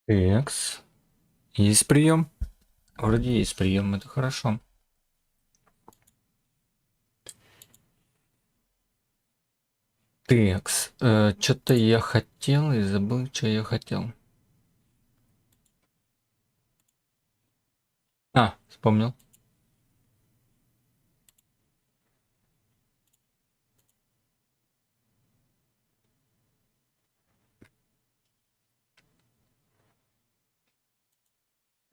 Текс. Есть прием? Вроде есть прием, это хорошо. Текс. Что-то я хотел и забыл, что я хотел. А, вспомнил.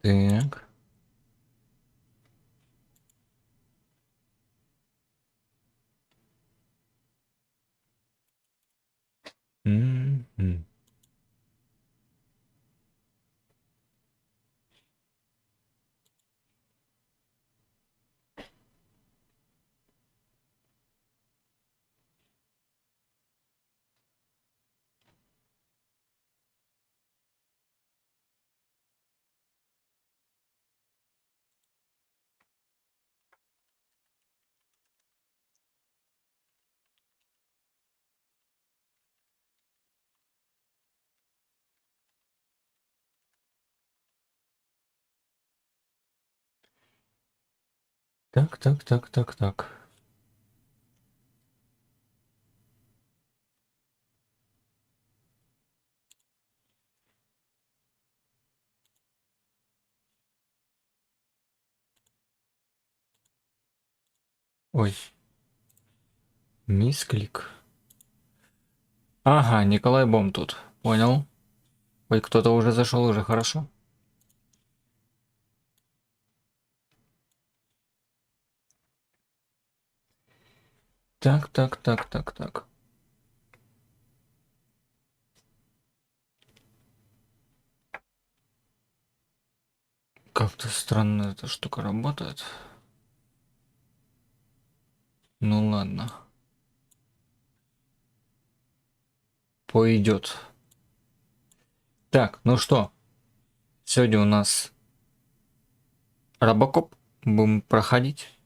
Так. М-м. Так. Ой. Мисклик. Ага, Николай Бом тут. Понял. Ой, кто-то уже зашел, уже хорошо. Так. Как-то странно эта штука работает. Ну ладно. Пойдет. Так, ну что? Сегодня у нас RoboCop. Будем проходить.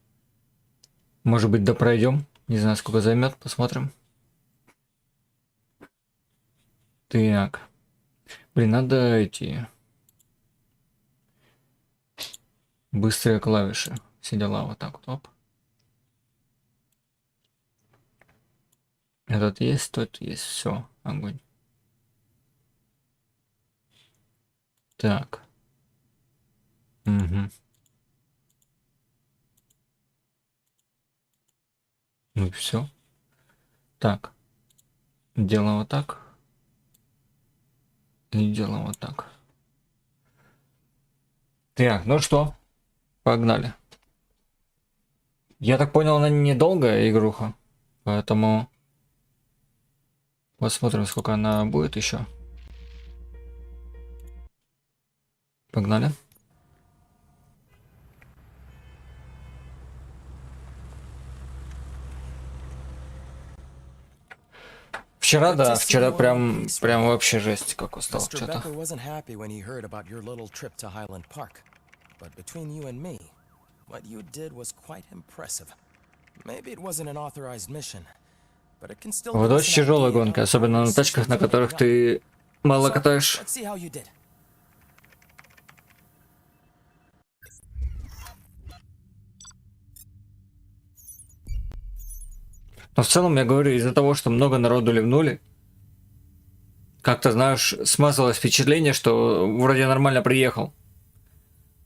Может быть, допройдем. Не знаю, сколько займет. Посмотрим. Так. Блин, надо эти... быстрые клавиши. Все дела вот так вот. Оп. Этот есть, тот есть. Все. Огонь. Так. Угу. Ну и все. Так. Делаем вот так. И делаем вот так. Так, ну что? Погнали. Я так понял, она недолгая игруха. Поэтому... посмотрим, сколько она будет еще. Погнали. Вчера, да, вчера прям вообще жесть, как устал что-то. Вот очень тяжелая гонка, особенно на тачках, на которых ты мало катаешь. Но в целом, я говорю, из-за того, что много народу ливнули, как-то, знаешь, смазалось впечатление, что вроде нормально приехал.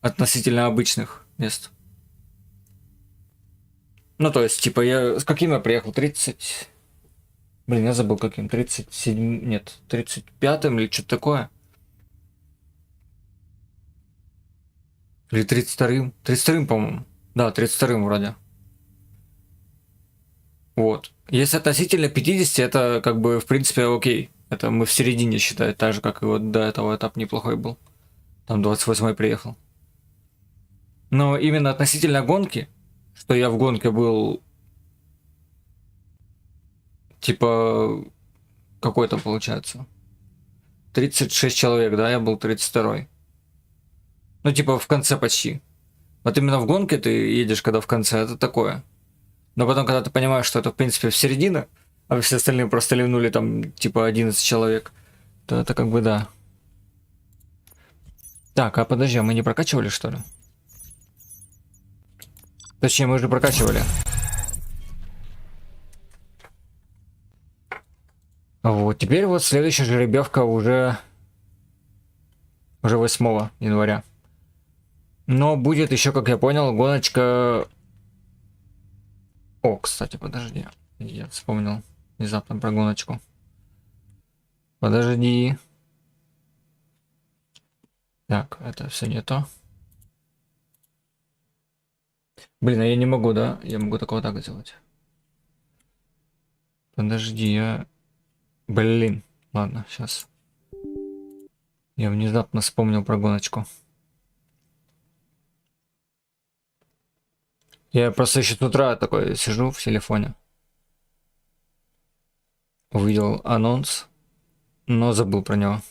Относительно обычных мест. Ну, то есть, типа, я... с каким я приехал? 30... Блин, я забыл каким. 37... Нет, 35-м или что-то такое. Или 32-м. 32-м, по-моему. Да, 32-м вроде. Вот. Если относительно 50, это как бы, в принципе, окей. Это мы в середине считаем, так же, как и вот до этого этап неплохой был. Там 28-й приехал. Но именно относительно гонки, что я в гонке был, типа, какой-то получается. 36 человек, да, я был 32-й. Ну, типа, в конце почти. Вот именно в гонке ты едешь, когда в конце, это такое. Но потом, когда ты понимаешь, что это, в принципе, в середине, а все остальные просто ливнули там, типа, 11 человек, то это как бы да. Так, а подожди, а мы не прокачивали, что ли? Точнее, мы же прокачивали. Вот, теперь вот следующая жеребьевка уже 8 января. Но будет еще, как я понял, гоночка... О, кстати, подожди. Я вспомнил внезапно про гоночку. Подожди. Так, это все не то. Блин, а я не могу, да? Я могу такого так сделать. Подожди, я... Блин. Ладно, сейчас. Я внезапно вспомнил про гоночку. Я просто еще с утра такой сижу в телефоне. Увидел анонс, но забыл про него.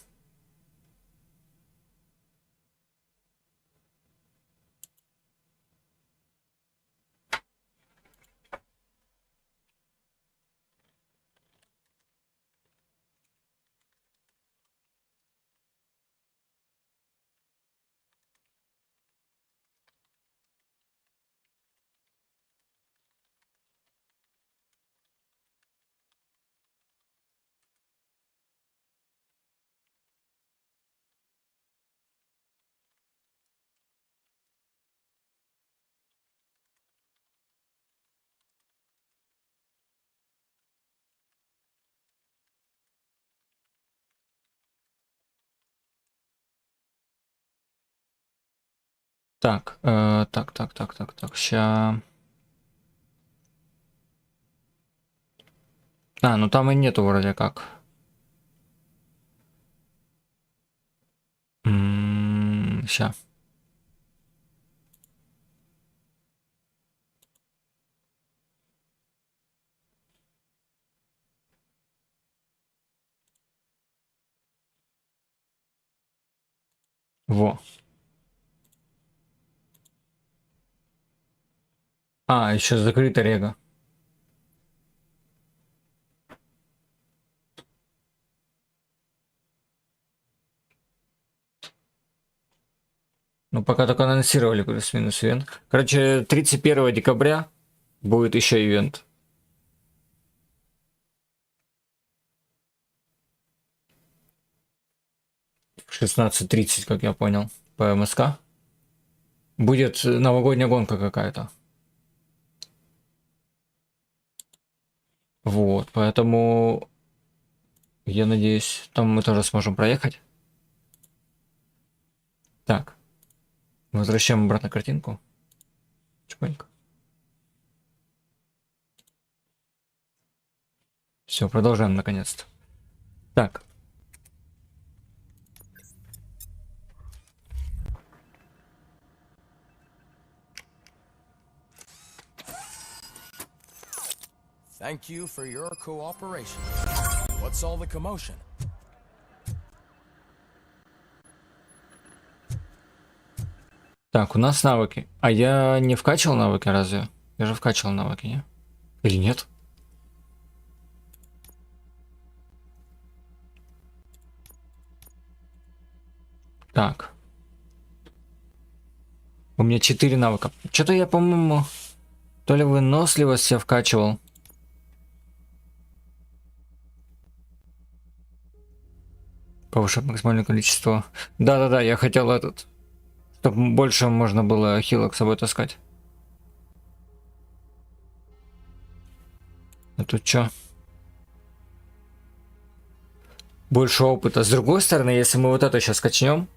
Так, так, ща. А, ну там и нету вроде как. Ща. Во. А, еще закрыто рега. Ну, пока только анонсировали плюс-минус ивент. Короче, 31 декабря будет еще ивент. В 16:30, как я понял, по МСК. Будет новогодняя гонка какая-то. Вот, поэтому я надеюсь, там мы тоже сможем проехать. Так, возвращаем обратно картинку. Чпонька. Все, продолжаем наконец-то. Так. Thank you for your cooperation. What's all the commotion? Так, у нас навыки. А я не вкачивал навыки разве? Я же вкачивал навыки, не? Или нет? Так. У меня 4 навыка. Что-то я, по-моему, то ли выносливость я вкачивал. Повышать максимальное количество. Да-да-да, я хотел этот. Чтобы больше можно было хилок с собой таскать. А тут что? Больше опыта. С другой стороны, если мы вот это сейчас качнем,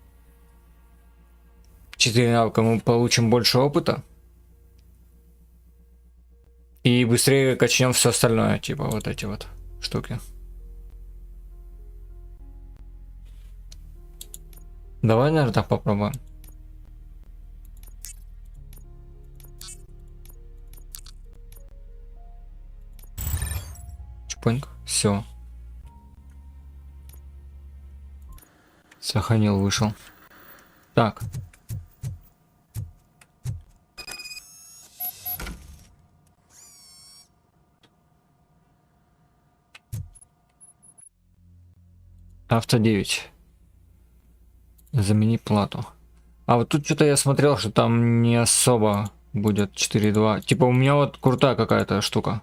4 навыка, мы получим больше опыта. И быстрее качнем все остальное, типа вот эти вот штуки. Давай, наверное, так попробуем. Чпоньк. Все. Сохранил, вышел. Так. Авто 9. Замени плату. А вот тут что-то я смотрел, что там не особо будет 4.2. Типа у меня вот крутая какая-то штука.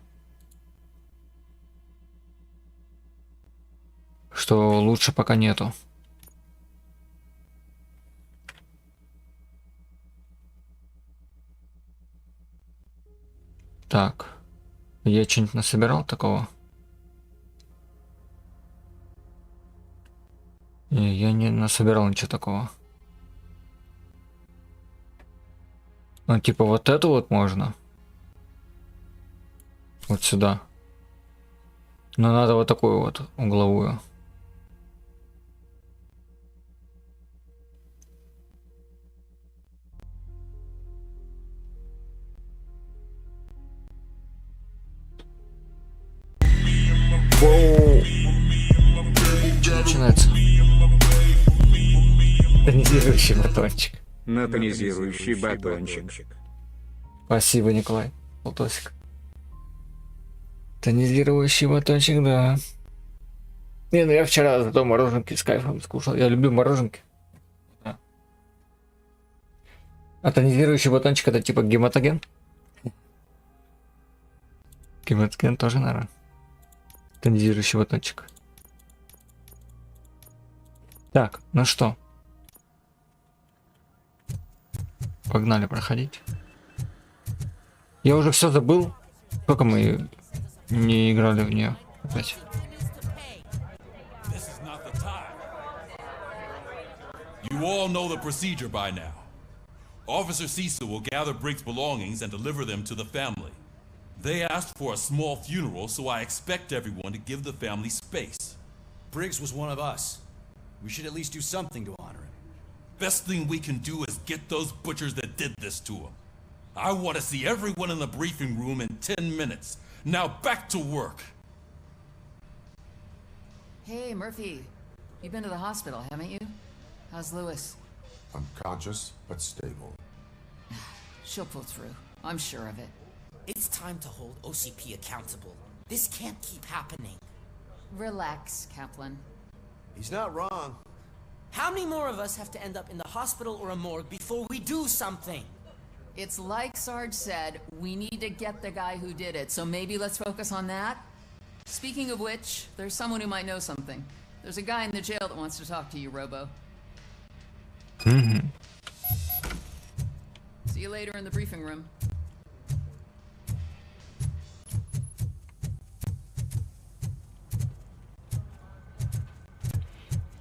Что лучше пока нету. Так. Я что-нибудь насобирал такого? Не, я не насобирал ничего такого. Ну, типа вот эту вот можно. Вот сюда. Но надо вот такую вот угловую. Что начинается? Тонизирующий батончик. На тонизирующий батончик. Спасибо, Николай. Полтосик. Тонизирующий батончик, да. Не, ну я вчера зато мороженки с кайфом скушал. Я люблю мороженки. Да. А тонизирующий батончик это типа гематоген? Гематоген тоже, наверное. Тонизирующий батончик. Так, ну что? Погнали проходить. Я уже все забыл. Сколько мы не играли в нее опять? You all know the procedure by now. Officer Cecil will gather Briggs' belongings and deliver them to the family. They asked for a small funeral, so I expect everyone to give the family space. Briggs was one of us. We should at least do something to honor him. Best thing we can do is get those butchers that did this to him. I want to see everyone in the briefing room in 10 minutes. Now back to work. Hey, Murphy. You've been to the hospital, haven't you? How's Lewis? Unconscious, but stable. She'll pull through. I'm sure of it. It's time to hold OCP accountable. This can't keep happening. Relax, Kaplan. He's not wrong. How many more of us have to end up in the hospital or a morgue before we do something? It's like Sarge said, we need to get the guy who did it, so maybe let's focus on that? Speaking of which, there's someone who might know something. There's a guy in the jail that wants to talk to you, Robo. See you later in the briefing room.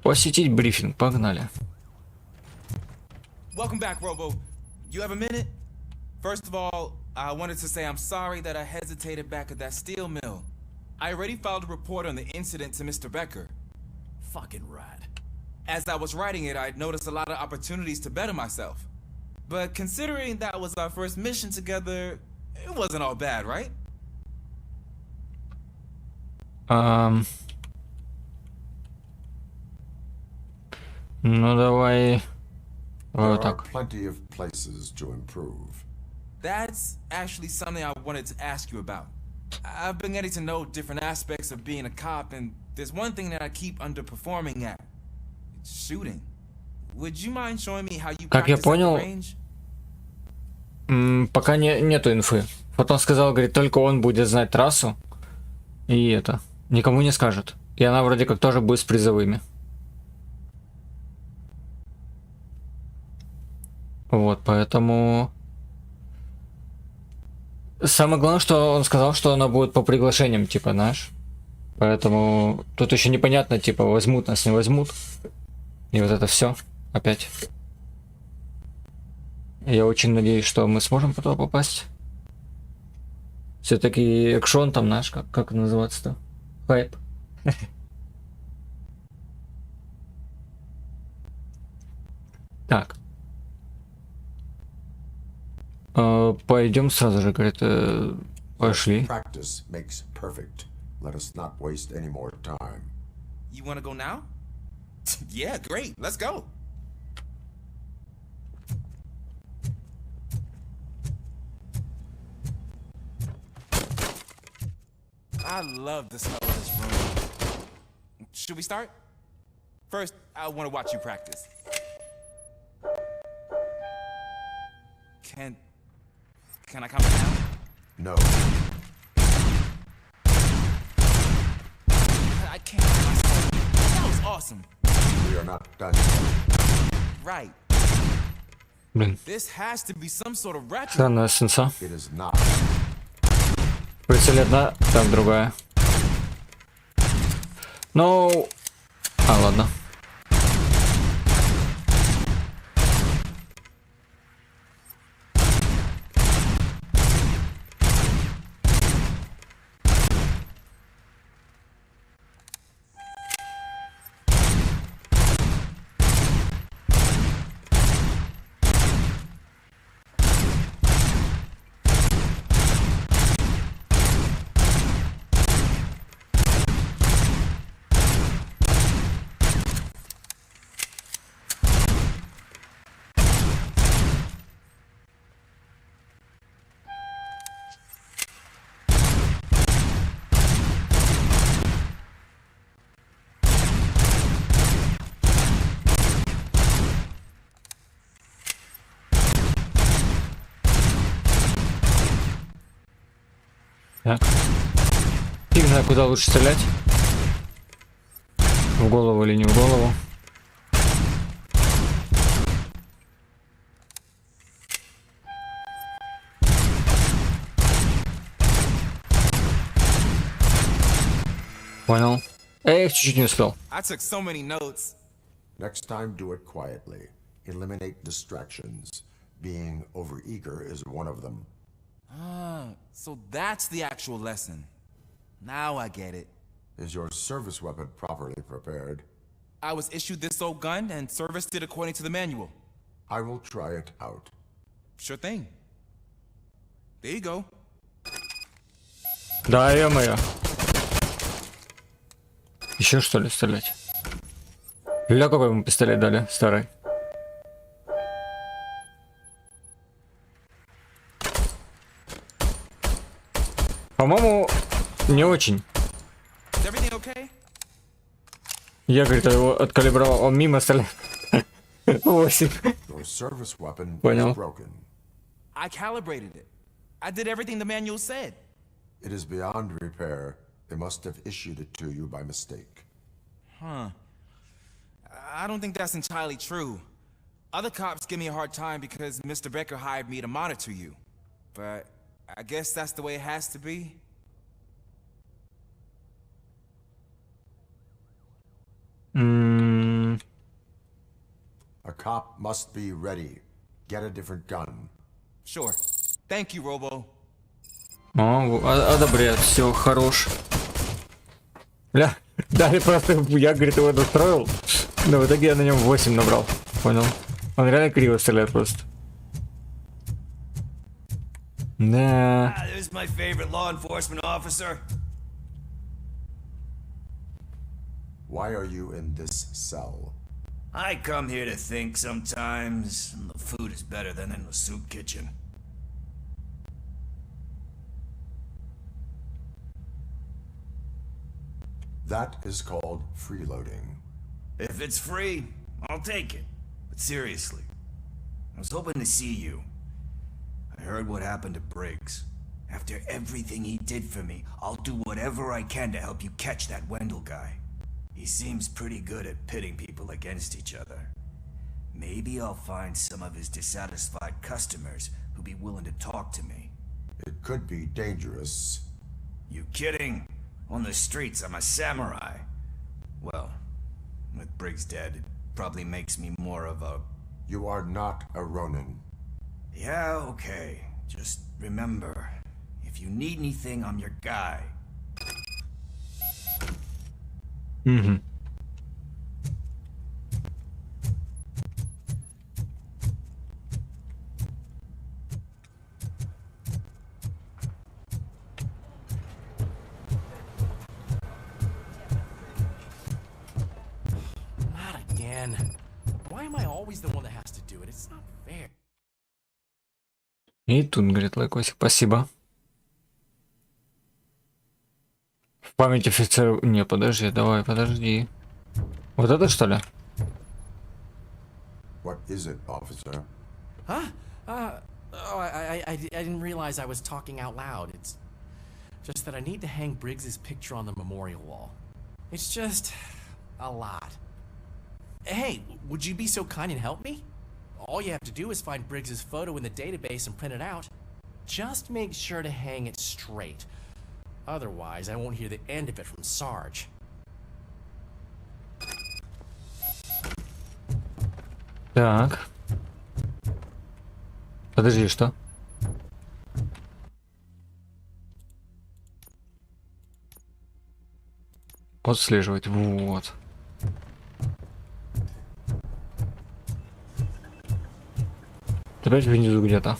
Посетить брифинг, погнали. Welcome back, Robo. You have a minute? First of all, I wanted to say I'm sorry that I hesitated back at that steel mill. I already filed a report on the incident to Mr. Becker. Fucking rad. As I was writing it, I'd noticed a lot of opportunities to better myself. But considering that was our first mission together, it wasn't all bad, right? Ну давай. There Вот are так. plenty of places to improve. That's actually something I wanted to ask you about. I've been getting to know different aspects of being a cop, and there's one thing that I keep underperforming at. It's shooting. Would you mind showing me how you Как я practice at the понял, range? пока нету инфы. Потом сказал, говорит, только он будет знать трассу. И это. Никому не скажет. И она вроде как тоже будет с призовыми. Вот, поэтому... Самое главное, что он сказал, что она будет по приглашениям, типа, знаешь. Поэтому тут еще непонятно, типа, возьмут нас, не возьмут. И вот это все опять. Я очень надеюсь, что мы сможем туда попасть. Все-таки экшон там, знаешь, как называется-то? Хайп. Так. Пойдем сразу же, говорит, пошли. Practice makes perfect. Let us not waste any more time. You want to go now? Yeah, great. Let's go. I love the smell of this room. Should we start? First, I want to watch you practice. Can I come down? No. I can't. That was awesome. We are not done yet. Right. Блин, This has to be some sort of ratchet. странная сенса. It is not. Прицель одна, там другая. Ну... А, ладно. Так. Фиг знаю, куда лучше стрелять. В голову или не в голову. Понял. Эх, чуть-чуть не успел. I took so many notes. Next time, do it quietly. Eliminate distractions. Being overeager is one of them. So that's the actual lesson. Now I get it. Is your service weapon properly prepared? I was issued this old gun and serviced it according to the manual. I will try it out. Sure thing. There you go. Да, ё-моё. Еще что ли стрелять? Ля, какой ему пистолет дали, старый. По-моему, не очень. Is everything okay? Я, говорит, его откалибровал, он мимо стреляет. 8. Your service weapon Понял. is broken. I calibrated it. I did everything the manual said. It is beyond repair. They must have issued it to you by mistake. Huh. I don't think that's entirely true. Other cops give me a hard time because Mr. Becker hired me to monitor you. But I guess that's the way it has to be. A cop must be ready. Get a different gun. Sure. Thank you, Robo. Одобряет, все, хорош. Ля, дали просто, я, говорит, его настроил, но в итоге я на нем 8 набрал. Понял? Он реально криво стреляет просто. Да. There's my favorite law enforcement officer. Why are you in this cell? I come here to think sometimes, and the food is better than in the soup kitchen. That is called freeloading. If it's free, I'll take it. But seriously, I was hoping to see you. I heard what happened to Briggs. After everything he did for me, I'll do whatever I can to help you catch that Wendell guy. He seems pretty good at pitting people against each other. Maybe I'll find some of his dissatisfied customers who'll be willing to talk to me. It could be dangerous. You kidding? On the streets, I'm a samurai. Well, with Briggs dead, it probably makes me more of a... You are not a Ronin. Yeah, okay. Just remember, if you need anything, I'm your guy. Угу. Not again. Why am I always the one that has to do it? It's not fair. И тут, говорит, лайкосик, спасибо. В память офицера... Не, подожди, давай, подожди. Вот это что ли? What is it, officer? Huh? Oh, I didn't realize I was talking out loud. It's just that I need to hang Briggs's picture on the memorial wall. It's just a lot. Hey, would you be so kind and help me? All you have to do is find Briggs's photo in the database and print it out. Just make sure to hang it straight. Otherwise, I won't hear the end of it from Sarge. Так. Подожди, что? Отслеживать. Вот. Опять внизу где-то.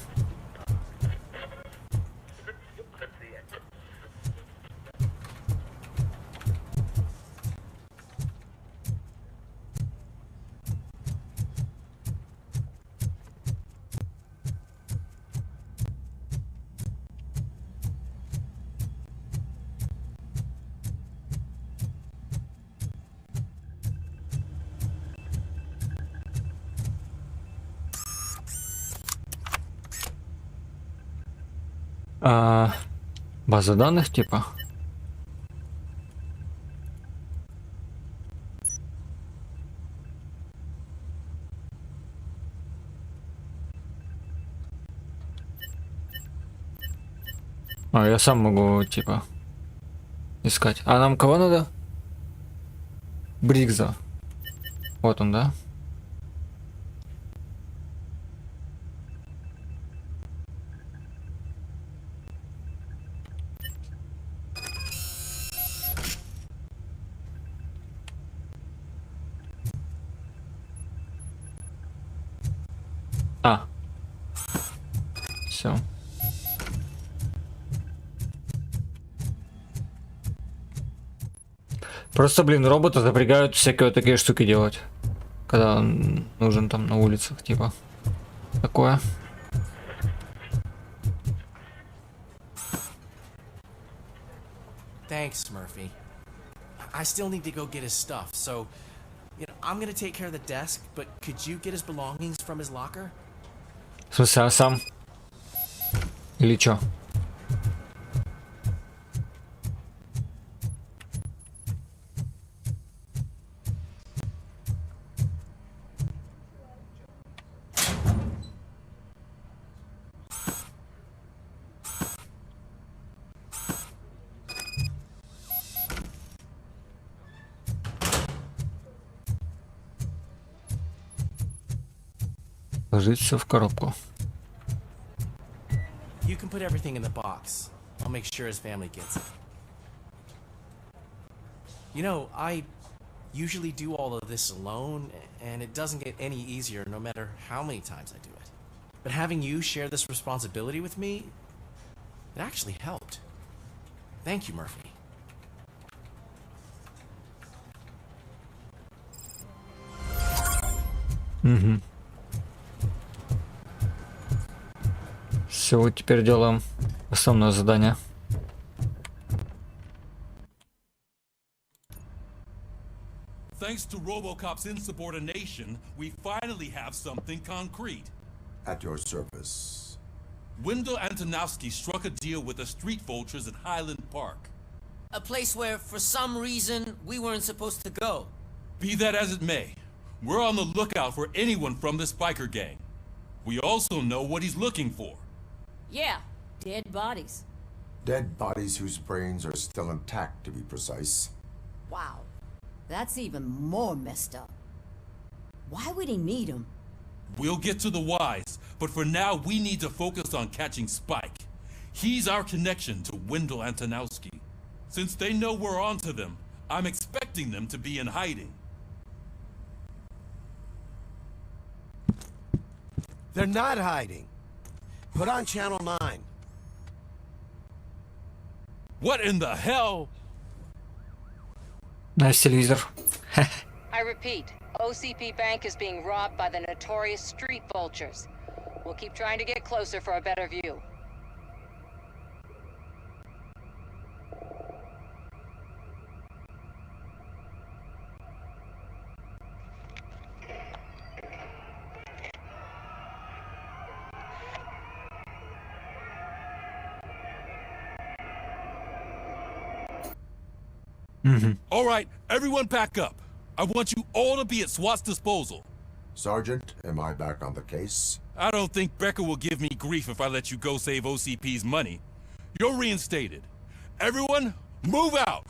База данных типа. Я сам могу типа искать. А нам кого надо? Бригза. Вот он, да? Все. Просто, блин, робота запрягают всякие вот такие штуки делать, когда он нужен там на улицах, типа. Такое. Thanks, Murphy. I still need to go get his stuff, so I'm gonna take care of the desk, but could you get his belongings from his locker? В смысле, а сам? Или чё? Ложить все в коробку. You can put everything in the box. I'll make sure his family gets it. You know, I usually do all of this alone, and it doesn't get any easier no matter how many times I do it. But having you share this responsibility with me, it actually helped. Thank you, Murphy. Угу. Все, вот теперь делаем основное задание. Thanks to RoboCop's insubordination, we finally have something concrete. At your service. Wendell Antonowski struck a deal with the street vultures at Highland Park. A place where, for some reason, we weren't supposed to go. Be that as it may, we're on the lookout for anyone from this biker gang. We also know what he's looking for. Yeah, dead bodies. Dead bodies whose brains are still intact, to be precise. Wow, that's even more messed up. Why would he need them? We'll get to the whys, but for now we need to focus on catching Spike. He's our connection to Wendell Antonowski. Since they know we're onto them, I'm expecting them to be in hiding. They're not hiding. Put on Channel 9. What in the hell? Nice телевизор. I repeat, OCP Bank is being robbed by the notorious street vultures. We'll keep trying to get closer for a better view. All right, everyone pack up. I want you all to be at SWAT's disposal. Sergeant, am I back on the case? I don't think Becker will give me grief if I let you go save OCP's money. You're reinstated. Everyone, move out!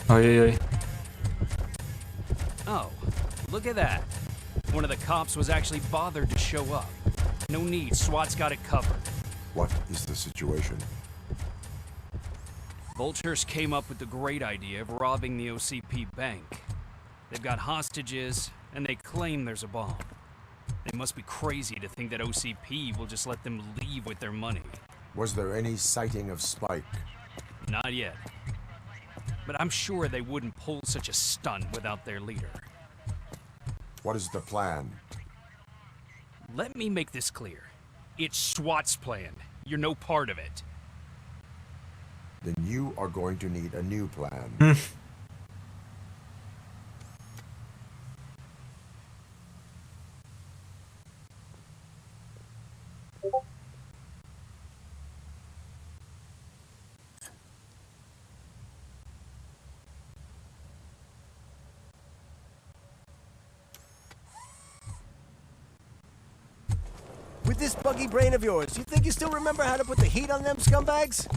Ой-ой-ой. Oh, look at that. One of the cops was actually bothered to show up. No need, SWAT's got it covered. What is the situation? Vultures came up with the great idea of robbing the OCP bank. They've got hostages, and they claim there's a bomb. They must be crazy to think that OCP will just let them leave with their money. Was there any sighting of Spike? Not yet. But I'm sure they wouldn't pull such a stunt without their leader. What is the plan? Let me make this clear. It's SWAT's plan. You're no part of it. Then you are going to need a new plan. With this buggy brain of yours, you think you still remember how to put the heat on them scumbags?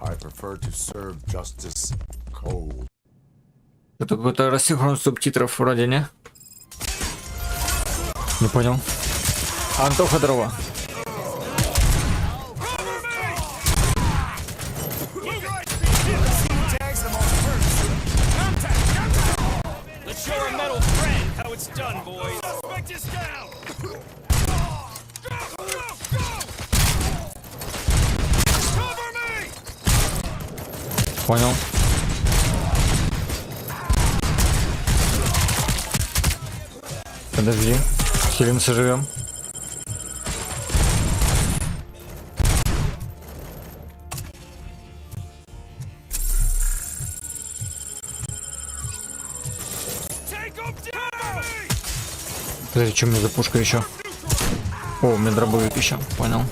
I prefer to serve justice cold. Это какой-то рассинхрон субтитров вроде, не? Не понял. Антоха дрова. Let's show our metal friend how it's done, boys. Suspect is down. Понял. Подожди. Хилимся, живем. Подожди, что у меня за пушка еще? О, у меня дробовик еще. Понял.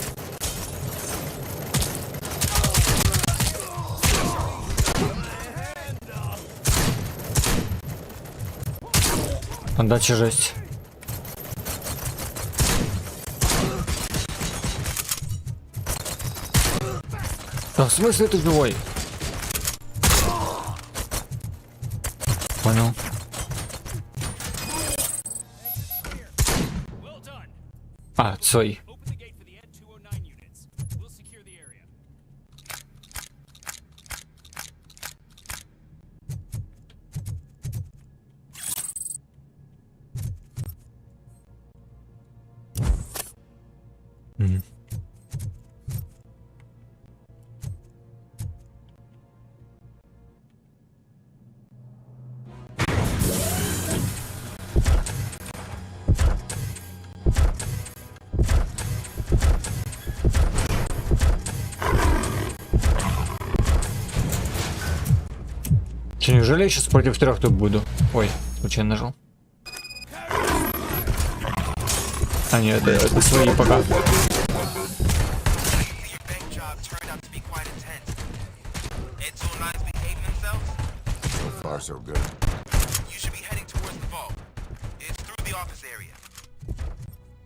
Отдача жесть. Да, в смысле ты живой? Понял. А, свой. Че, неужели я сейчас против трех тут буду? Ой, случайно нажал. А нет, это свои пока.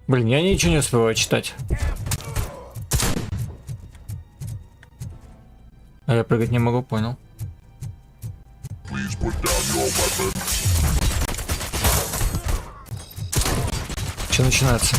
Блин, я ничего не успеваю читать. А я прыгать не могу, понял. Что начинается?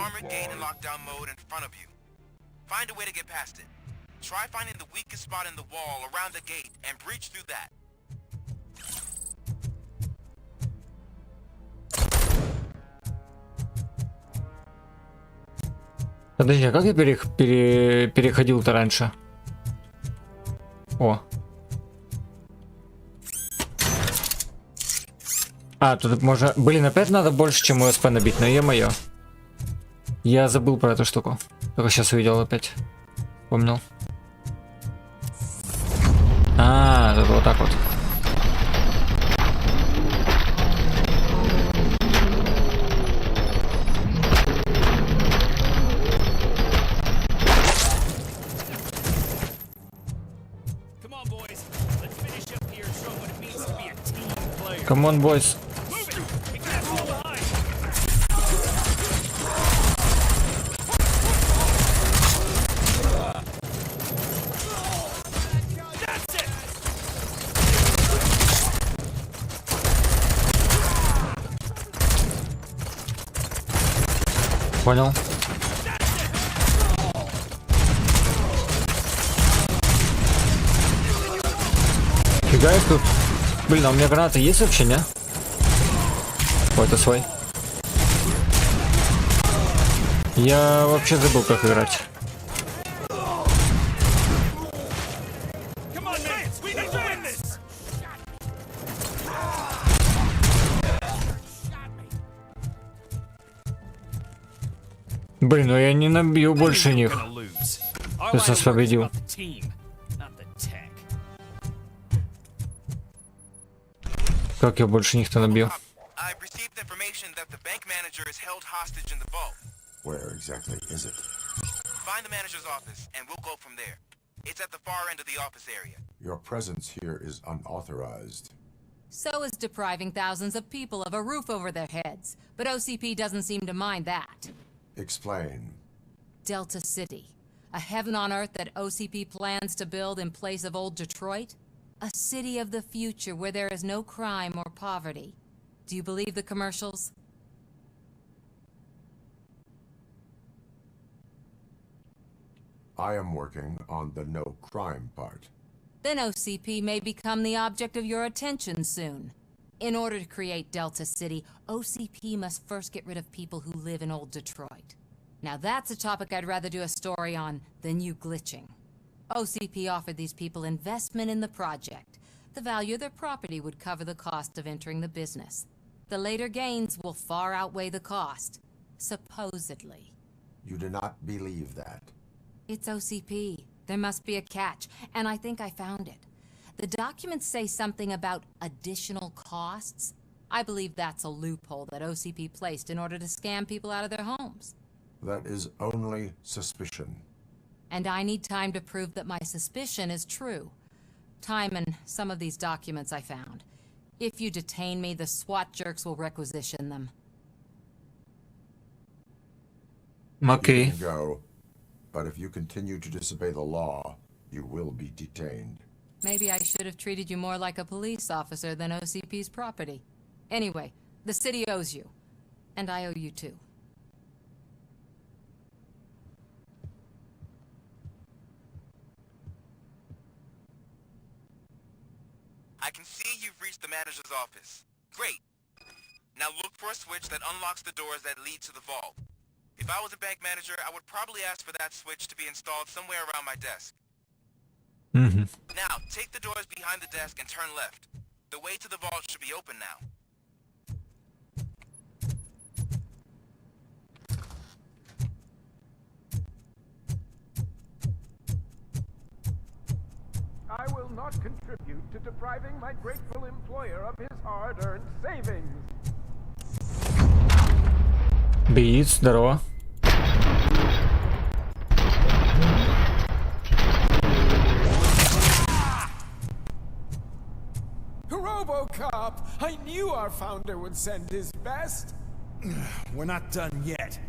armored gate in lockdown mode in front of you. Find a way to get past it. Try finding the weakest spot in the wall around the gate and breach through that. Подожди, а как я переходил-то раньше? О. А, тут можно... Блин, опять надо больше, чем УСП набить, но е-мое. Я забыл про эту штуку. Только сейчас увидел опять. Помнил. А, это вот так вот. Come on, boys. Понял. Фига их тут. Блин, а у меня гранаты есть вообще, не? Ой, это свой. Я вообще забыл, как играть. Блин, ну я не набью больше них. То есть нас победил. Как я больше них-то набью? Where exactly is it? Find the manager's office and we'll go from there. It's at the far end of the office area. Your presence here is unauthorized. So is depriving thousands of people of a roof over their heads. But OCP doesn't seem to mind that. Explain. Delta City. A heaven on earth that OCP plans to build in place of old Detroit? A city of the future where there is no crime or poverty. Do you believe the commercials? I am working on the no crime part. Then OCP may become the object of your attention soon. In order to create Delta City, OCP must first get rid of people who live in old Detroit. Now that's a topic I'd rather do a story on than you glitching. OCP offered these people investment in the project. The value of their property would cover the cost of entering the business. The later gains will far outweigh the cost. Supposedly. You do not believe that. It's OCP. There must be a catch, and I think I found it. The documents say something about additional costs. I believe that's a loophole that OCP placed in order to scam people out of their homes. That is only suspicion. And I need time to prove that my suspicion is true. Time and some of these documents I found. If you detain me, the SWAT jerks will requisition them. Okay. You can go, but if you continue to disobey the law, you will be detained. Maybe I should have treated you more like a police officer than OCP's property. Anyway, the city owes you. And I owe you too. I can see you've reached the manager's office. Great. Now look for a switch that unlocks the doors that lead to the vault. If I was a bank manager, I would probably ask for that switch to be installed somewhere around my desk. Now, take the doors behind the desk and turn left. The way to the vault should be open now. I will not contribute to depriving my grateful employer of his hard-earned savings. Бит, здорово. RoboCop! I knew our founder would send his best. We're not done yet.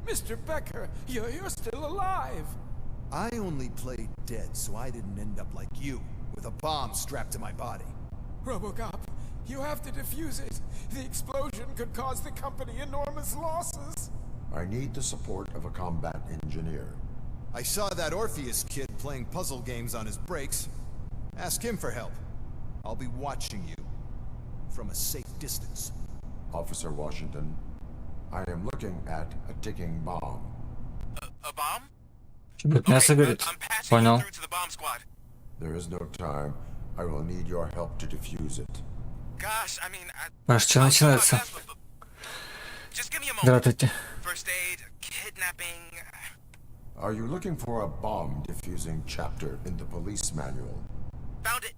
Mr. Becker, you're still alive. I only played dead, so I didn't end up like you, with a bomb strapped to my body. RoboCop, you have to defuse it. The explosion could cause the company enormous losses. I need the support of a combat engineer. I saw that Orpheus kid playing puzzle games on his breaks. Ask him for help. I'll be watching you from a safe distance. Officer Washington, I am looking at a ticking bomb. A bomb? Мясо говорит. Понял. There is no time. I will need your help to defuse it. Gosh, I mean, А что начинается? Здравствуйте. First aid, kidnapping. Are you looking for a bomb defusing chapter in the police manual? Found it.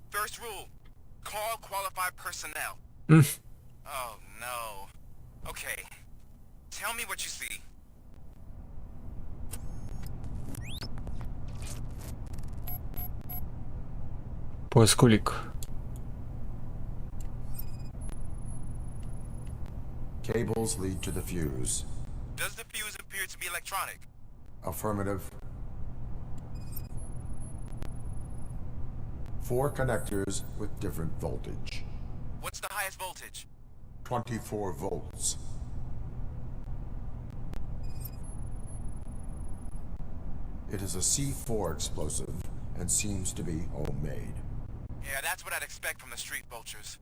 First rule, call qualified personnel. Oh no. Okay. Tell me what you see. Поиск улик. Cables lead to the fuse. Does the fuse appear to be electronic? Affirmative. 4 connectors with different voltage. What's the highest voltage? 24 volts. It is a C4 explosive and seems to be homemade. Yeah, that's what I'd expect from the street vultures.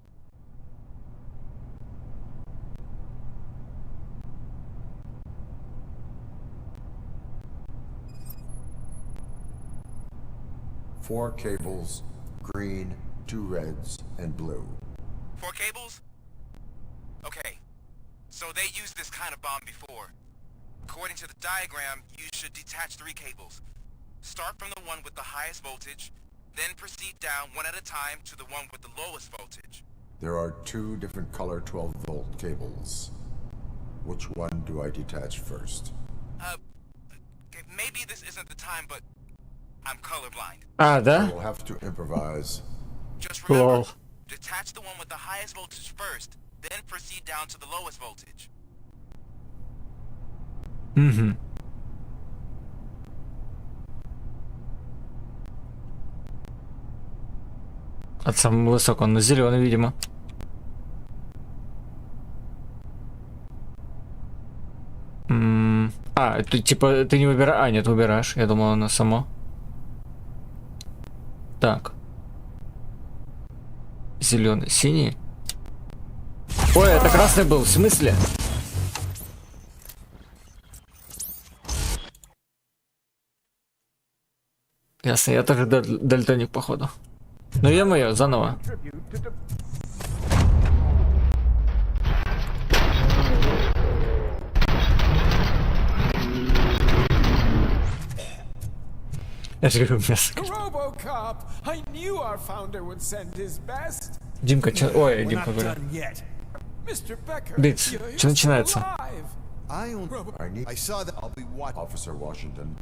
Four cables, green, 2 reds, and blue. 4 cables? Okay. So they used this kind of bomb before. According to the diagram, you should detach 3 cables. Start from the one with the highest voltage, then proceed down one at a time to the one with the lowest voltage. There are 2 different color 12-volt cables. Which one do I detach first? Okay, maybe this isn't the time, but I'm colorblind. А, да? I will have to improvise. Just remember, detach the one with the highest voltage first, then proceed down to the lowest voltage. Угу. От самого высокого, он на зеленый, видимо. А, ты типа ты не выбираешь. А, нет, выбираешь. Я думал, оно само. Так. Зеленый, синий. Ой, это красный был, в смысле? Ясно, я тоже дальтоник, походу. Ну е-мое, заново. Я же говорю, мясо. RoboCop, I knew our founder would send his best. Димка, чё... Ой, Димка говорю. Mr. Becker, Битс, что начинается?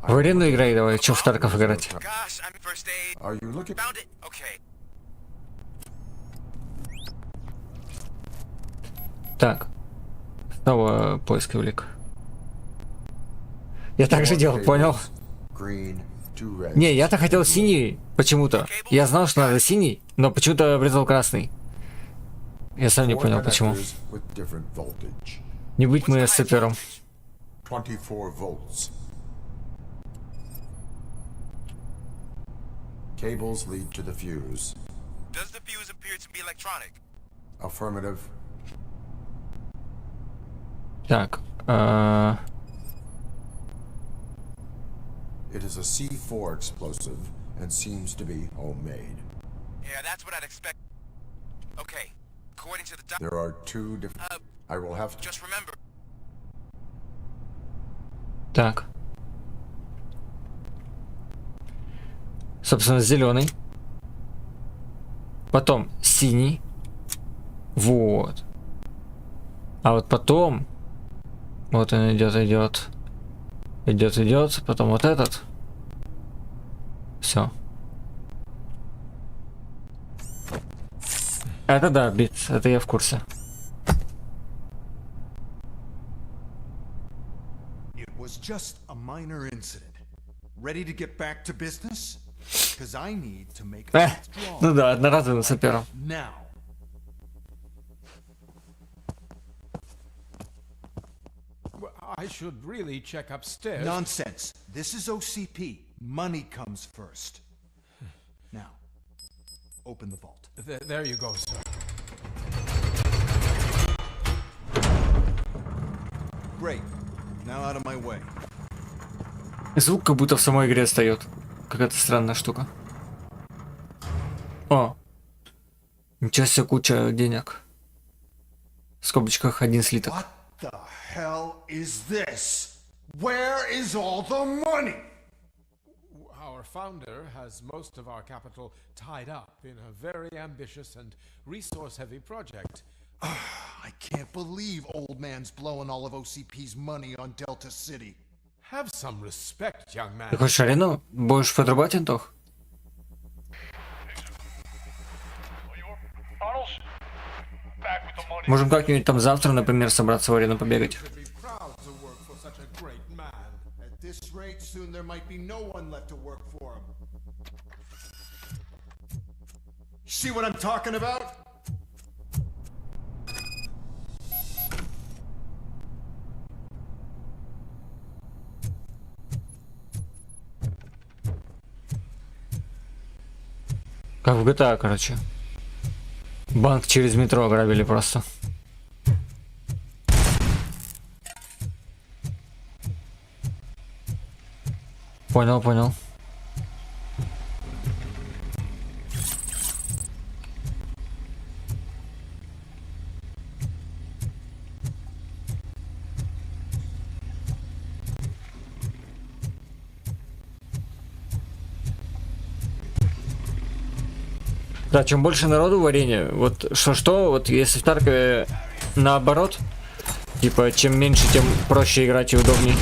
В арену играй, давай, чё в Тарков играть? Так. Снова поиск улик. Я так же делал, понял? Не, я-то хотел синий почему-то. Я знал, что надо синий, но почему-то обрезал красный. Я сам не понял, почему. Не быть мы с Тепером. 24 volts. Cables lead to the fuse. Does the fuse appear to be electronic? Affirmative. Так. It is a C4 explosive and seems to be homemade. Yeah, that's what I'd expect. Okay. According to the There are 2 different... I will have to... Just remember. Так. Собственно, зеленый. Потом синий. Вот. А вот потом... Вот он идет. Идет. Потом вот этот. Все. Это да, Битс. Это я в курсе. Just a minor incident. Ready to get back to business? Because I need to make a withdrawal. Ну да, одноразовым сапером. I should really check upstairs. Nonsense. This is OCP. Money comes first. Now, open the vault. There you go, sir. Great. Now out of my way. Звук как будто в самой игре встает. Какая-то странная штука. О! Ничего себе, куча денег. В скобочках 1 слиток. What the hell is this? Where is all the money? Our founder has most of our capital tied up in a very ambitious and resource-heavy project. I can't believe old man's blowing all of OCP's money on Delta City. Have some respect, young man. Ты хочешь арену? Будешь подрубать, Антох? Можем как-нибудь там завтра, например, собраться в арену побегать. At this rate, soon there might be no one left to work for him. See what I'm talking about? Как в GTA, короче. Банк через метро ограбили просто. Понял, понял. Да, чем больше народу в арене, вот что, вот если в Таркове наоборот, типа чем меньше, тем проще играть и удобней,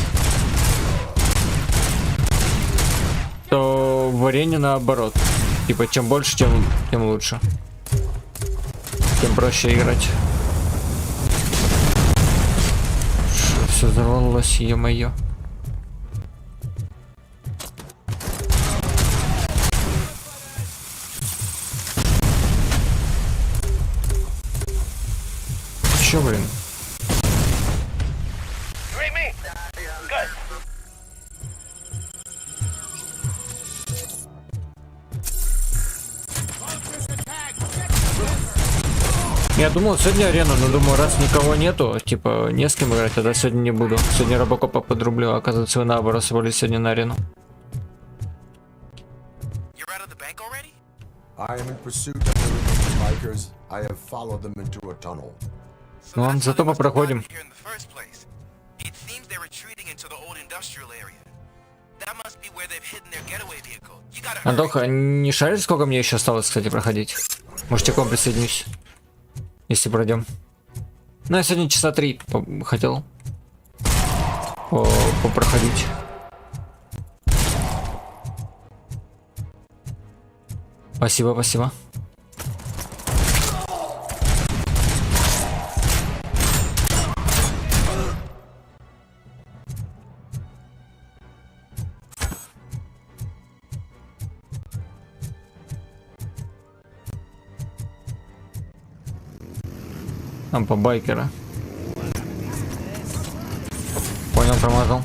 то в арене наоборот, типа чем больше, тем лучше, тем проще играть. Все взорвалось, ё-моё. Чё, блин? Я думал сегодня арена, но думаю, раз никого нету, типа не с кем играть, тогда сегодня не буду. Сегодня RoboCop подрублю, а оказывается вы наоборот собрались сегодня на арену. I am in pursuit of the bikers. I have followed them into a tunnel. Ну, зато мы проходим. Антоха, не шаришь, сколько мне еще осталось, кстати, проходить? Можете к вам присоединюсь, если пройдем. Ну, я сегодня часа 3 хотел попроходить. Спасибо, спасибо. Там по байкера. Понял, промазал.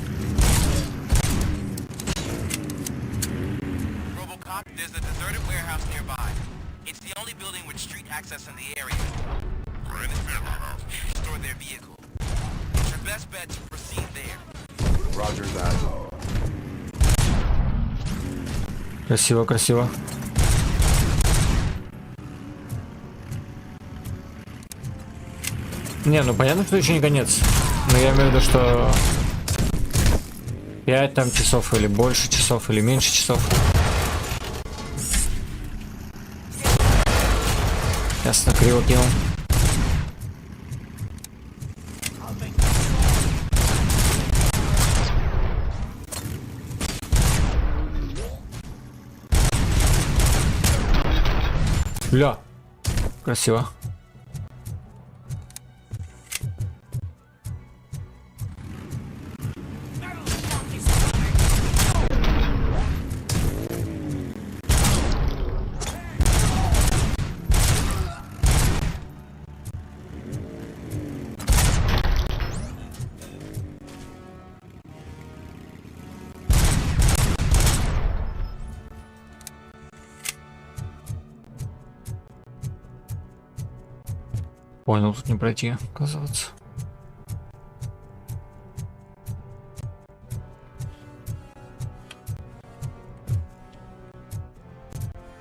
RoboCop, there's a deserted warehouse nearby. It's the only building with street access in the area. Store their vehicle. It's your best bet to proceed there. Roger that. Красиво, красиво. Не, ну понятно, что еще не конец. Но я имею в виду, что 5 там часов, или больше часов, или меньше часов. Ясно, криво кинул. Бля, красиво. Понял, тут не пройти, оказывается.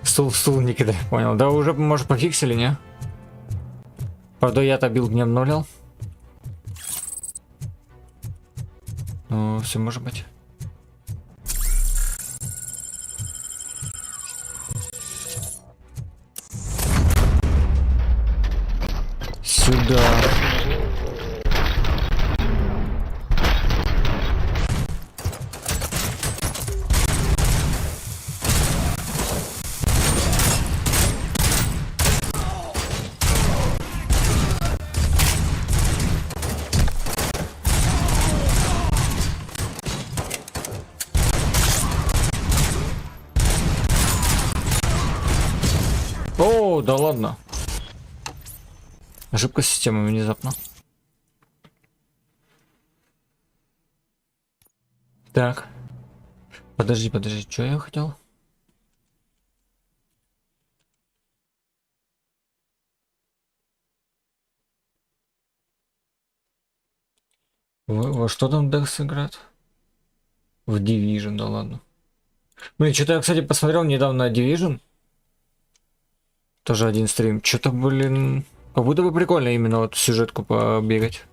Стул в стул не кидай, понял. Да уже, может, пофиксили, не? Правда, я-то билд не обновлял. Ну, все может быть. Сюда. О, да ладно. Ошибка системы внезапно. Так. Подожди, что я хотел? Во что там Декс играет? В Division, да ладно. Блин, что-то я, кстати, посмотрел недавно Division. Тоже один стрим. Что-то, блин, как будто бы прикольно именно вот сюжетку побегать.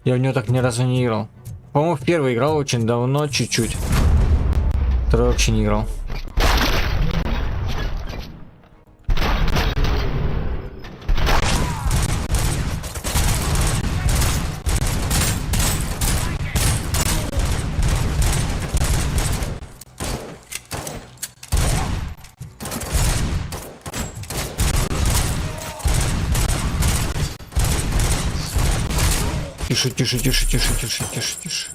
Я в нее так ни разу не играл. По-моему, в первый играл очень давно, чуть-чуть. Второй вообще не играл. Тише.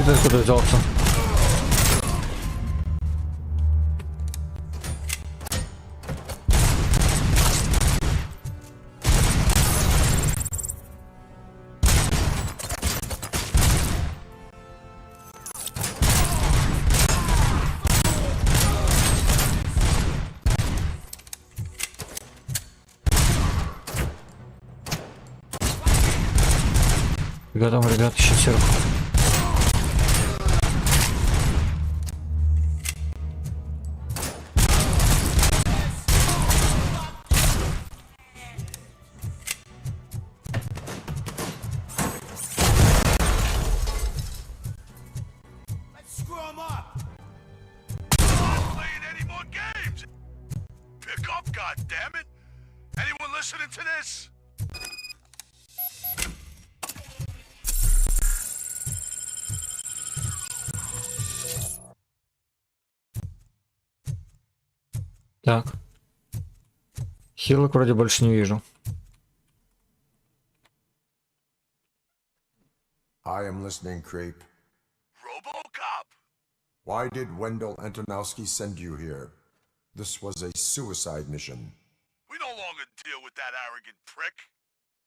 Ты откуда взялся? Ребят, еще сверху. Так. Хилок вроде больше не вижу. I am listening, creep. RoboCop! Why did Wendell Antonowski send you here? This was a suicide mission. We no longer deal with that arrogant prick.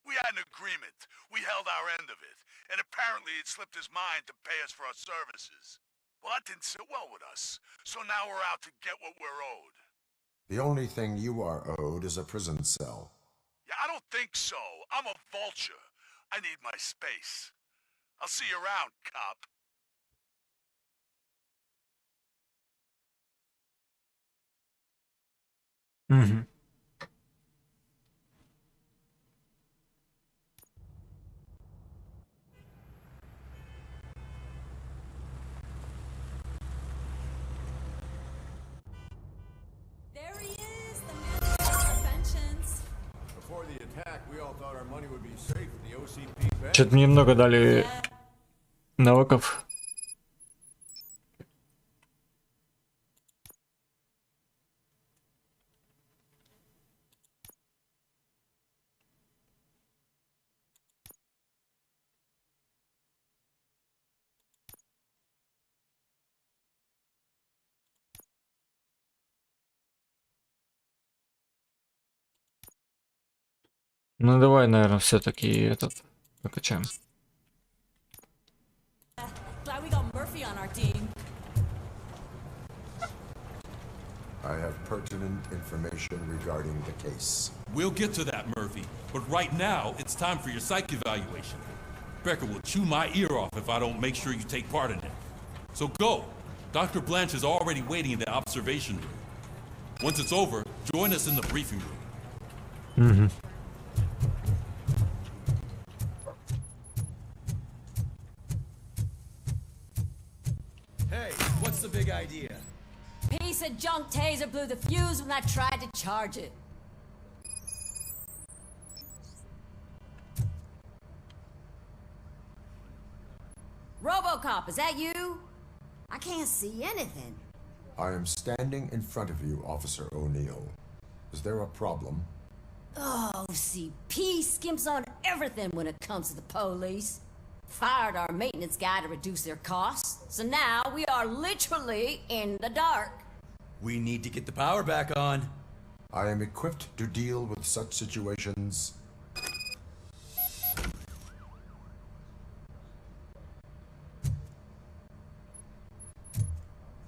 We had an agreement. We held our end of it. And apparently it slipped his mind to pay us for our services. Well, that didn't sit well with us. So now we're out to get what we're owed. The only thing you are owed is a prison cell. Yeah, I don't think so. I'm a vulture. I need my space. I'll see you around, cop. Угу. Что-то мне много дали навыков. Ну давай, наверное, все-таки этот прокачаем. Glad we got Murphy on our team. I have pertinent information regarding the case. We'll get to that, Murphy. But right now, it's time for your psych evaluation. Becker will chew my ear off if I don't make sure you take part in it. So go. Dr. Blanche is already waiting in the observation room. Once it's over, join us in the briefing room. Hey, what's the big idea? Piece of junk taser blew the fuse when I tried to charge it. RoboCop, is that you? I can't see anything. I am standing in front of you, Officer O'Neill. Is there a problem? Oh, OCP skimps on everything when it comes to the police. Fired our maintenance guy to reduce their costs, so now we are literally in the dark. We need to get the power back on. I am equipped to deal with such situations.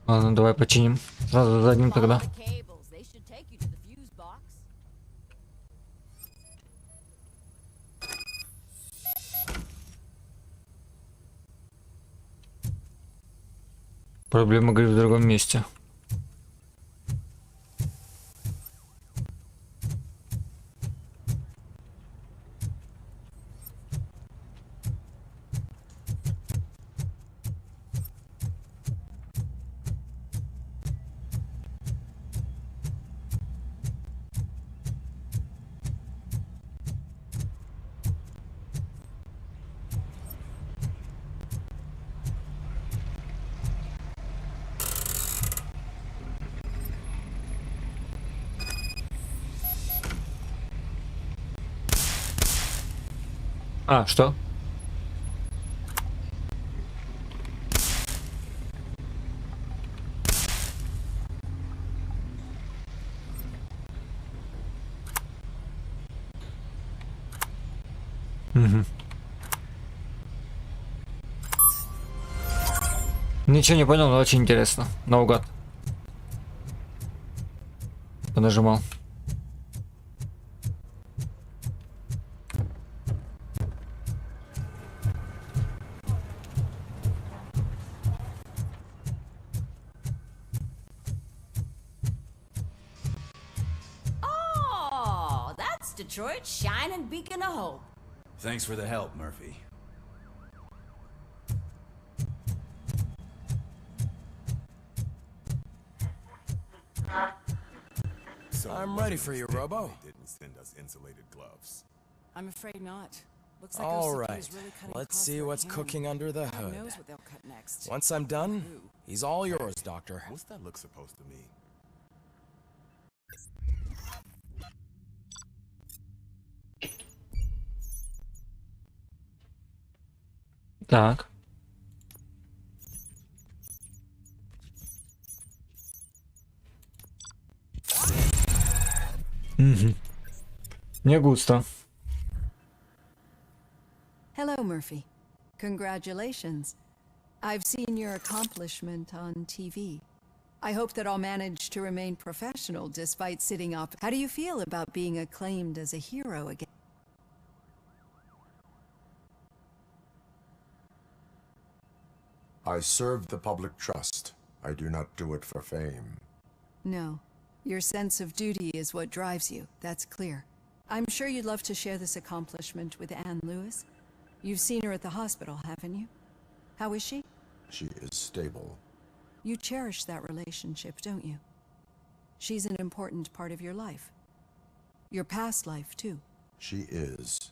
Ладно, давай починим. Сразу задним тогда. Проблема, говорю, в другом месте. А, что? Угу. Ничего не понял, но очень интересно. Наугад. Понажимал. Detroit, shining beacon of hope. Thanks for the help, Murphy. So I'm ready for you, Robo. Didn't send us insulated gloves. I'm afraid not. Looks like All OCP right, is really cutting let's costs see for what's him. cooking under the Who hood. knows what they'll cut next? Once I'm done, he's all yours, Doctor. What's that look supposed to mean? Так. Угу. Не густо. Hello, Murphy. Congratulations. I've seen your accomplishment on TV. I hope that I'll manage to remain professional despite sitting up. How do you feel about being acclaimed as a hero again? I serve the public trust. I do not do it for fame. No. Your sense of duty is what drives you. That's clear. I'm sure you'd love to share this accomplishment with Anne Lewis. You've seen her at the hospital, haven't you? How is she? She is stable. You cherish that relationship, don't you? She's an important part of your life. Your past life, too. She is.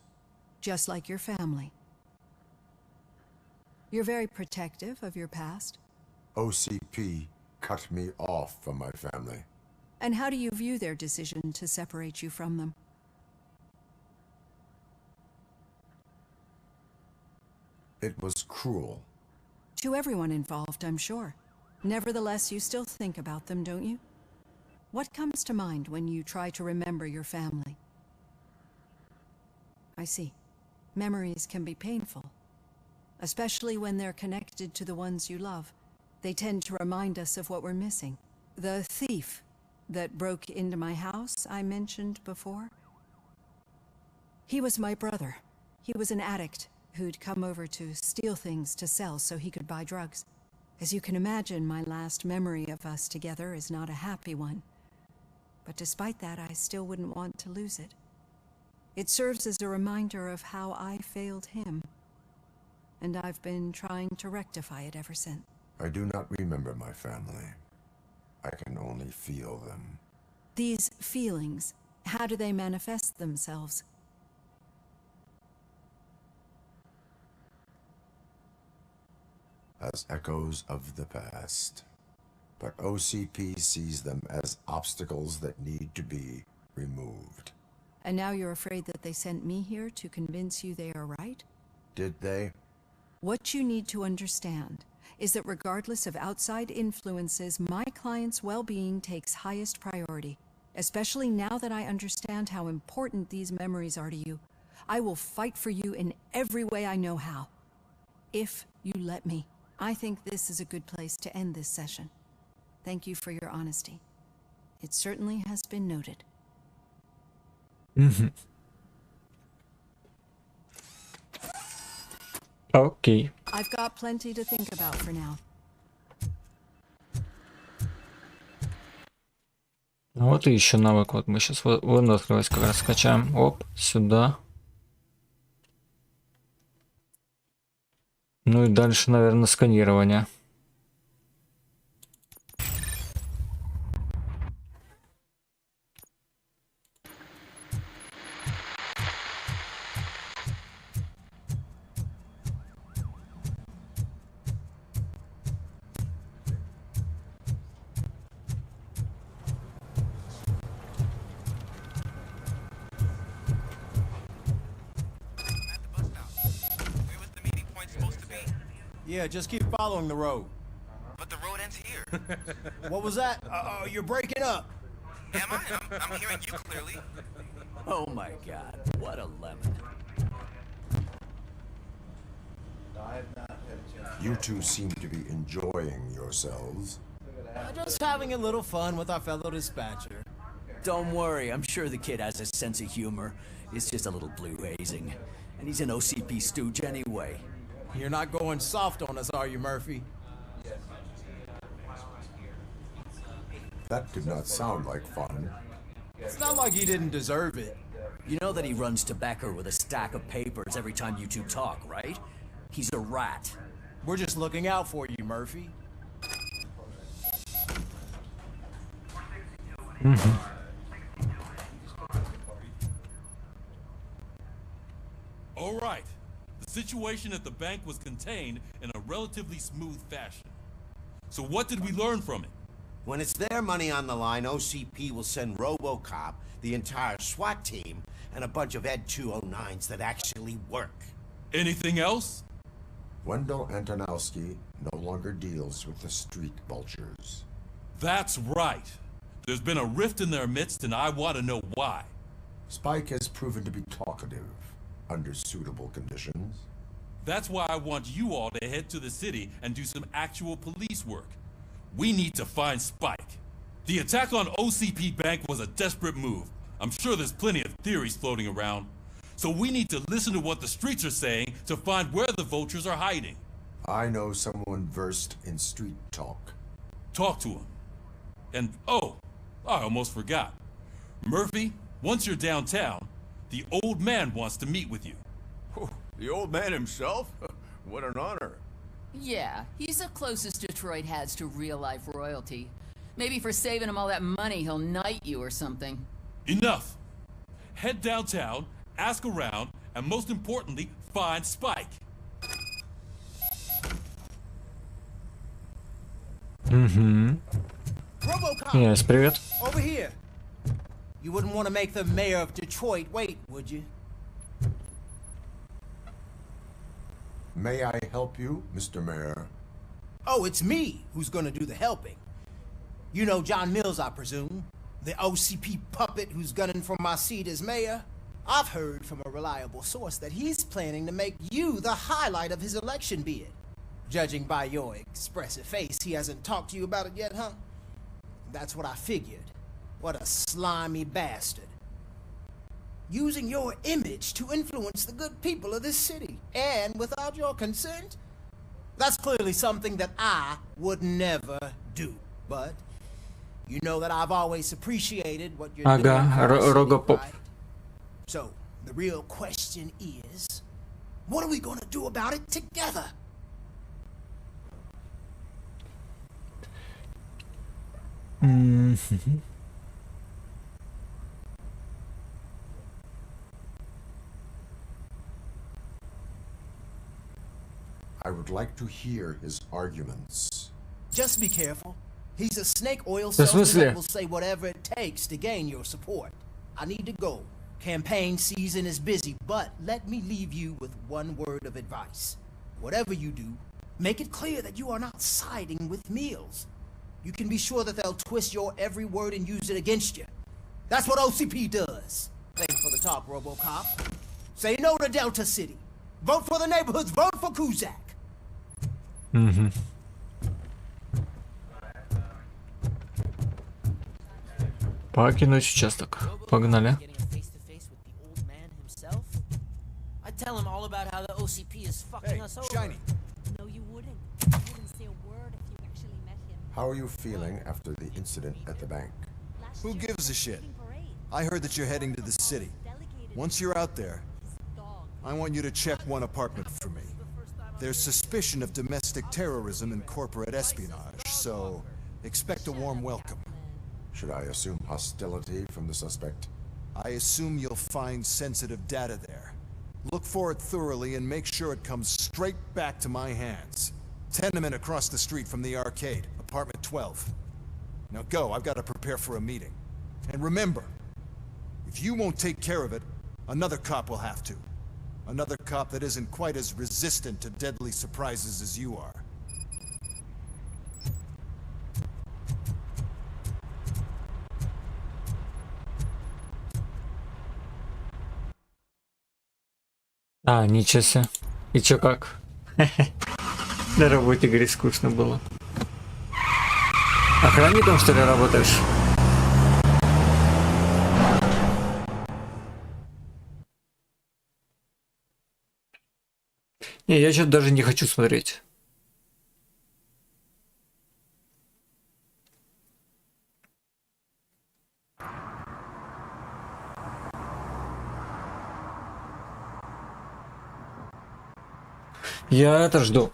Just like your family. You're very protective of your past. OCP cut me off from my family. And how do you view their decision to separate you from them? It was cruel. To everyone involved, I'm sure. Nevertheless, you still think about them, don't you? What comes to mind when you try to remember your family? I see. Memories can be painful, especially when they're connected to the ones you love. They tend to remind us of what we're missing. The thief that broke into my house I mentioned before, he was my brother. He was an addict who'd come over to steal things to sell so he could buy drugs. As you can imagine, my last memory of us together is not a happy one. But despite that, I still wouldn't want to lose it. It serves as a reminder of how I failed him, and I've been trying to rectify it ever since. I do not remember my family. I can only feel them. These feelings, how do they manifest themselves? As echoes of the past. But OCP sees them as obstacles that need to be removed. And now you're afraid that they sent me here to convince you they are right? Did they? What you need to understand is that regardless of outside influences, my client's well-being takes highest priority. Especially now that I understand how important these memories are to you. I will fight for you in every way I know how. If you let me. I think this is a good place to end this session. Thank you for your honesty. It certainly has been noted. Окей. I've got plenty to think about for now. Вот и еще навык. Вот мы сейчас выносливость как раз скачаем. Оп, сюда. Ну и дальше, наверное, сканирование. Yeah, just keep following the road. But the road ends here. What was that? You're breaking up. Am I? I'm hearing you clearly. Oh my god, what a lemon. You two seem to be enjoying yourselves. Just having a little fun with our fellow dispatcher. Don't worry, I'm sure the kid has a sense of humor. It's just a little blue hazing. And he's an OCP stooge anyway. You're not going soft on us, are you, Murphy? That did not sound like fun. It's not like he didn't deserve it. You know that he runs tobacco with a stack of papers every time you two talk, right? He's a rat. We're just looking out for you, Murphy. All right. The situation at the bank was contained in a relatively smooth fashion. So what did we learn from it? When it's their money on the line, OCP will send RoboCop, the entire SWAT team, and a bunch of Ed 209s that actually work. Anything else? Wendell Antonowski no longer deals with the street vultures. That's right. There's been a rift in their midst, and I want to know why. Spike has proven to be talkative under suitable conditions. That's why I want you all to head to the city and do some actual police work. We need to find Spike. The attack on OCP Bank was a desperate move. I'm sure there's plenty of theories floating around. So we need to listen to what the streets are saying to find where the vultures are hiding. I know someone versed in street talk. Talk to him. And oh, I almost forgot. Murphy, once you're downtown, the old man wants to meet with you. Oh, the old man himself? What an honor. Yeah, he's the closest Detroit has to real-life royalty. Maybe for saving him all that money, he'll knight you or something. Enough! Head downtown, ask around, and most importantly, find Spike. RoboCop! Yes, привет. Over here. You wouldn't want to make the mayor of Detroit wait, would you? May I help you, Mr. Mayor? Oh, it's me who's gonna do the helping. You know John Mills, I presume? The OCP puppet who's gunning for my seat as mayor? I've heard from a reliable source that he's planning to make you the highlight of his election bid. Judging by your expressive face, he hasn't talked to you about it yet, huh? That's what I figured. What a slimy bastard. Using your image to influence the good people of this city, and without your consent? That's clearly something that I would never do. But you know that I've always appreciated what you're doing. RoboCop. Right? So, the real question is, what are we gonna do about it together? I would like to hear his arguments. Just be careful. He's a snake oil salesman that will say whatever it takes to gain your support. I need to go. Campaign season is busy, but let me leave you with one word of advice. Whatever you do, make it clear that you are not siding with Mills. You can be sure that they'll twist your every word and use it against you. That's what OCP does. Thanks for the talk, RoboCop. Say no to Delta City. Vote for the neighborhoods. Vote for Kuzak. Покинуть участок. Погнали. I tell him all about how the OCP is fucking us over. Shiny. No, you wouldn't. You wouldn't say a word if you actually met him. How are you feeling after the incident at the bank? Who gives a shit? I heard that you're heading to the city. Once you're out there, I want you to check one apartment for me. There's suspicion of domestic terrorism and corporate espionage, so expect a warm welcome. Should I assume hostility from the suspect? I assume you'll find sensitive data there. Look for it thoroughly and make sure it comes straight back to my hands. Tenement across the street from the arcade, apartment 12. Now go, I've got to prepare for a meeting. And remember, if you won't take care of it, another cop will have to. Another cop that isn't quite as resistant to deadly surprises as you are. А, ничего себе. И чё как? На работе, говорит, скучно было. Охранником, что ли, работаешь? Не, я что-то даже не хочу смотреть. Я это жду.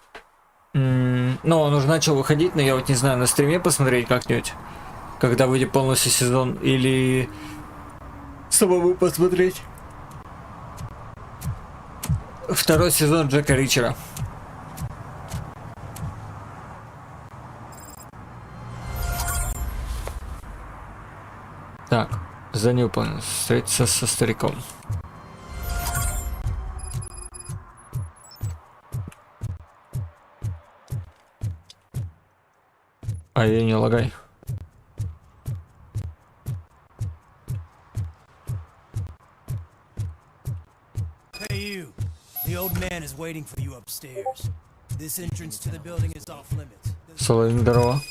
Ну, он уже начал выходить, но я вот не знаю, на стриме посмотреть как-нибудь, когда выйдет полностью сезон, или самому посмотреть. Второй сезон Джека Ричера. Так, задание выполнено. Встретиться со стариком. А я не лагай. Hey you. The old man is waiting for you upstairs. This entrance to the building is off limits. Соловин, здорово.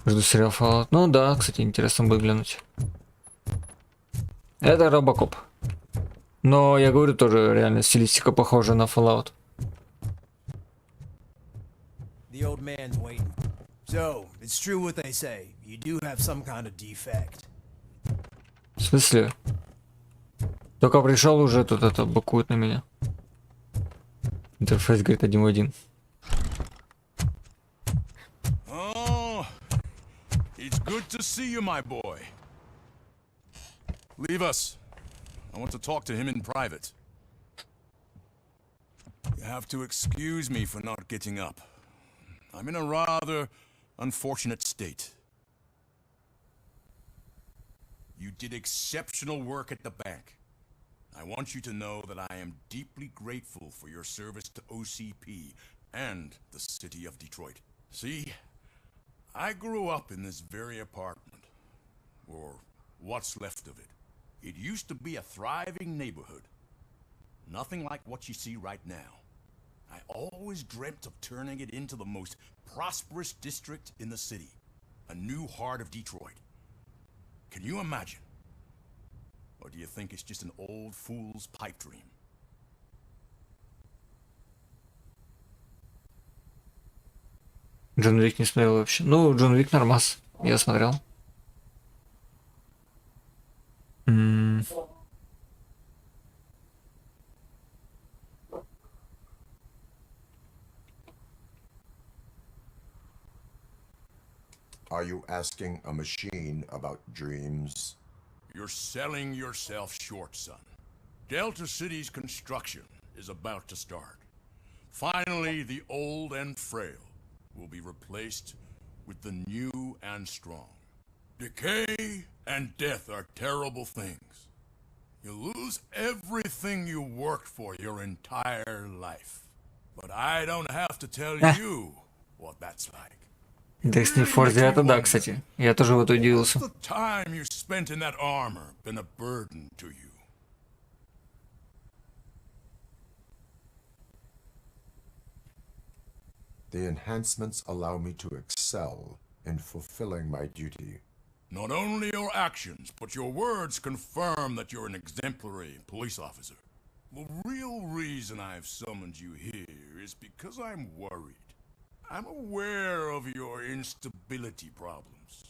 Жду сериал Fallout. Ну да, кстати, интересно будет глянуть. Это RoboCop. Но я говорю, тоже реально стилистика похожа на Fallout. The old man's waiting. So, it's true what they say. You do have some kind of defect. В смысле? Только пришел, уже тут это быкует на меня. Интерфейс говорит 1 в 1. Oh, it's good to see you, my boy. Leave us. I want to talk to him in private. You have to excuse me for not getting up. I'm in a rather unfortunate state. You did exceptional work at the bank. I want you to know that I am deeply grateful for your service to OCP and the city of Detroit. See, I grew up in this very apartment. Or what's left of it. It used to be a thriving neighborhood. Nothing like what you see right now. I always dreamt of turning it into the most prosperous district in the city. A new heart of Detroit. Can you imagine? Or do you think it's just an old fool's pipe dream? Джон Уик не смотрел вообще. Ну, Джон Уик нормас. Я смотрел. Are you asking a machine about dreams? You're selling yourself short, son. Delta City's construction is about to start. Finally, the old and frail will be replaced with the new and strong. Decay and death are terrible things. You lose everything you worked for your entire life. But I don't have to tell you what that's like. Destiny Force 9, да, кстати. Я тоже вот удивился. The time you spent in that armor been a burden to you. The enhancements allow me to excel in fulfilling my duty. Not only your actions, but your words confirm that you're an exemplary police officer. The real reason I've summoned you here is because I'm worried. I'm aware of your instability problems,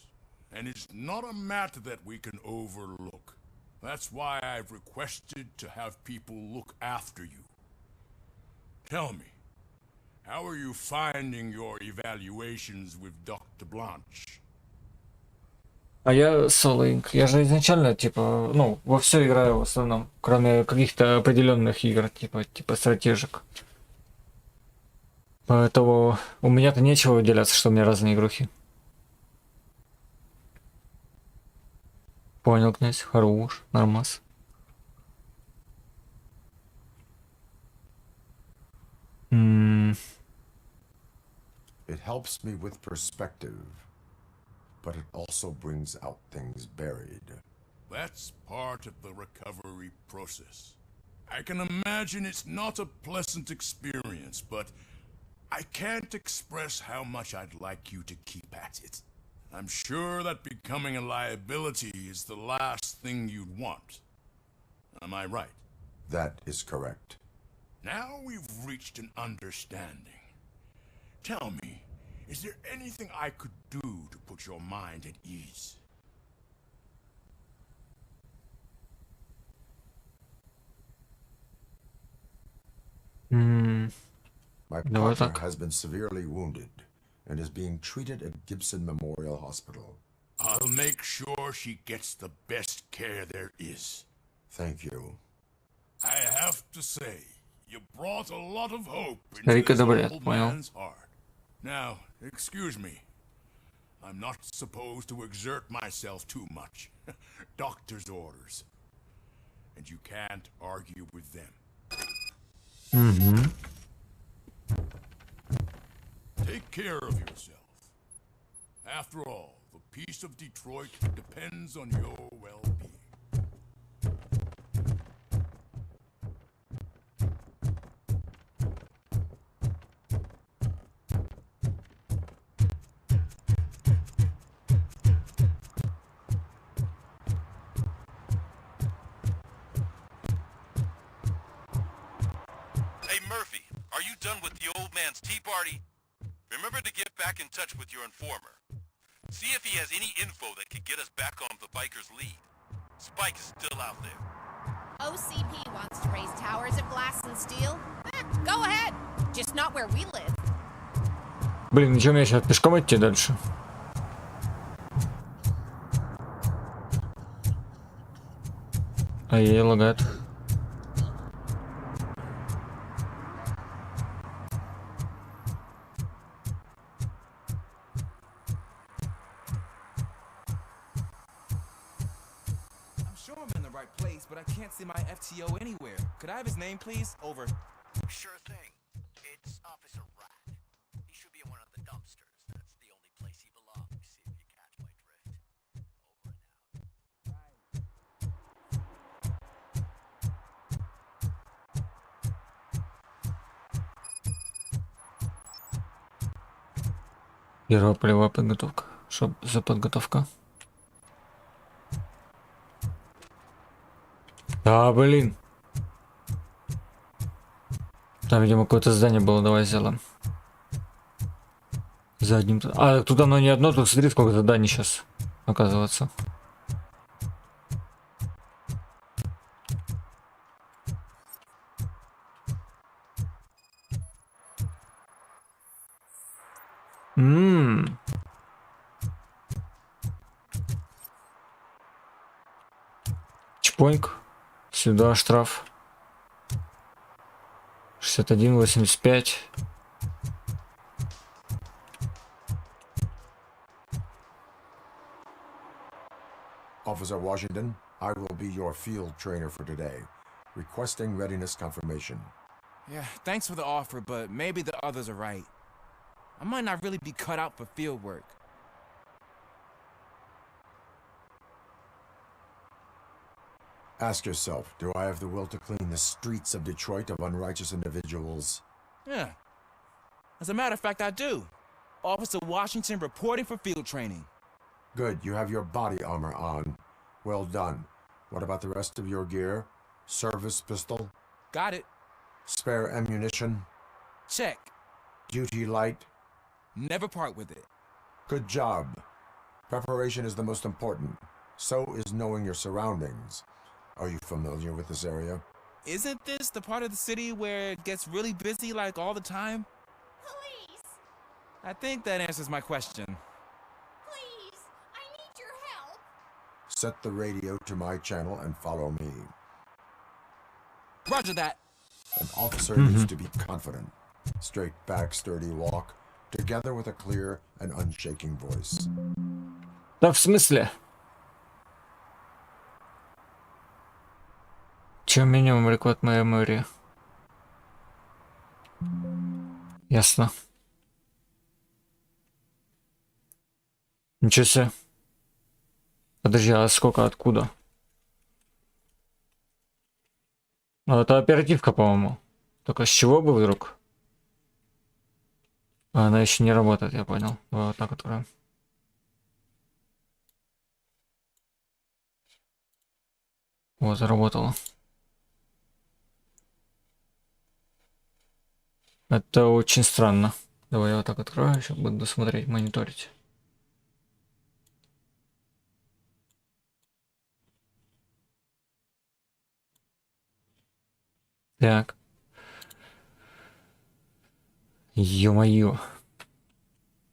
and it's not a matter that we can overlook. That's why I've requested to have people look after you. Tell me, how are you finding your evaluations with Dr. Blanche? А я солоинг. Я же изначально, типа, ну, во все играю в основном, кроме каких-то определенных игр, типа стратежек. Поэтому у меня-то нечего выделяться, что у меня разные игрухи. Понял, князь, хорош, нормас. It helps me with perspective, but it also brings out things buried. That's part of the recovery process. I can imagine it's not a pleasant experience, but I can't express how much I'd like you to keep at it. I'm sure that becoming a liability is the last thing you'd want. Am I right? That is correct. Now we've reached an understanding. Tell me, is there anything I could do to put your mind at ease? My partner has been severely wounded and is being treated at Gibson Memorial Hospital. I'll make sure she gets the best care there is. Thank you. I have to say, you brought a lot of hope into this old man's heart. Now, excuse me. I'm not supposed to exert myself too much. Doctor's orders. And you can't argue with them. Take care of yourself. After all, the peace of Detroit depends on your well-being. Hey Murphy, are you done with the old man's tea party? Remember to get back in touch with your informer. See if he has any info that could get us back on the biker's lead. Spike is still out there. OCP wants to raise towers of glass and steel? Go ahead. Just not where we live. Блин, ничего, мне сейчас пешком идти дальше. Ай-яй, лагает. But I can't see my FTO anywhere. Could I have his name, please? Over. Sure thing. It's Officer Rog. He should be in one of the dumpsters. That's the only place he belongs, if you catch my drift. Over and out. Первая полевая подготовка. Что за подготовка? Да, блин. Там, видимо, какое-то здание было. Давай сделаем. За одним... А, тут оно не одно, тут смотри, сколько заданий сейчас, оказывается. Чпоньк. Сюда штраф. 61,85. Officer Washington, I will be your field trainer for today. Requesting readiness confirmation. Yeah, thanks for the offer, but maybe the others are right. I might not really be cut out for field work. Ask yourself, do I have the will to clean the streets of Detroit of unrighteous individuals? Yeah. As a matter of fact, I do. Officer Washington reporting for field training. Good, you have your body armor on. Well done. What about the rest of your gear? Service pistol? Got it. Spare ammunition? Check. Duty light? Never part with it. Good job. Preparation is the most important. So is knowing your surroundings. Are you familiar with this area? Isn't this the part of the city where it gets really busy like all the time? Police! I think that answers my question. Please! I need your help! Set the radio to my channel and follow me. Roger that. An officer needs to be confident. Straight back, sturdy walk, together with a clear and unshaking voice. Да в смысле? Чем минимум рекорд моей мэрии? Ясно. Ничего себе. Подожди, а сколько, откуда? Ну, это оперативка, по-моему. Только с чего бы вдруг? А, она еще не работает, я понял. Давай вот так откроем. Вот, заработало. Это очень странно. Давай я вот так открою, еще буду смотреть, мониторить. Так. Ё-моё.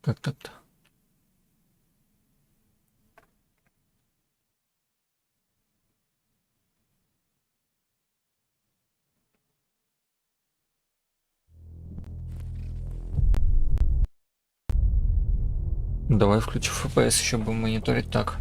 Как так-то? Давай включу FPS, еще будем мониторить так.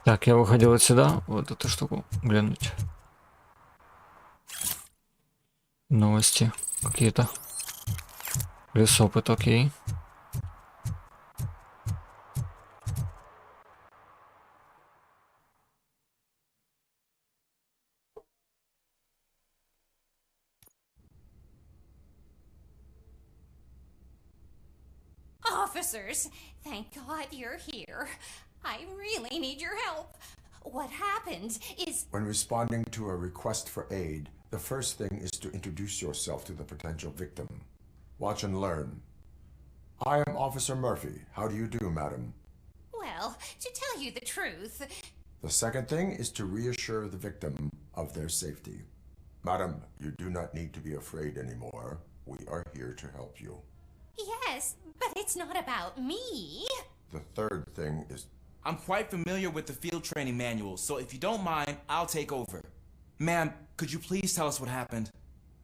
Так, я выходил вот сюда, вот эту штуку глянуть. Новости какие-то. Плюс опыт, окей. Officers, thank God you're here. I really need your help. What happened is... When responding to a request for aid, the first thing is to introduce yourself to the potential victim. Watch and learn. I am Officer Murphy. How do you do, madam? Well, to tell you the truth... The second thing is to reassure the victim of their safety. Madam, you do not need to be afraid anymore. We are here to help you. Yes, but it's not about me. The third thing is... I'm quite familiar with the field training manual, so if you don't mind, I'll take over. Ma'am, could you please tell us what happened?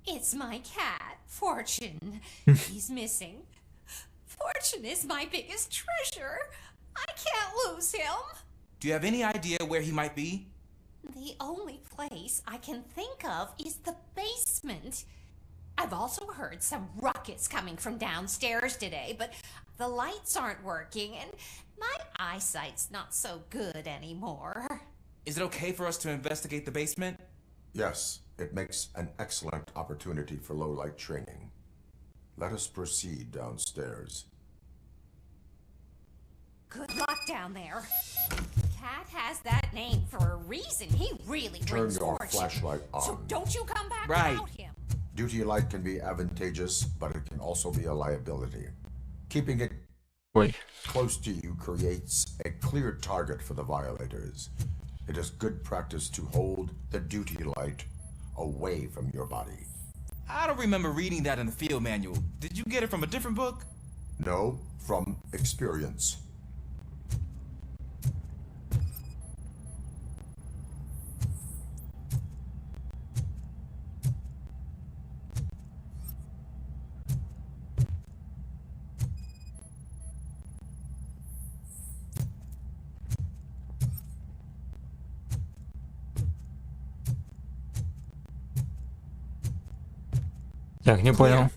It's my cat, Fortune. He's missing. Fortune is my biggest treasure. I can't lose him. Do you have any idea where he might be? The only place I can think of is the basement. I've also heard some ruckus coming from downstairs today, but the lights aren't working and my eyesight's not so good anymore. Is it okay for us to investigate the basement? Yes, it makes an excellent opportunity for low-light training. Let us proceed downstairs. Good luck down there. Cat has that name for a reason. He really Turn brings your fortune. flashlight on. So don't you come back Right. without him. Duty light can be advantageous, but it can also be a liability. Keeping it close to you creates a clear target for the violators. It is good practice to hold the duty light away from your body. I don't remember reading that in the field manual. Did you get it from a different book? No, from experience. Так, не понял.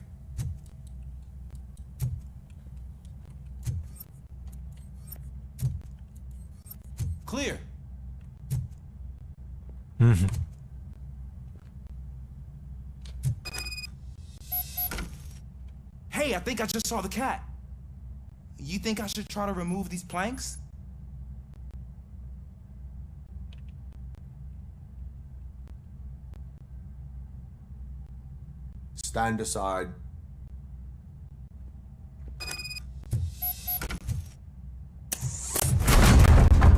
Clear. Hey, I think I just saw the cat. You think I should try to remove these planks? Stand aside.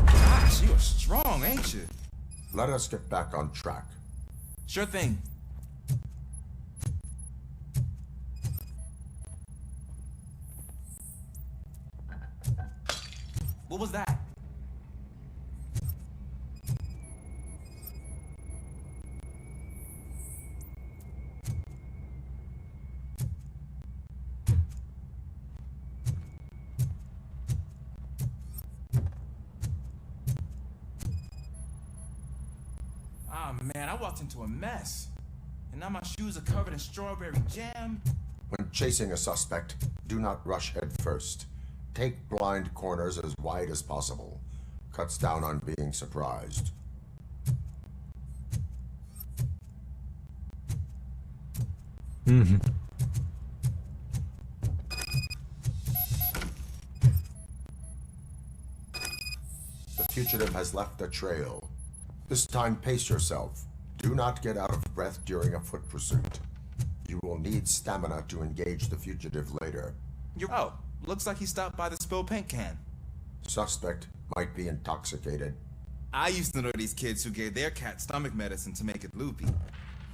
Gosh, you're strong, ain't you? Let us get back on track. Sure thing. What was that? Ah, man, I walked into a mess. And now my shoes are covered in strawberry jam. When chasing a suspect, do not rush head first. Take blind corners as wide as possible. Cuts down on being surprised. The fugitive has left a trail. This time pace yourself. Do not get out of breath during a foot pursuit. You will need stamina to engage the fugitive later. Oh, looks like he stopped by the spilled paint can. Suspect might be intoxicated. I used to know these kids who gave their cat stomach medicine to make it loopy.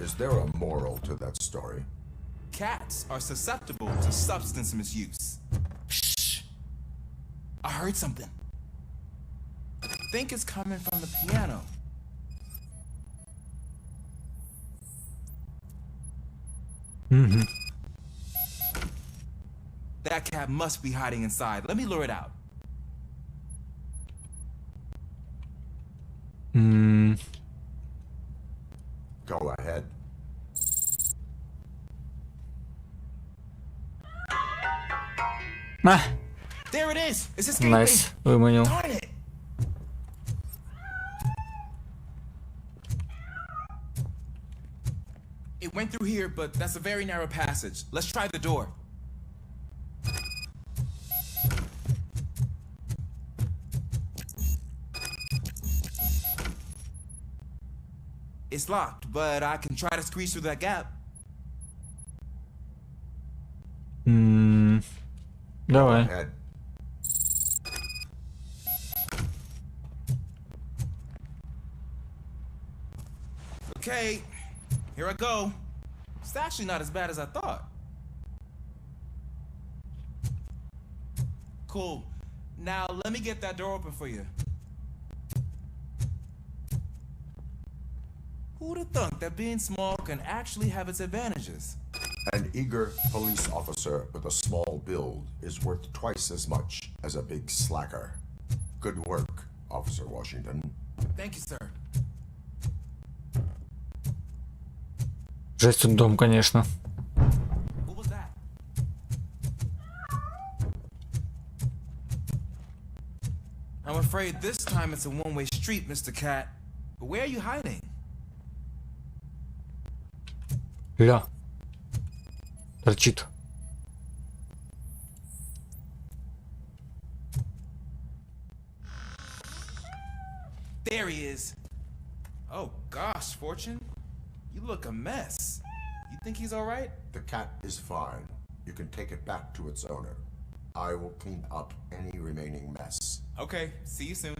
Is there a moral to that story? Cats are susceptible to substance misuse. Shh! I heard something. I think it's coming from the piano. That cat must be hiding inside. Let me lure it out. Go ahead. There it is! It's escaping! Nice, выманил. Darn it! It went through here, but that's a very narrow passage. Let's try the door. It's locked, but I can try to squeeze through that gap. Давай. Head. Okay, here I go. It's actually not as bad as I thought. Cool. Now let me get that door open for you. Who'd have thunk that being small can actually have its advantages? An eager police officer with a small build is worth twice as much as a big slacker. Good work, Officer Washington. Thank you, sir. Жесть тут дом, конечно. I'm afraid this time it's a one-way street, Mr. Cat. But where are you hiding? Ля. Торчит. There he is. Oh gosh, Fortune. You look a mess. You think he's all right? The cat is fine. You can take it back to its owner. I will clean up any remaining mess. Okay, see you soon.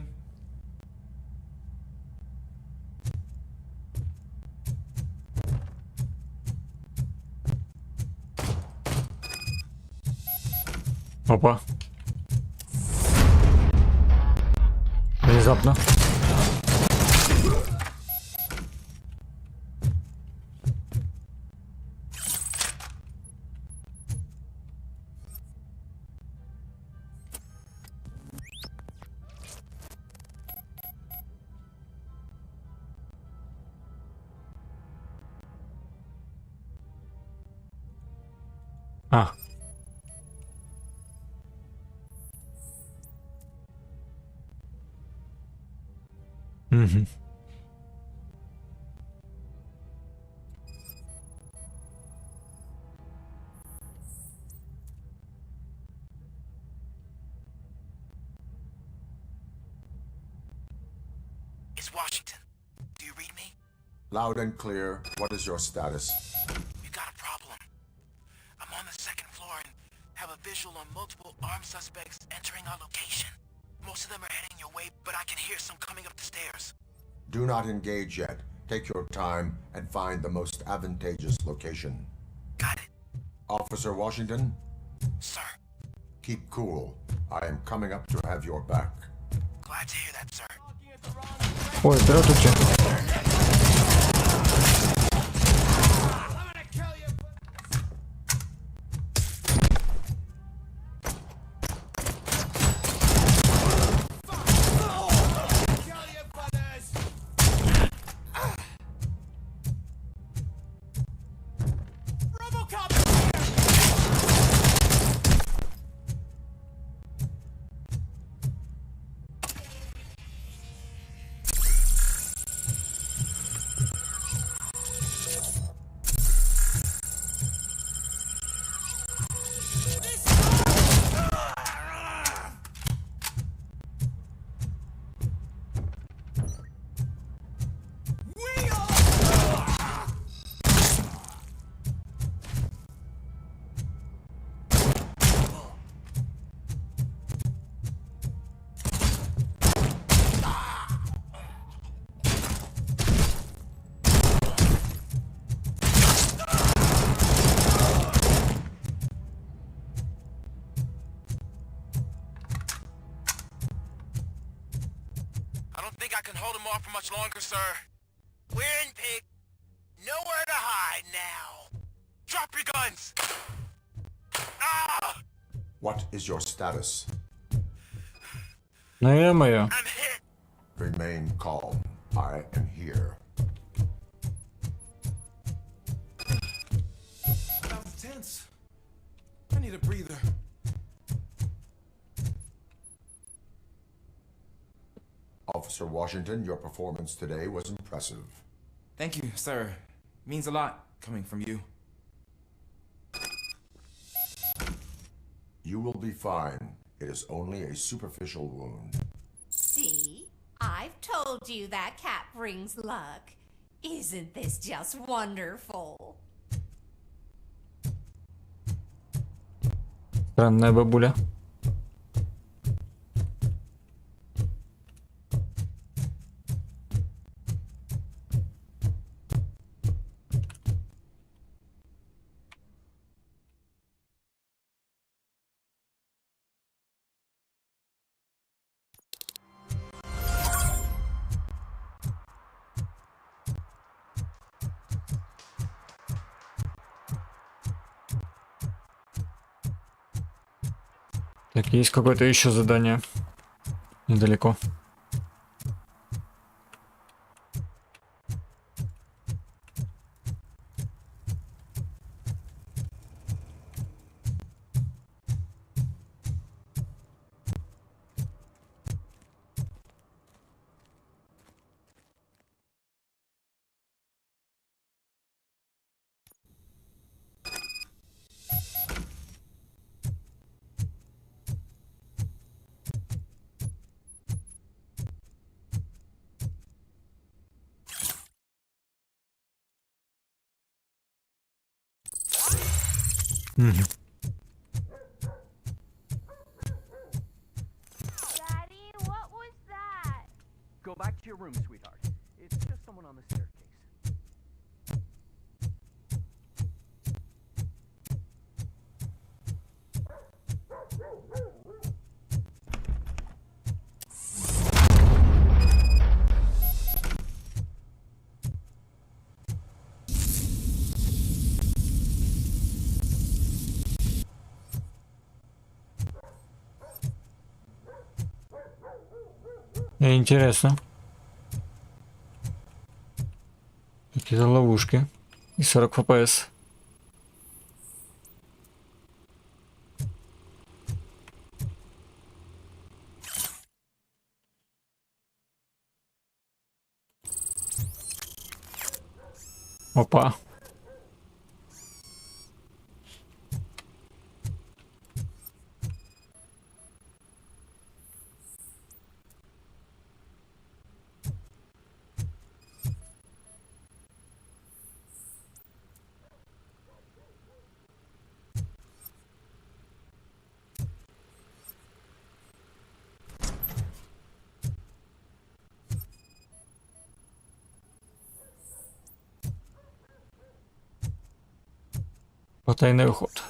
Опа. Внезапно. А. Угу. It's Washington. Do you read me? Loud and clear. What is your status? We got a problem. I'm on the second floor and have a visual on multiple armed suspects entering our location. Most of them are heading your way, but I can hear some coming up the stairs. Do not engage yet. Take your time and find the most advantageous location. Got it. Officer Washington? Sir. Keep cool. I am coming up to have your back. Glad to hear that, sir. Ой, здравствуйте. think I can hold him off for much longer, sir. We're in pig. Nowhere to hide now. Drop your guns. Ah! What is your status? Ну ё-моё. Remain calm. I am here. That was tense. I need a breather. Officer Washington, your performance today was impressive. Thank you, sir. Means a lot coming from you. You will be fine. It is only a superficial wound. See? I've told you that cat brings luck. Isn't this just wonderful? Странная бабуля. Так, есть какое-то еще задание недалеко. Daddy, what was that? Go back to your room, sweetheart. It's just someone on the staircase. Интересно. Какие-то ловушки. И 40 FPS. Опа. Потайной ход.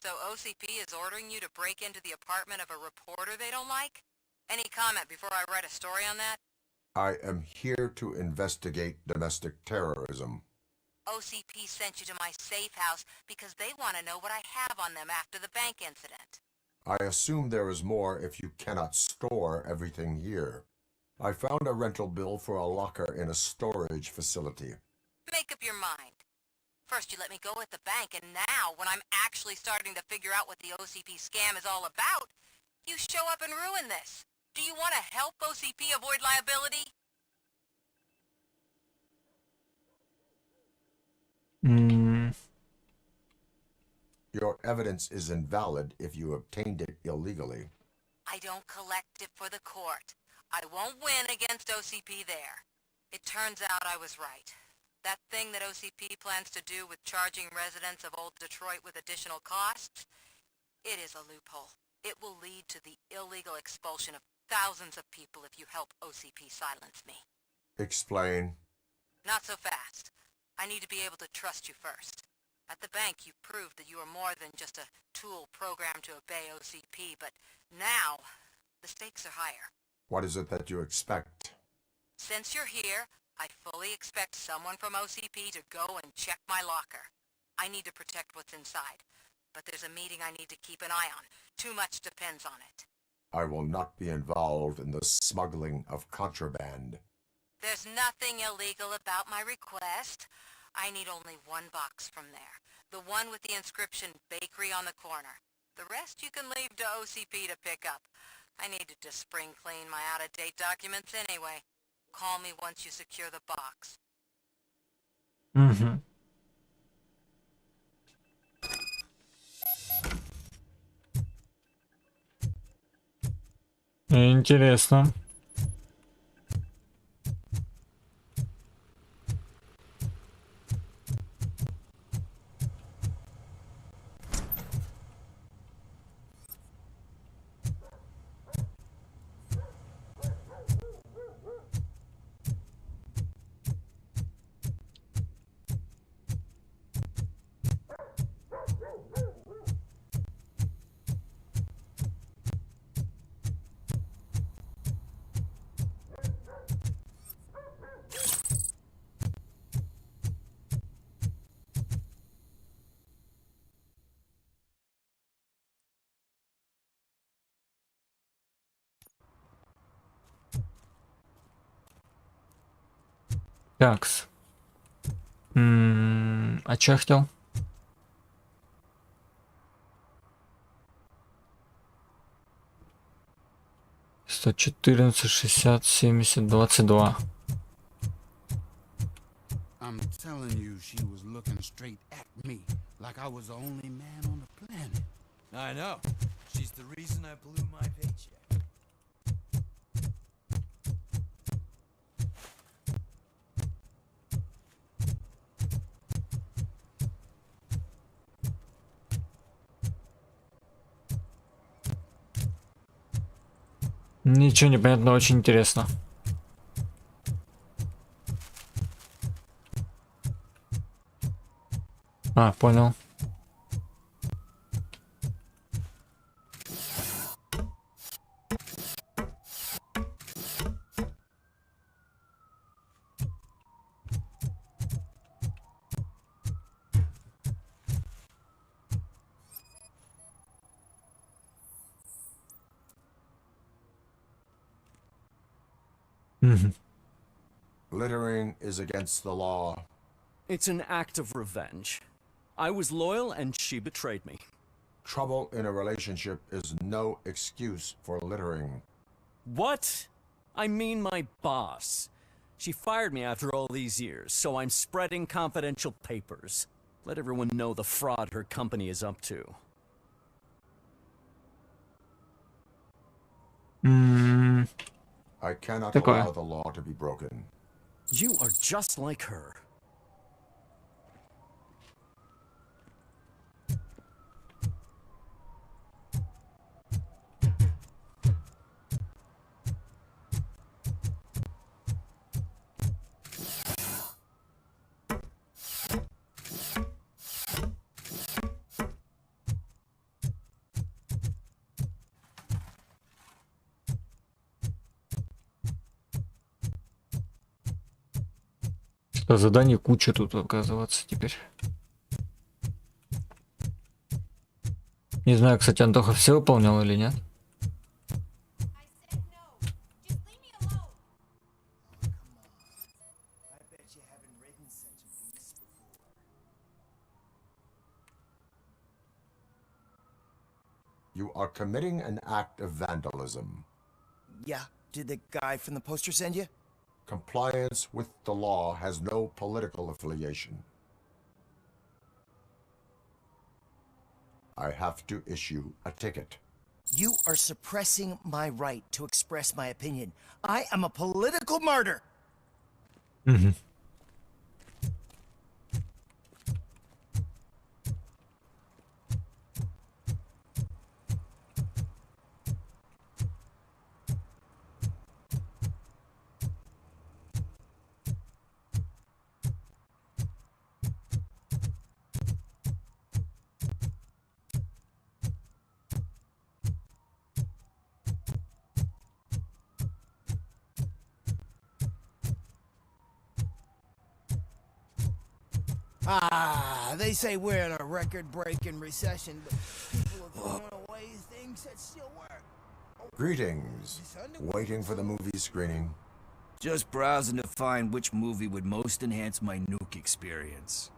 So OCP is ordering you to break into the apartment of a reporter they don't like? Any comment before I write a story on that? I am here to investigate domestic terrorism. OCP sent you to my safe house because they want to know what I have on them after the bank incident. I assume there is more if you cannot store everything here. I found a rental bill for a locker in a storage facility. Make up your mind. First you let me go at the bank, and now, when I'm actually starting to figure out what the OCP scam is all about, you show up and ruin this. Do you want to help OCP avoid liability? Your evidence is invalid if you obtained it illegally. I don't collect it for the court. I won't win against OCP there. It turns out I was right. That thing that OCP plans to do with charging residents of Old Detroit with additional costs, it is a loophole. It will lead to the illegal expulsion of thousands of people if you help OCP silence me. Explain. Not so fast. I need to be able to trust you first. At the bank, you proved that you are more than just a tool programmed to obey OCP, but now, the stakes are higher. What is it that you expect? Since you're here, I fully expect someone from OCP to go and check my locker. I need to protect what's inside, but there's a meeting I need to keep an eye on. Too much depends on it. I will not be involved in the smuggling of contraband. There's nothing illegal about my request. I need only one box from there. The one with the inscription Bakery on the corner. The rest you can leave to OCP to pick up. I needed to spring clean my out-of-date documents anyway. Call me once you secure the box. Интересно. Такс. А чё я хотел? Сто 14, 60, 70, 22. I'm telling you, she was looking straight at me, like I was the only man on the planet. I know. She's the reason I blew my paycheck. Ничего не понятно, очень интересно. А, понял. Littering is against the law. It's an act of revenge. I was loyal and she betrayed me. Trouble in a relationship is no excuse for littering. What? I mean my boss. She fired me after all these years, so I'm spreading confidential papers. Let everyone know the fraud her company is up to. I cannot Такое. allow the law to be broken. You are just like her. Заданий куча тут, оказывается, теперь. Не знаю, кстати, Антоха все выполнял или нет. You are committing an act of vandalism. Yeah, did the guy from the poster send you? Compliance with the law has no political affiliation. I have to issue a ticket. You are suppressing my right to express my opinion. I am a political martyr. They say we're in a record-breaking recession, but people are throwing away things that still work. Greetings. Waiting for the movie screening. Just browsing to find which movie would most enhance my nuke experience.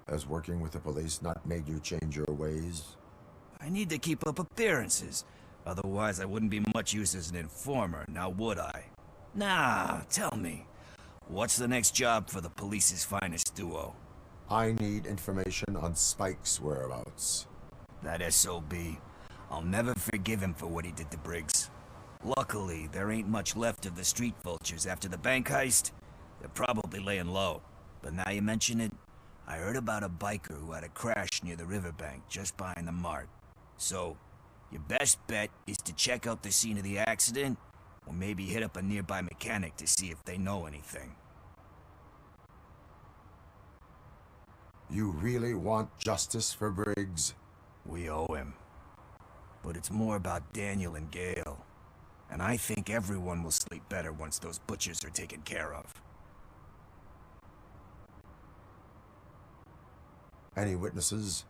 Has working with the police not made you change your ways? I need to keep up appearances. Otherwise, I wouldn't be much use as an informer, now would I? Nah, tell me. What's the next job for the police's finest duo? I need information on Spike's whereabouts. That SOB. I'll never forgive him for what he did to Briggs. Luckily, there ain't much left of the street vultures after the bank heist. They're probably laying low. But now you mention it, I heard about a biker who had a crash near the riverbank just behind the mart. So, your best bet is to check out the scene of the accident, or maybe hit up a nearby mechanic to see if they know anything. You really want justice for Briggs? We owe him. But it's more about Daniel and Gale. And I think everyone will sleep better once those butchers are taken care of. Any witnesses?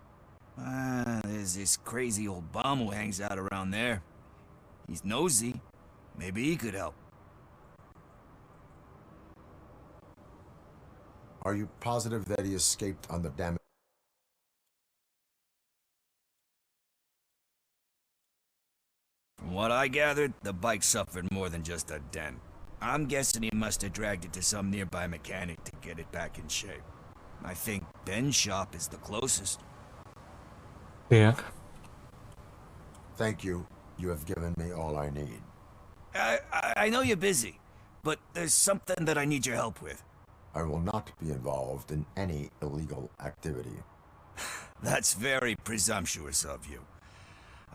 There's this crazy old bum who hangs out around there. He's nosy. Maybe he could help. Are you positive that he escaped on the damage? From what I gathered, the bike suffered more than just a dent. I'm guessing he must have dragged it to some nearby mechanic to get it back in shape. I think Ben's shop is the closest. Yeah. Thank you. You have given me all I need. I know you're busy, but there's something that I need your help with. I will not be involved in any illegal activity. That's very presumptuous of you.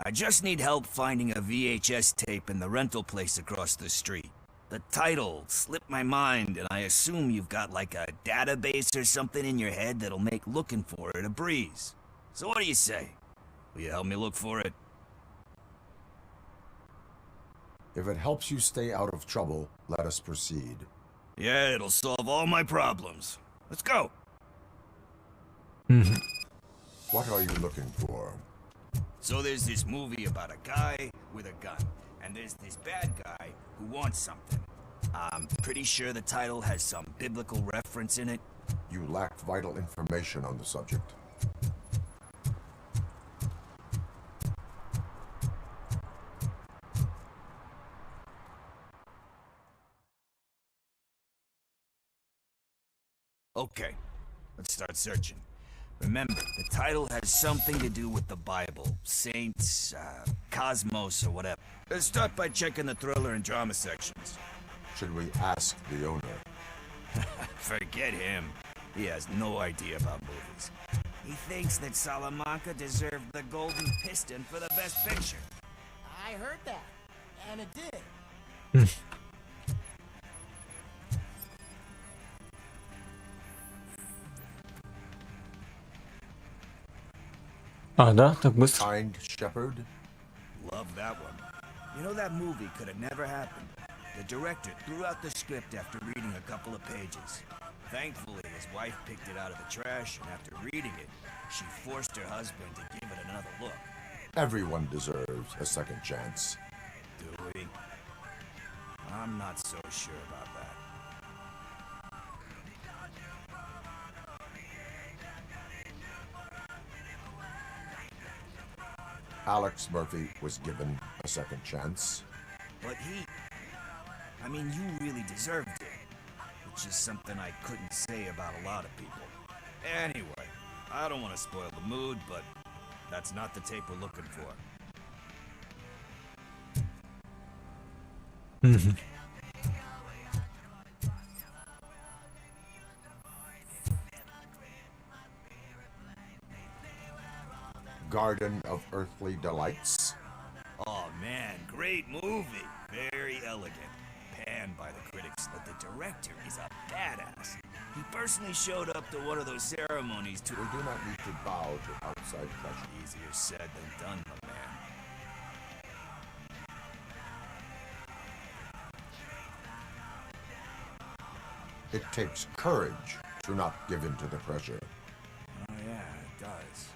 I just need help finding a VHS tape in the rental place across the street. The title slipped my mind, and I assume you've got like a database or something in your head that'll make looking for it a breeze. So what do you say? Will you help me look for it? If it helps you stay out of trouble, let us proceed. Yeah, it'll solve all my problems. Let's go. What are you looking for? So there's this movie about a guy with a gun, and there's this bad guy who wants something. I'm pretty sure the title has some biblical reference in it. You lack vital information on the subject. Okay, let's start searching. Remember, the title has something to do with the Bible, saints, cosmos, or whatever. Let's start by checking the thriller and drama sections. Should we ask the owner? Forget him. He has no idea about movies. He thinks that Salamanca deserved the Golden Piston for the Best Picture. I heard that, and it did. А, да? Так быстро? Kind Shepherd? Love that one. You know, that movie could have never happened. The director threw out the script after reading a couple of pages. Thankfully, his wife picked it out of the trash, and after reading it, she forced her husband to give it another look. Everyone deserves a second chance. Do we? I'm not so sure about that. Alex Murphy was given a second chance. But I mean, you really deserved it. Which is something I couldn't say about a lot of people. Anyway, I don't want to spoil the mood, but that's not the tape we're looking for. Garden of Earthly Delights. Oh man, great movie. Very elegant. Panned by the critics, but the director is a badass. He personally showed up to one of those ceremonies to... We do not need to bow to outside pressure. Easier said than done, my man. It takes courage to not give in to the pressure. Oh yeah, it does.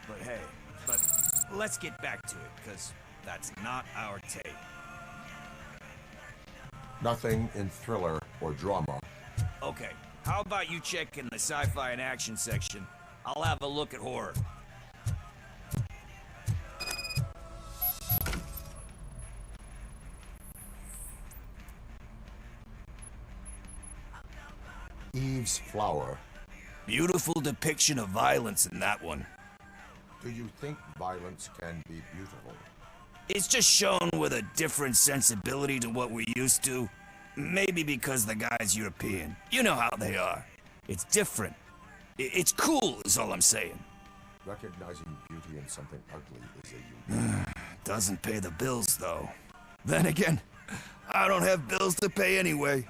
But hey, let's get back to it, because that's not our tape. Nothing in thriller or drama. Okay, how about you check in the sci-fi and action section? I'll have a look at horror. Eve's Flower. Beautiful depiction of violence in that one. Do you think violence can be beautiful? It's just shown with a different sensibility to what we're used to. Maybe because the guy's European. You know how they are. It's different. It's cool, is all I'm saying. Recognizing beauty in something ugly is a unique. Doesn't pay the bills, though. Then again, I don't have bills to pay anyway.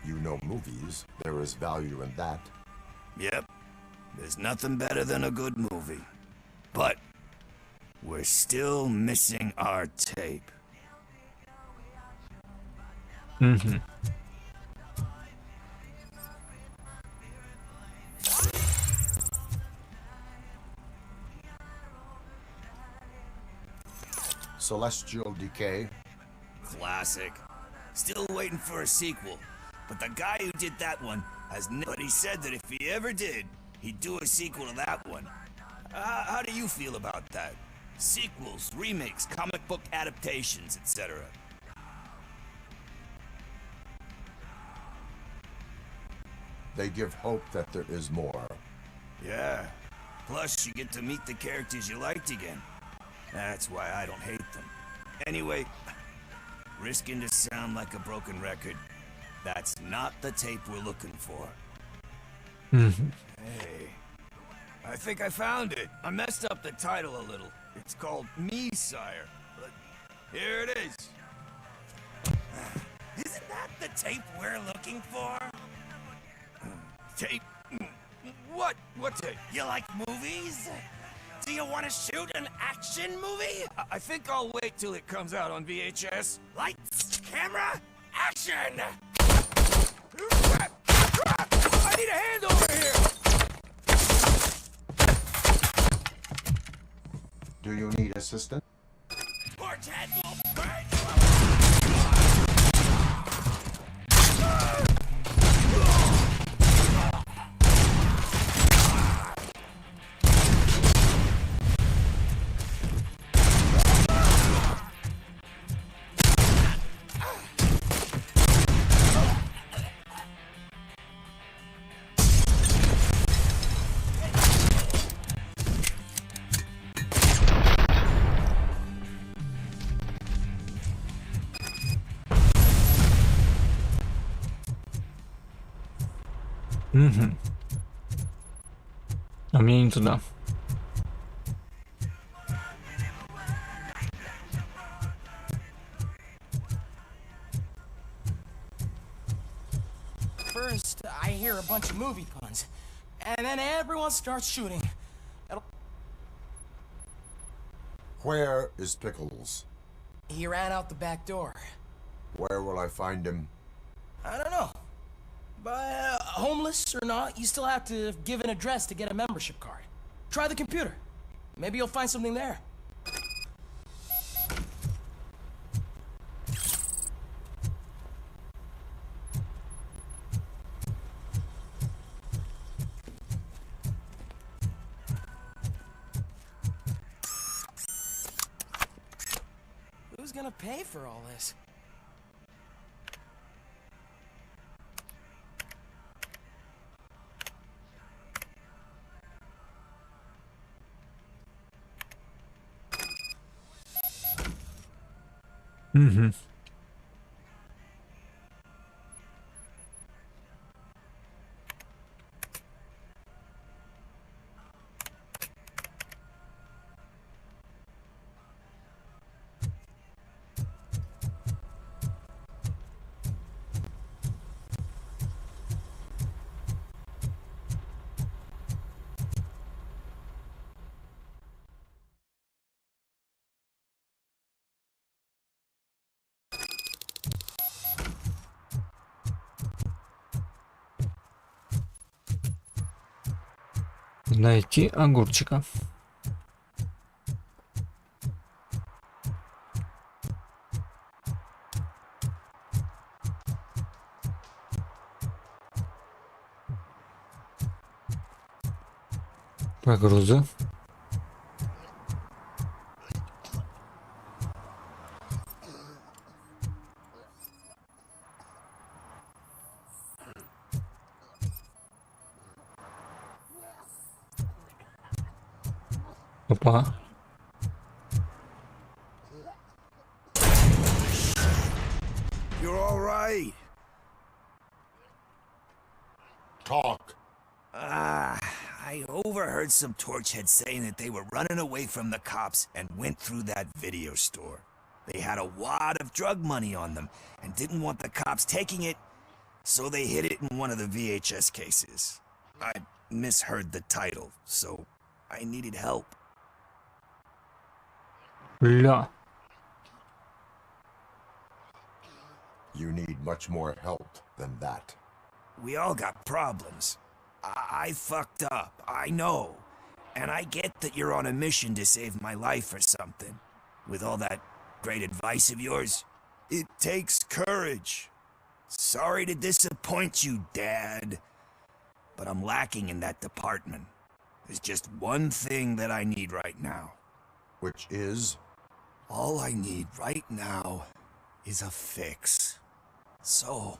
You know movies. There is value in that. Yep. There's nothing better than a good movie. But we're still missing our tape. Celestial Decay. Classic. Still waiting for a sequel. But the guy who did that one has but he said that if he ever did, he'd do a sequel to that one. How do you feel about that? Sequels, remakes, comic book adaptations, etc. They give hope that there is more. Yeah. Plus, you get to meet the characters you liked again. That's why I don't hate them. Anyway, risking to sound like a broken record, that's not the tape we're looking for. Hey, I think I found it. I messed up the title a little. It's called Me, Sire. But here it is. Isn't that the tape we're looking for? Tape? What? What tape? You like movies? Do you want to shoot an action movie? I think I'll wait till it comes out on VHS. Lights, camera, action! Crap! Crap! I need a hand over here! Do you need assistance? А мне не туда. First, I hear a bunch of movie puns, and then everyone starts shooting. Where is Pickles? He ran out the back door. Where will I find him? I don't know. But homeless or not, you still have to give an address to get a membership card. Try the computer. Maybe you'll find something there. Who's gonna pay for all this? Найти огурчика. Погрузы. Опа. You're all right. Talk. I overheard some torchheads saying that they were running away from the cops and went through that video store. They had a wad of drug money on them and didn't want the cops taking it, so they hid it in one of the VHS cases. I misheard the title, so I needed help. Ля. You need much more help than that. We all got problems. I fucked up, I know. And I get that you're on a mission to save my life or something. With all that great advice of yours? It takes courage. Sorry to disappoint you, Dad. But I'm lacking in that department. There's just one thing that I need right now. Which is? All I need right now is a fix. So,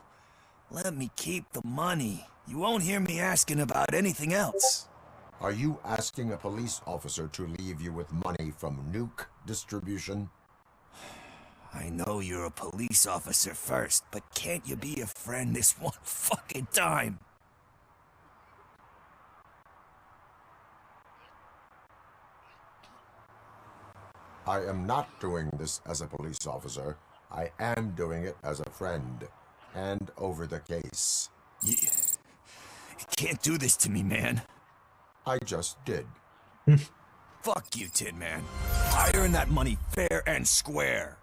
let me keep the money. You won't hear me asking about anything else. Are you asking a police officer to leave you with money from nuke distribution? I know you're a police officer first, but can't you be a friend this one fucking time? I am not doing this as a police officer. I am doing it as a friend. Hand over the case. You can't do this to me, man. I just did. Fuck you, Tin Man. I earned that money fair and square.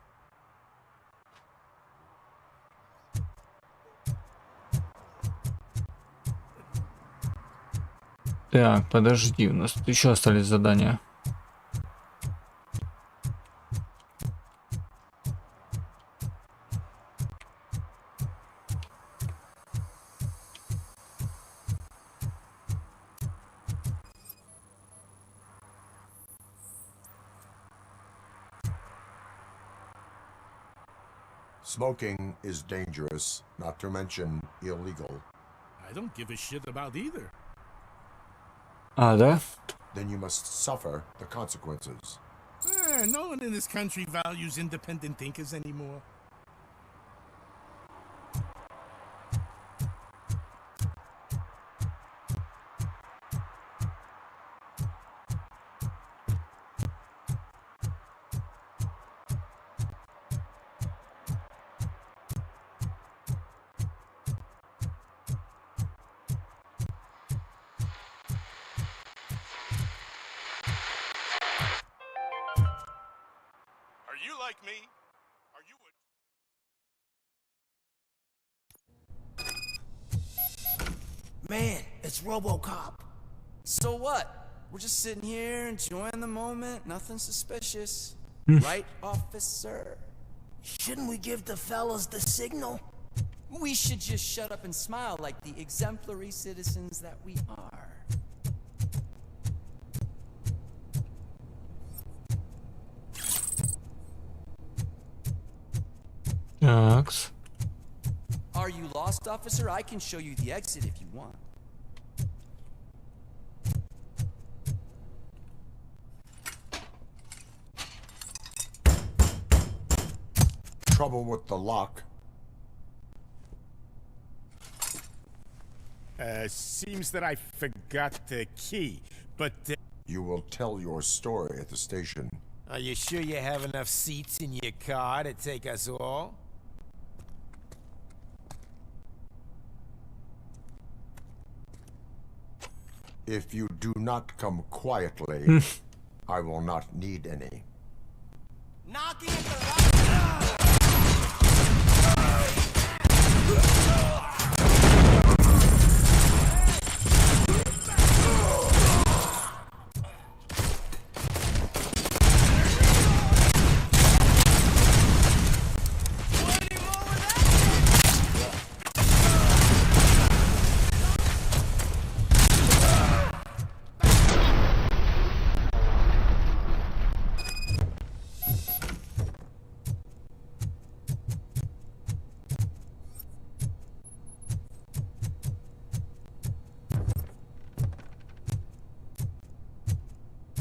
Так, подожди, у нас тут еще остались задания. Smoking is dangerous, not to mention illegal. I don't give a shit about either. А, да? Then you must suffer the consequences. No one in this country values independent thinkers anymore. Like me? Are you a... Man, it's RoboCop. So what? We're just sitting here enjoying the moment, nothing suspicious. Right, officer? Shouldn't we give the fellas the signal? We should just shut up and smile like the exemplary citizens that we are. Aлекс. Are you lost, officer? I can show you the exit if you want. Trouble with the lock. Seems that I forgot the key, but... You will tell your story at the station. Are you sure you have enough seats in your car to take us all? If you do not come quietly, I will not need any. Knocking at the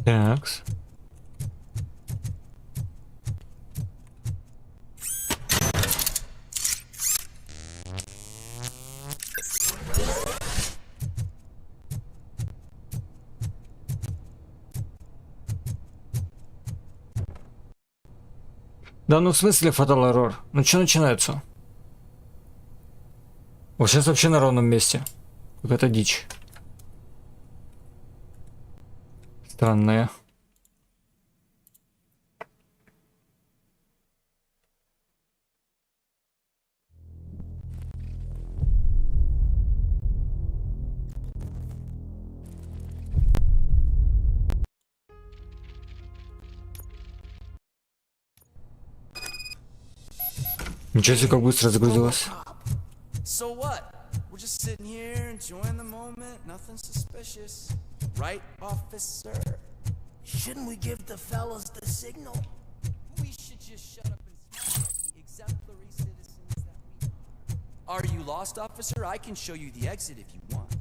Такс. Да ну в смысле фатал эррор? Ну что начинается? Вот сейчас вообще на ровном месте. Какая-то дичь. Странная. Ничего себе, как быстро загрузилось. So what? We're just sitting here enjoying the moment, nothing suspicious. Right, officer? Shouldn't we give the fellas the signal? We should just shut up and smile like the exemplary citizens that we are. Are you lost, officer? I can show you the exit if you want.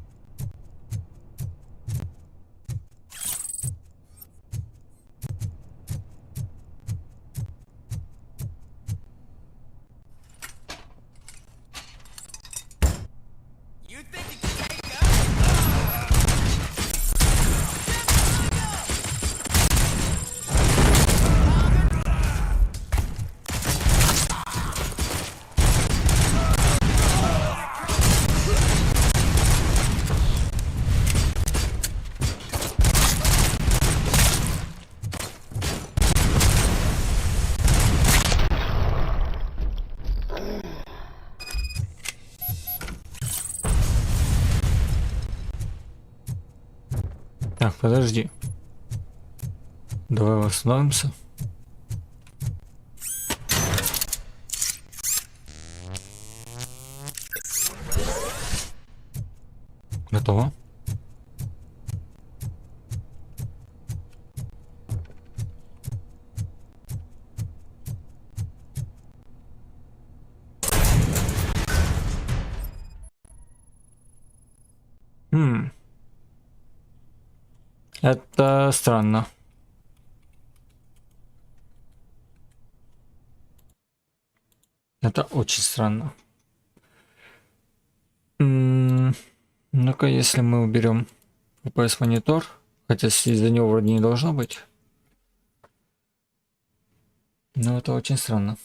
You think you can take us? Так, подожди. Давай восстановимся. Готово. Это странно. Это очень странно. Ну-ка, если мы уберем UPS монитор, хотя из-за него вроде не должно быть. Но это очень странно.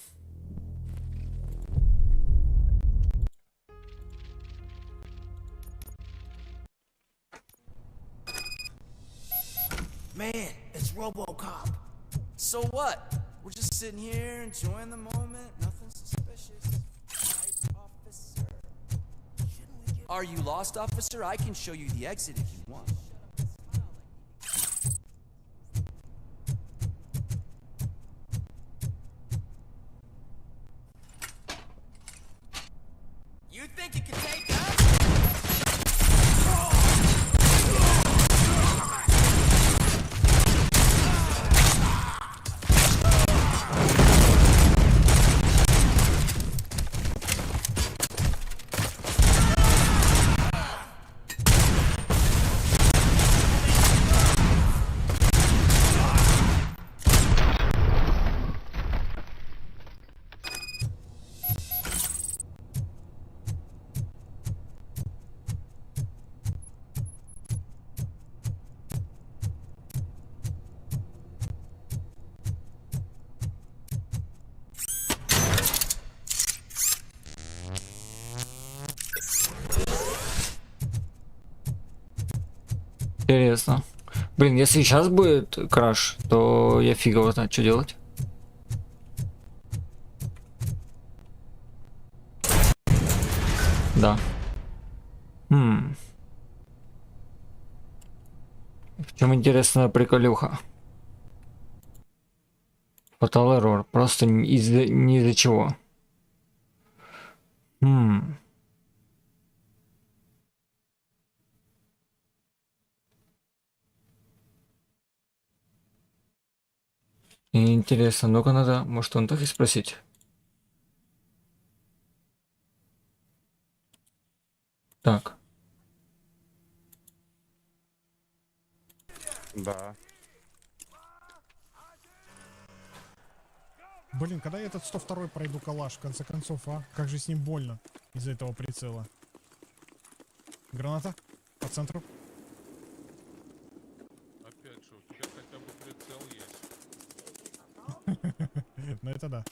Man, it's RoboCop. So what? We're just sitting here enjoying the moment, nothing suspicious. Right, officer? Are you lost, officer? I can show you the exit if you want. You think you can take us? Интересно. Блин, если сейчас будет краш, то я фигово знаю, что делать. Да. В чем интересная приколюха? Fatal error. Просто ни из-за чего. Интересно, ну-ка надо, может, он так и спросить. Так. Да. Блин, когда я этот 102-й пройду калаш, в конце концов, а? Как же с ним больно из-за этого прицела. Граната по центру. Опять же, у тебя хотя бы прицел есть. Ну это да.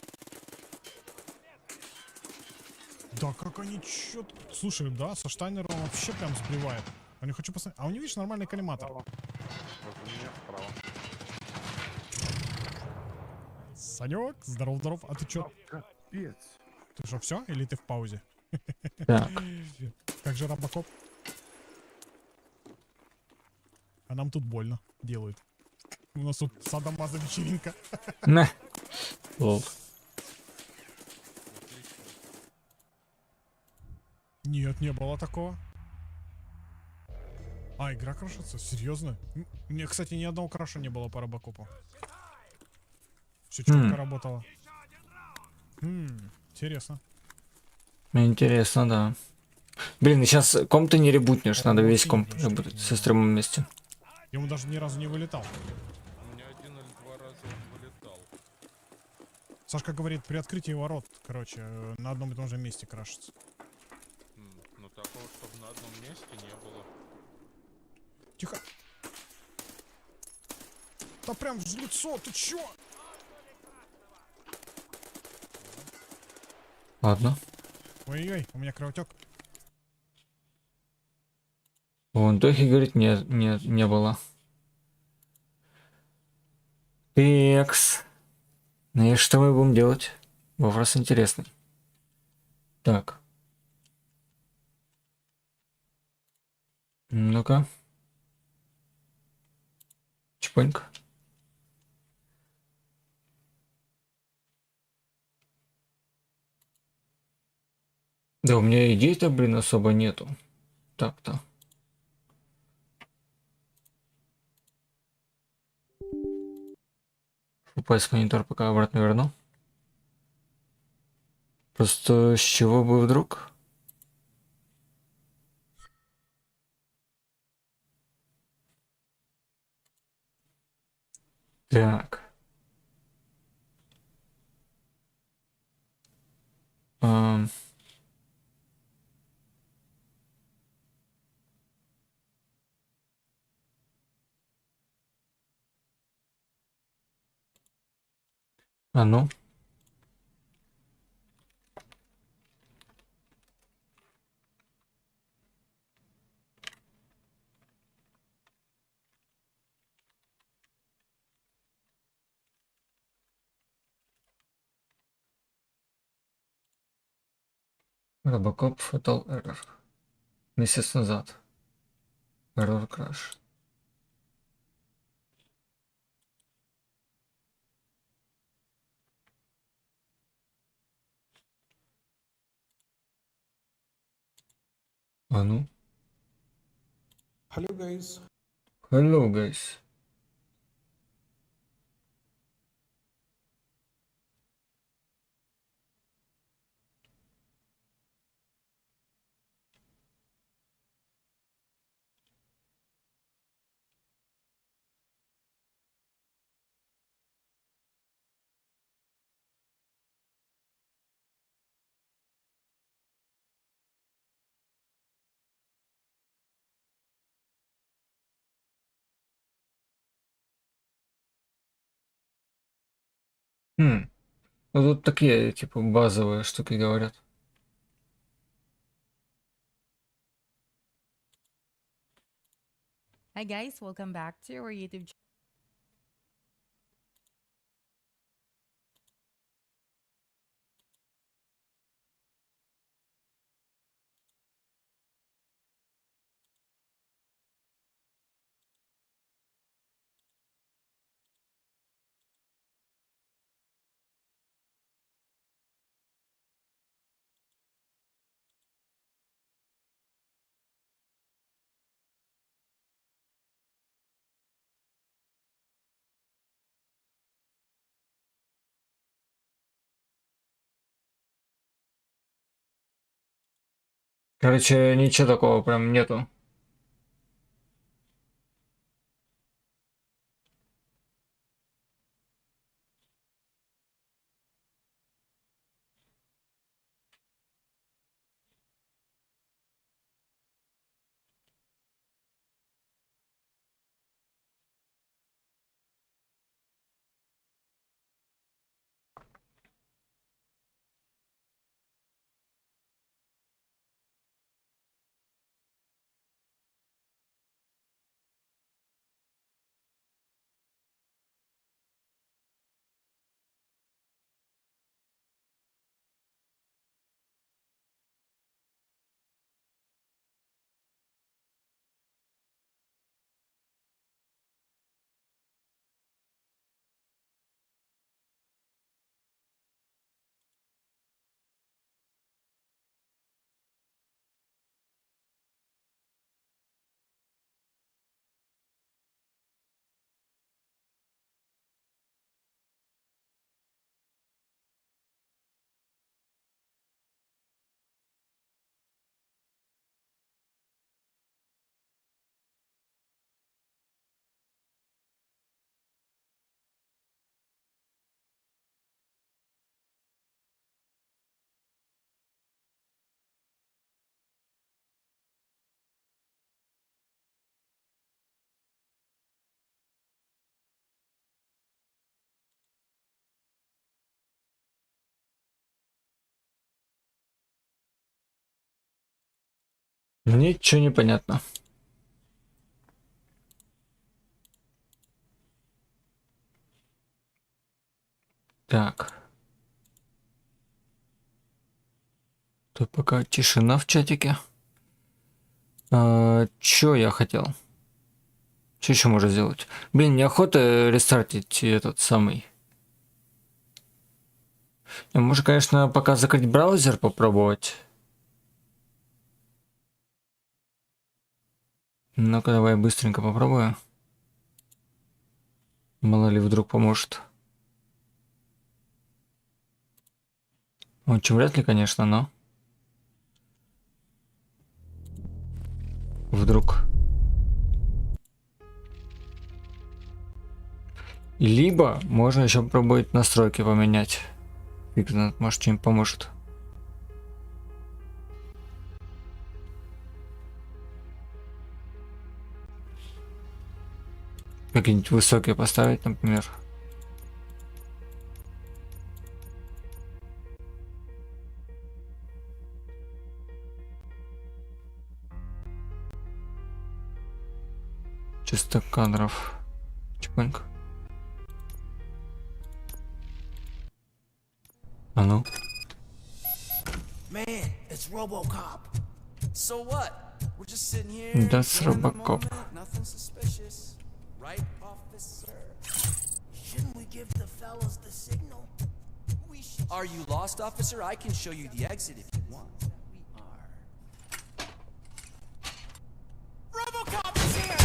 Да как они чё... Слушай, да, со Штайнером вообще прям сбивает. Я не хочу посмотреть. А у него, видишь, нормальный коллиматор. Возле меня справа. Санек, здоров. А ты чё? Капец. Ты что, все? Или ты в паузе? Так. Как же RoboCop? А нам тут больно делают. У нас тут садомаза вечеринка. Лол. Нет, не было такого. А, игра крашится? Серьезно? Мне, кстати, ни одного краша не было по робокопу. Все четко работало. Интересно. Интересно, да. Блин, сейчас комп ты не ребутнешь, надо весь комп ребутать со стримом вместе. Ему даже ни разу не вылетал. У меня 1 или 2 раза он вылетал. Сашка говорит, при открытии ворот, короче, на одном и том же месте крашится. Ну такого, чтобы на одном месте не было. Тихо. Да прям в лицо, ты чё? Ладно. Ой-ой, у меня кровотек. Вон, Тохи говорит, не было. Экс. Ну и что мы будем делать? Вопрос интересный. Так. Ну-ка. Чпонька. Да, у меня идей-то, блин, особо нету. Так-то. Упасть монитор, пока обратно верну. Просто с чего бы вдруг? Так. А ну. RoboCop Fatal Error. Месяц назад. Error Crash. А ну. Hello guys. Hello guys. Ну тут такие, типа, базовые штуки говорят. Hi guys, welcome back to our YouTube channel. Короче, ничего такого прям нету. Ничего не понятно. Так. Тут пока тишина в чатике. Чё я хотел? Что еще можно сделать? Блин, неохота рестартить этот самый. Можно, конечно, пока закрыть браузер, попробовать. Ну-ка, давай быстренько попробую. Мало ли вдруг поможет. Очень вряд ли, конечно, но... Вдруг. Либо можно еще попробовать настройки поменять. Фиг знает, может, что-нибудь поможет. Какие-нибудь высокие поставить, например. Частота кадров. Чпонька. А ну. Man, it's RoboCop. So what? We're just sitting here. That's RoboCop. Nothing suspicious. Right, officer? Shouldn't we give the fellas the signal? We should... Are you lost, officer? I can show you the exit if you want. RoboCop is here!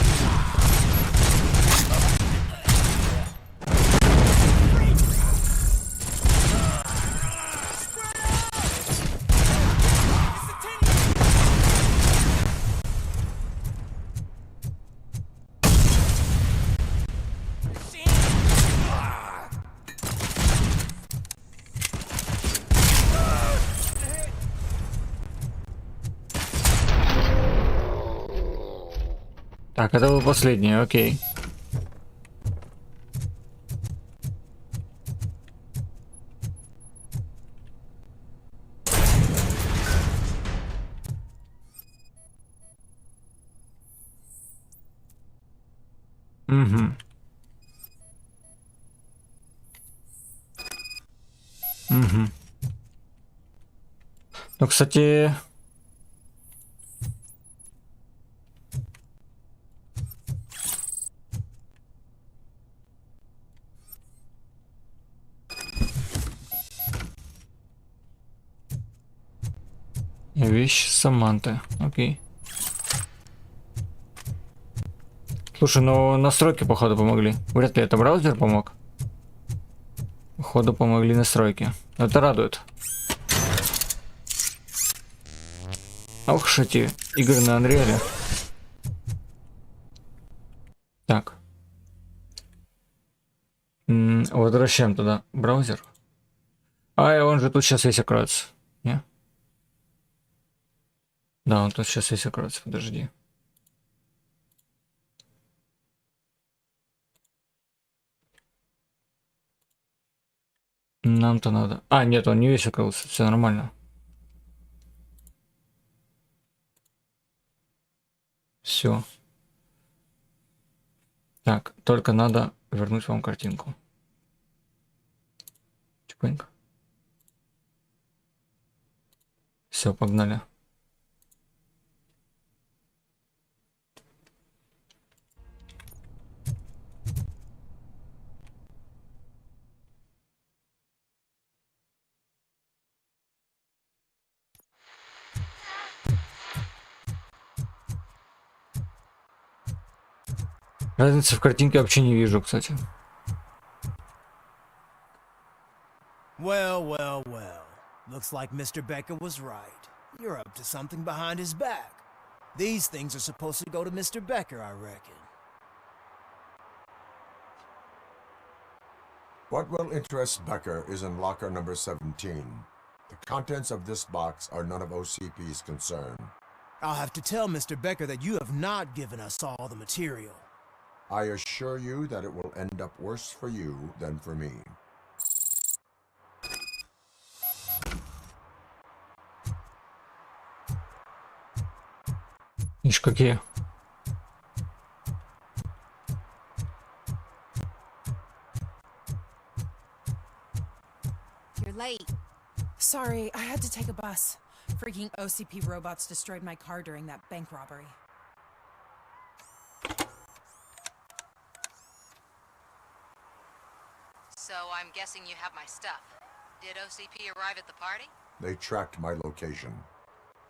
Так, это был последний, окей. Угу. Угу. Ну, кстати... Вещь Саманты. Окей. Слушай, ну настройки походу помогли. Вряд ли это браузер помог. Походу помогли настройки. Это радует. Ох, что эти игры на Unreal. Так. Возвращаем туда браузер. А, и он же тут сейчас весь откроется. Не? Да, он тут сейчас весь откроется, подожди. Нам-то надо... А, нет, он не весь открылся, все нормально. Все. Так, только надо вернуть вам картинку. Чпонька. Все, погнали. Разницы в картинке вообще не вижу, кстати. Well, well, well. Looks like Mr. Becker was right. You're up to something behind his back. These things are supposed to go to Mr. Becker, I reckon. What will interest Becker is in locker number 17. The contents of this box are none of OCP's concern. I'll have to tell Mr. Becker that you have not given us all the material. I assure you that it will end up worse for you than for me. Ишь, какие. You're late. Sorry, I had to take a bus. Freaking OCP robots destroyed my car during that bank robbery. So I'm guessing you have my stuff. Did OCP arrive at the party? They tracked my location.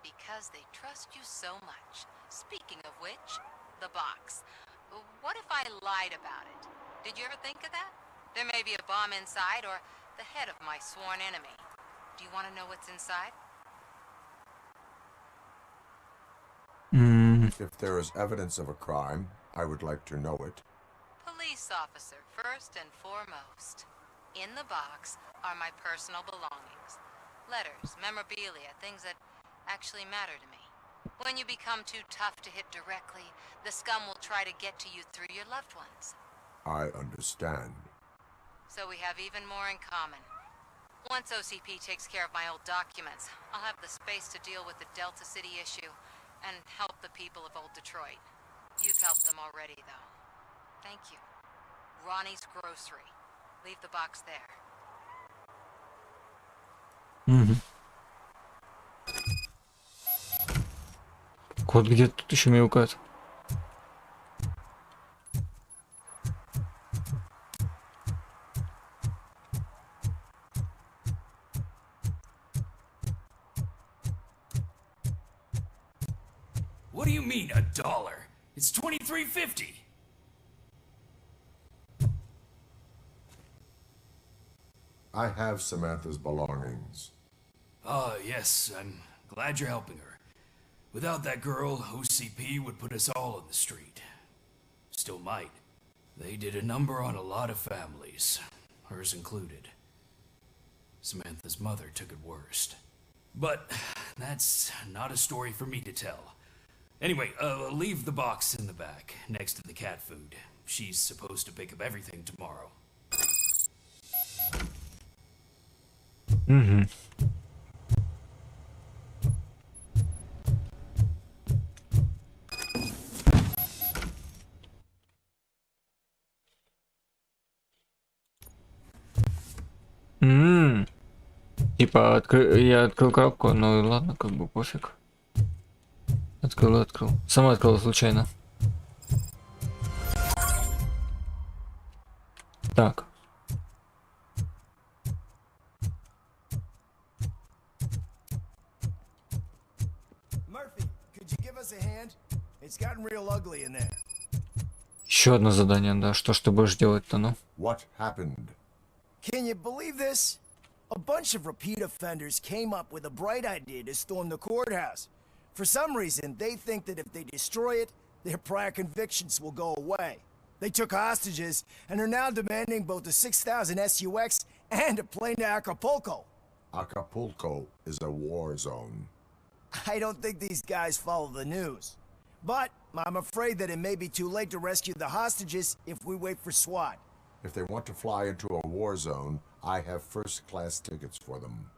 Because they trust you so much. Speaking of which, the box. What if I lied about it? Did you ever think of that? There may be a bomb inside or the head of my sworn enemy. Do you want to know what's inside? If there is evidence of a crime, I would like to know it. Police officer, first and foremost. In the box are my personal belongings. Letters, memorabilia, things that actually matter to me. When you become too tough to hit directly, the scum will try to get to you through your loved ones. I understand. So we have even more in common. Once OCP takes care of my old documents, I'll have the space to deal with the Delta City issue and help the people of Old Detroit. You've helped them already, though. Thank you. Ronnie's Grocery. Leave the box there. Код где тут еще мяукает. What do you mean, $1? It's $23.50. I have Samantha's belongings. Yes, I'm glad you're helping her. Without that girl, OCP would put us all on the street. Still might. They did a number on a lot of families, hers included. Samantha's mother took it worst. But that's not a story for me to tell. Anyway, leave the box in the back, next to the cat food. She's supposed to pick up everything tomorrow. Типа, я открыл коробку, ну ладно, как бы пофиг. Открыл. Сама открыла случайно. Так. Murphy, could you give us a hand? It's gotten real ugly in there. Еще одно задание, да. Что ж ты будешь делать-то, ну? What happened? Can you believe this? A bunch of repeat offenders came up with a bright idea to storm the courthouse. For some reason, they think that if they destroy it, their prior convictions will go away. They took hostages and are now demanding both a 6,000 SUX and a plane to Acapulco. Acapulco is a war zone. I don't think these guys follow the news. But I'm afraid that it may be too late to rescue the hostages if we wait for SWAT. If they want to fly into a war zone, I have first-class tickets for them.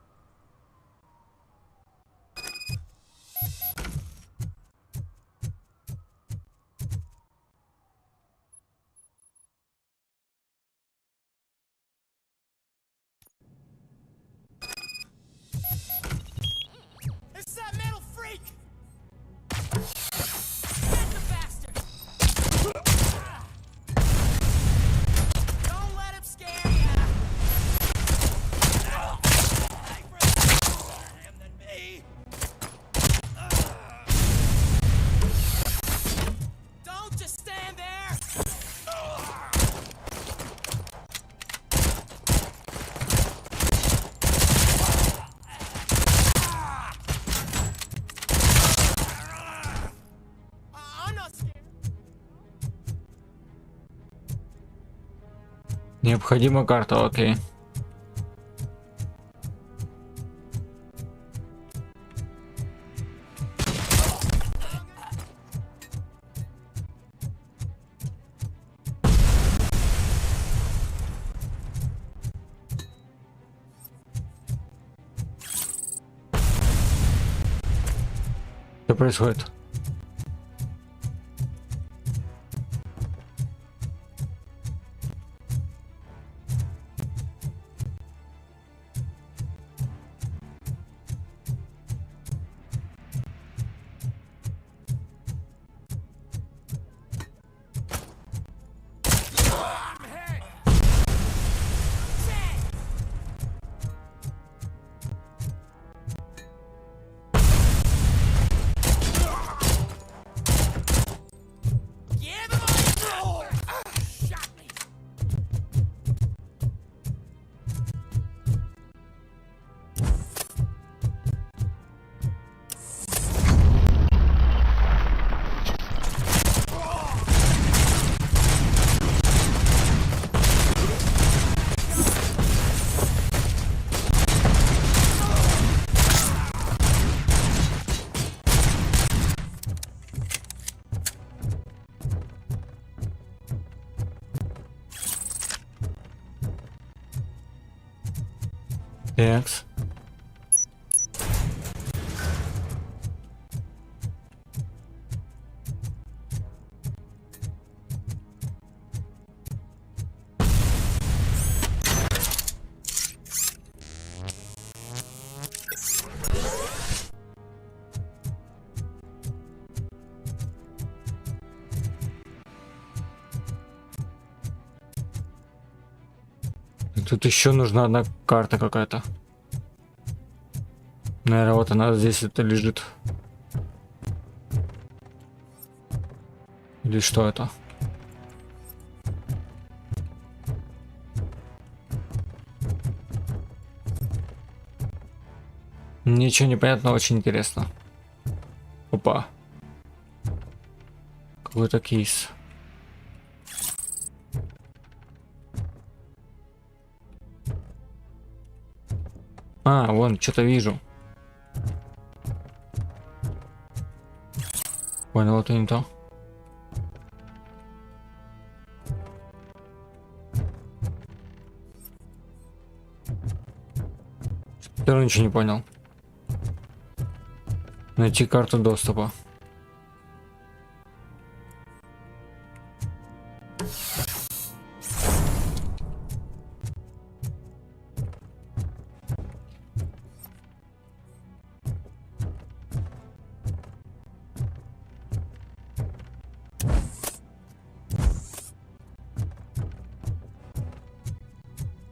It's that metal freak! Get the bastard! Don't let him scare ya! Him than me! Don't just stand there! I'm not scared. Необходима карта, окей. Что происходит? Алекс. Тут еще нужна одна карта какая-то. Наверное, вот она здесь это лежит. Или что это? Ничего не понятно, очень интересно. Опа. Какой-то кейс. А, вон, что-то вижу. Понял, вот и не то. Все равно ничего не понял. Найти карту доступа.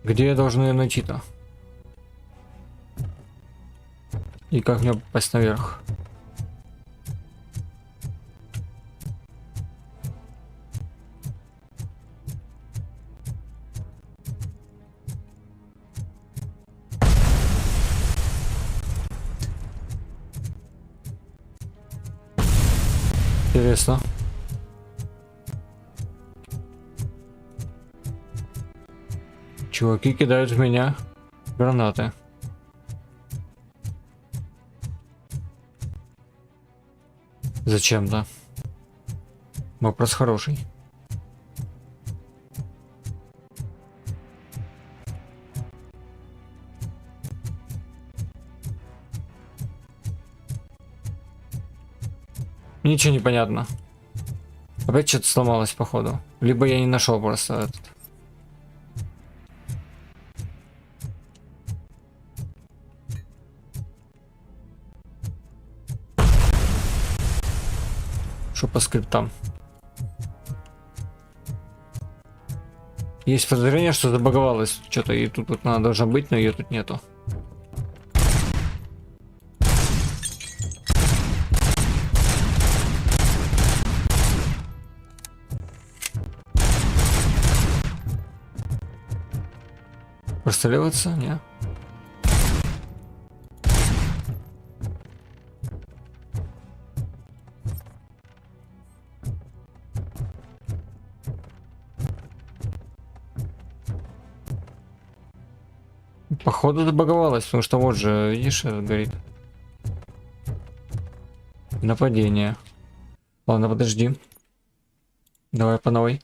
Где я должен ее найти-то? И как мне попасть наверх? Интересно. Чуваки кидают в меня гранаты. Зачем-то. Вопрос хороший. Ничего не понятно. Опять что-то сломалось, походу. Либо я не нашел просто этот. Что по скриптам? Есть подозрение, что забаговалось что-то, и тут вот она должна быть, но ее тут нету. Простреливаться? Не. Походу забаговалась, потому что вот же, видишь, горит. Нападение. Ладно, подожди. Давай по новой.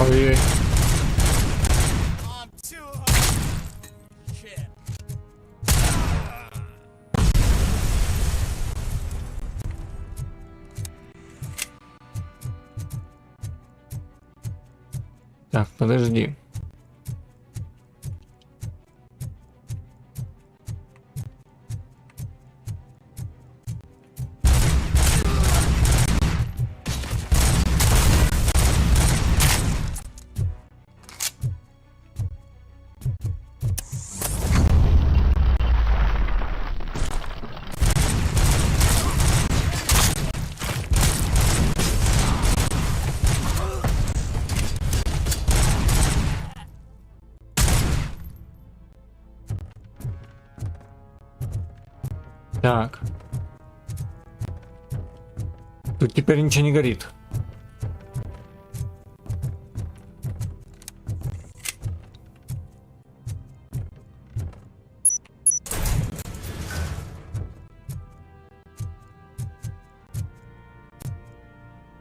Ой-ой. Так, подожди. Так. Тут теперь ничего не горит.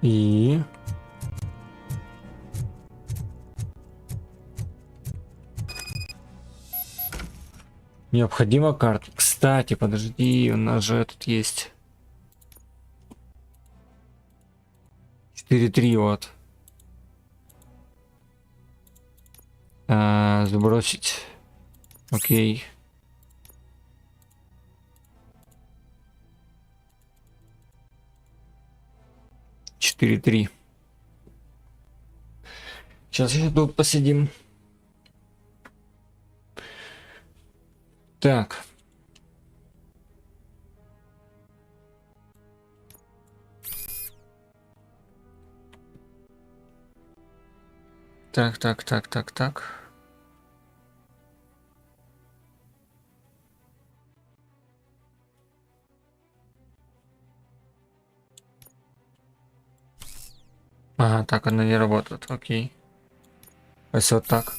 И... необходима карта. Кстати, подожди, у нас же этот есть. 4-3 вот. Забросить. Окей. Четыре-три. Сейчас еще тут посидим. Так. Так. Ага, так она не работает, окей. Если вот так.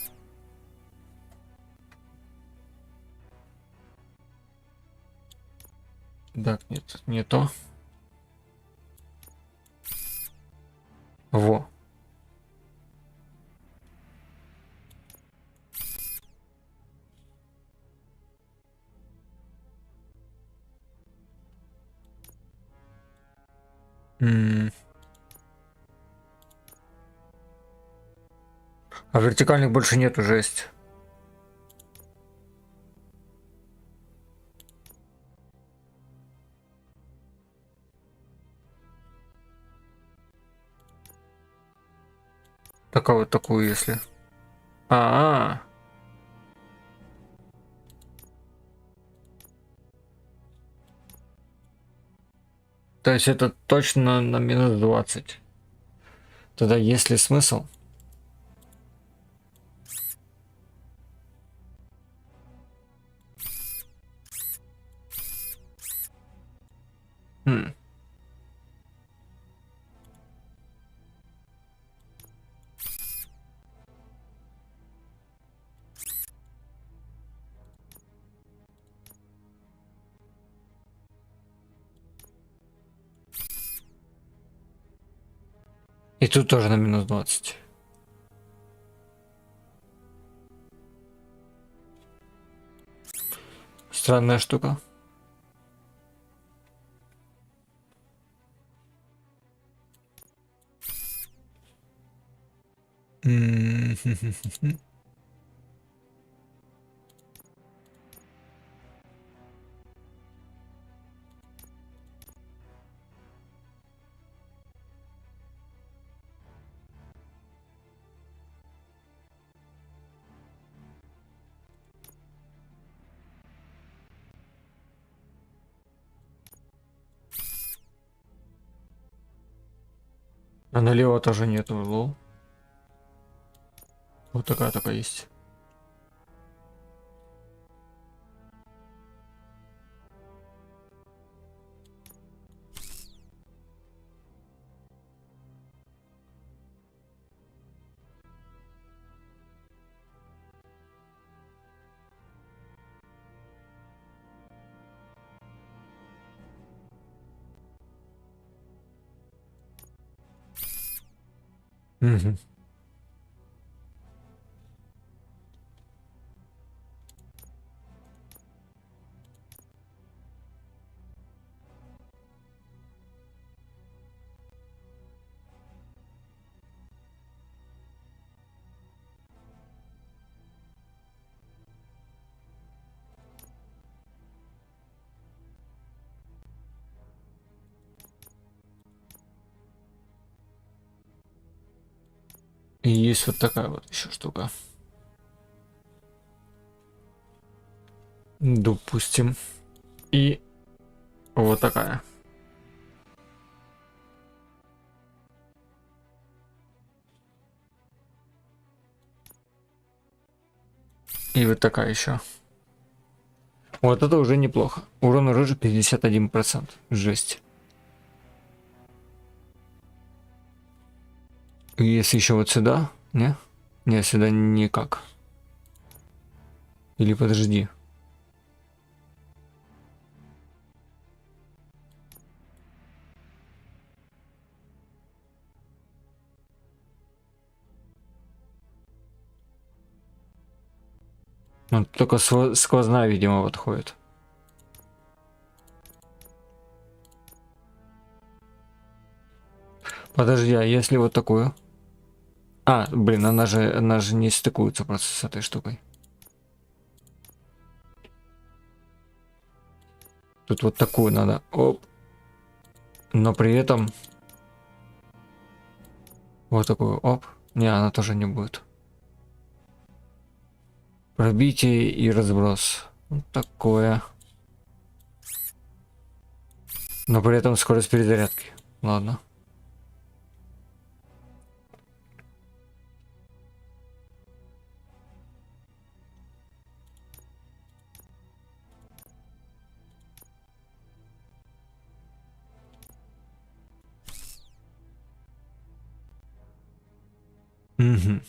Так, нет, не то. Во. А вертикальных больше нету, жесть. Так, а вот такую, если. А-а-а. То есть это точно на минус 20. Тогда есть ли смысл? И тут тоже на минус 20. Странная штука. А налево тоже нету, лол. Вот такая только есть. Угу. И есть вот такая вот еще штука. Допустим. И вот такая. И вот такая еще. Вот это уже неплохо. Урон оружия 51%. Жесть. И если еще вот сюда, не? Не, сюда никак. Или подожди. Он только сквозная, видимо, подходит. Подожди, а если вот такую? А, блин, она же не стыкуется просто с этой штукой. Тут вот такую надо. Оп. Но при этом вот такую. Оп. Не, она тоже не будет. Пробитие и разброс. Вот такое. Но при этом скорость перезарядки. Ладно. Угу.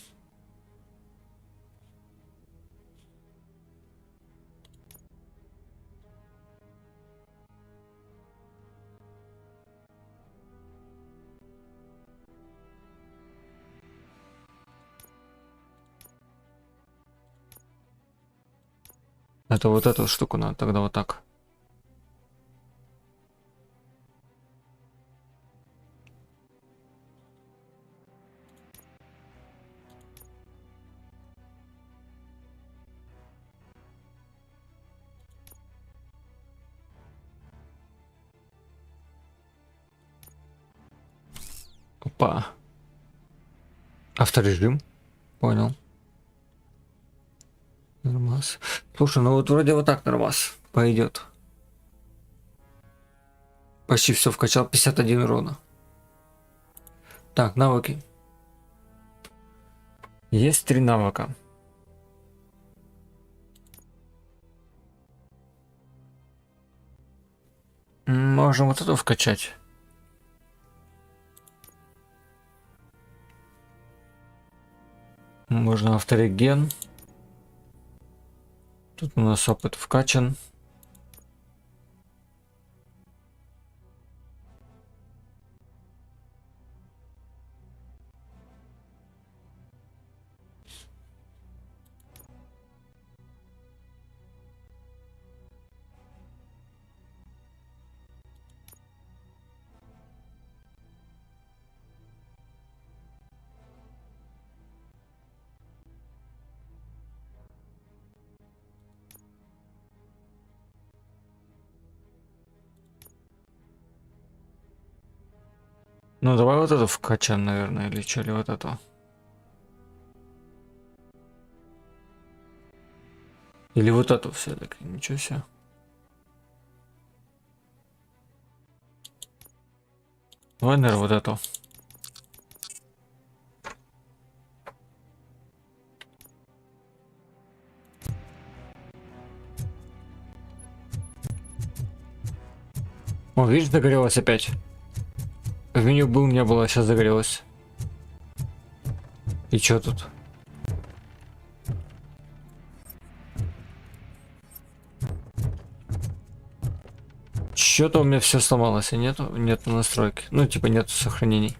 Это вот эту штуку надо тогда вот так. Опа. Авторежим. Понял. Нормас. Слушай, ну вот вроде вот так нормас пойдет. Почти все вкачал. 51 урона. Так, навыки. Есть 3 навыка. Можем вот это вкачать. Можно автореген. Тут у нас опыт вкачан. Ну давай вот это вкачаем, наверное, или что, или вот это. Или вот это все-таки, ничего себе. Давай, наверное, вот это. О, видишь, загорелось опять. В меню был, не было, сейчас загорелось. И чё тут? Чё-то у меня все сломалось, и нету настройки. Ну, типа нету сохранений.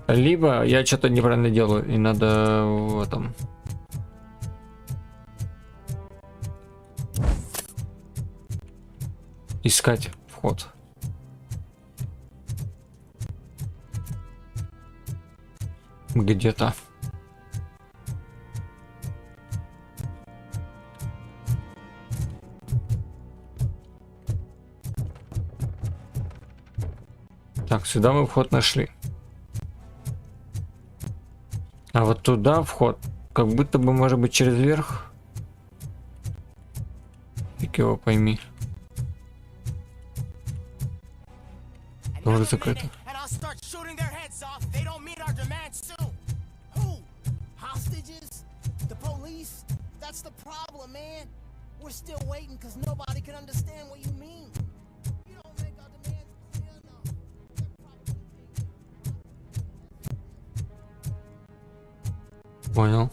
Либо я что-то неправильно делаю, и надо в этом... искать вход. Где-то. Так, сюда мы вход нашли. А вот туда вход, как будто бы может быть через верх. Фиг его пойми. Тоже закрыто. That's the problem, man. We're still waiting because nobody can understand what you mean. You don't make our demands clear enough. Понял.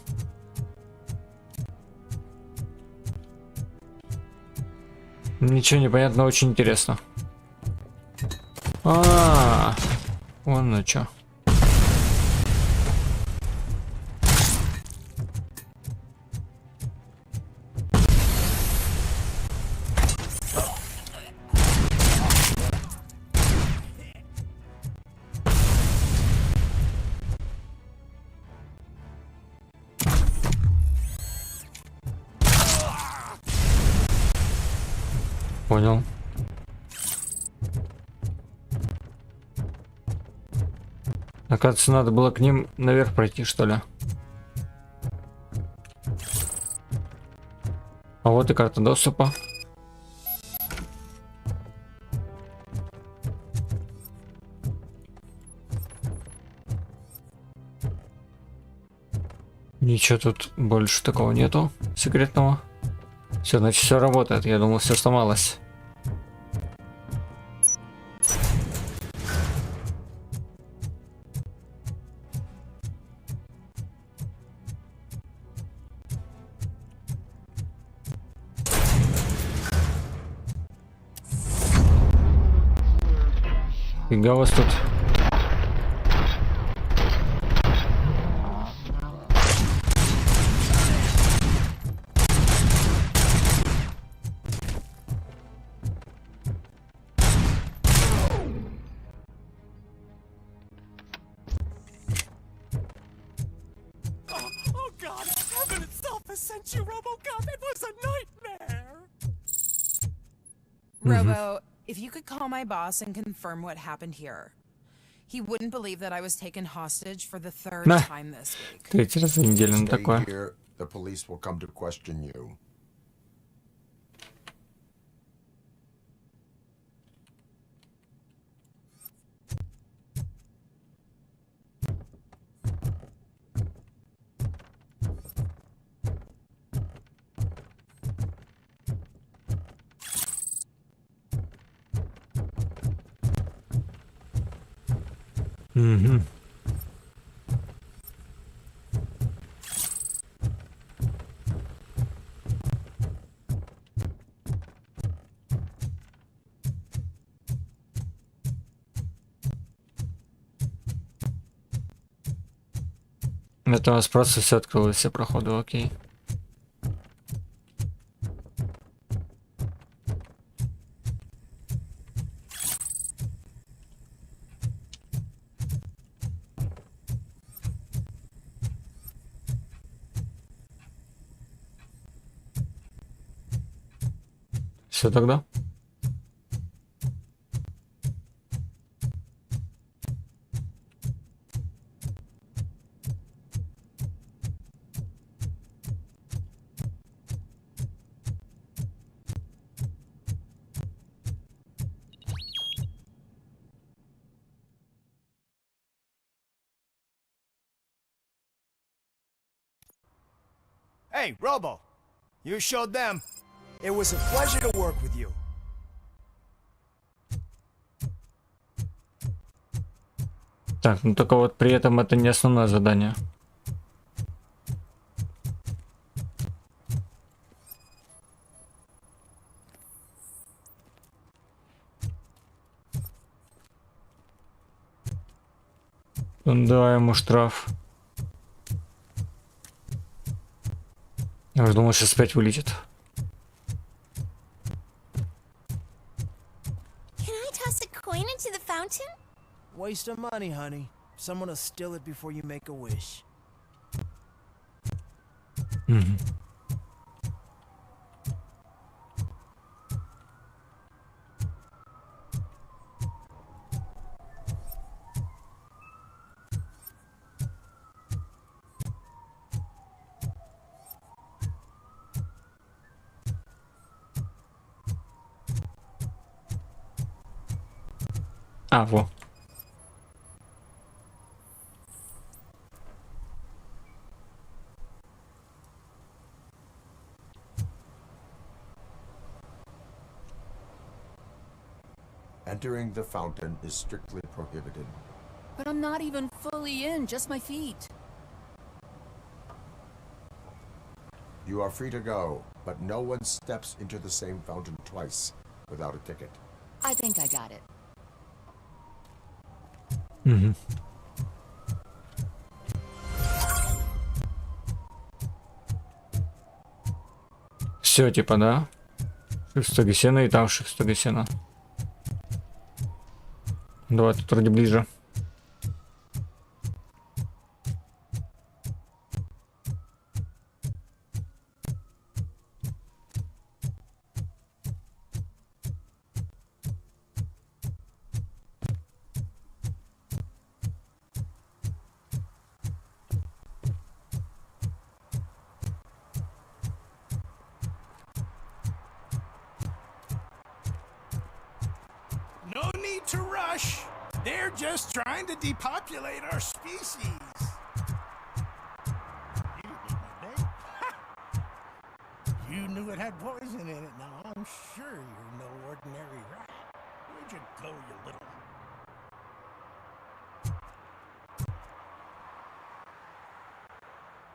Ничего не понятно, очень интересно. Вон на чё. Понял. Оказывается, надо было к ним наверх пройти, что ли. А вот и карта доступа. Ничего тут больше такого нету секретного. Все, значит, все работает. Я думал, все сломалось. Фига вас тут. Oh God, heaven itself has sent you, RoboCop. It was a nightmare. Robo, if you could call my boss and confirm what happened here. He wouldn't believe that I was taken hostage for the third time this week. Третий раз в неделю на такое. Here, the police will come to question you. Угу. Это у нас просто все открылось, все проходы, окей. Все тогда? Hey, Robo, you showed them. It was a pleasure to work with you. Так, ну только вот при этом это не основное задание. Да, ему штраф. Я уже думал, сейчас опять вылетит. Can I toss a coin into the fountain? Waste of money, honey. Someone will steal it before you make a wish. А, во. Entering the fountain is strictly prohibited. But I'm not even fully in, just my feet. You are free to go, but no one steps into the same fountain twice without a ticket. I think I got it. Угу. Все, типа, да? Шестогесена и там шестогесена. Давай тут вроде ближе. No need to rush. They're just trying to depopulate our species. You didn't eat my bait. You knew it had poison in it. Now I'm sure you're no ordinary rat. Where'd you go, you little...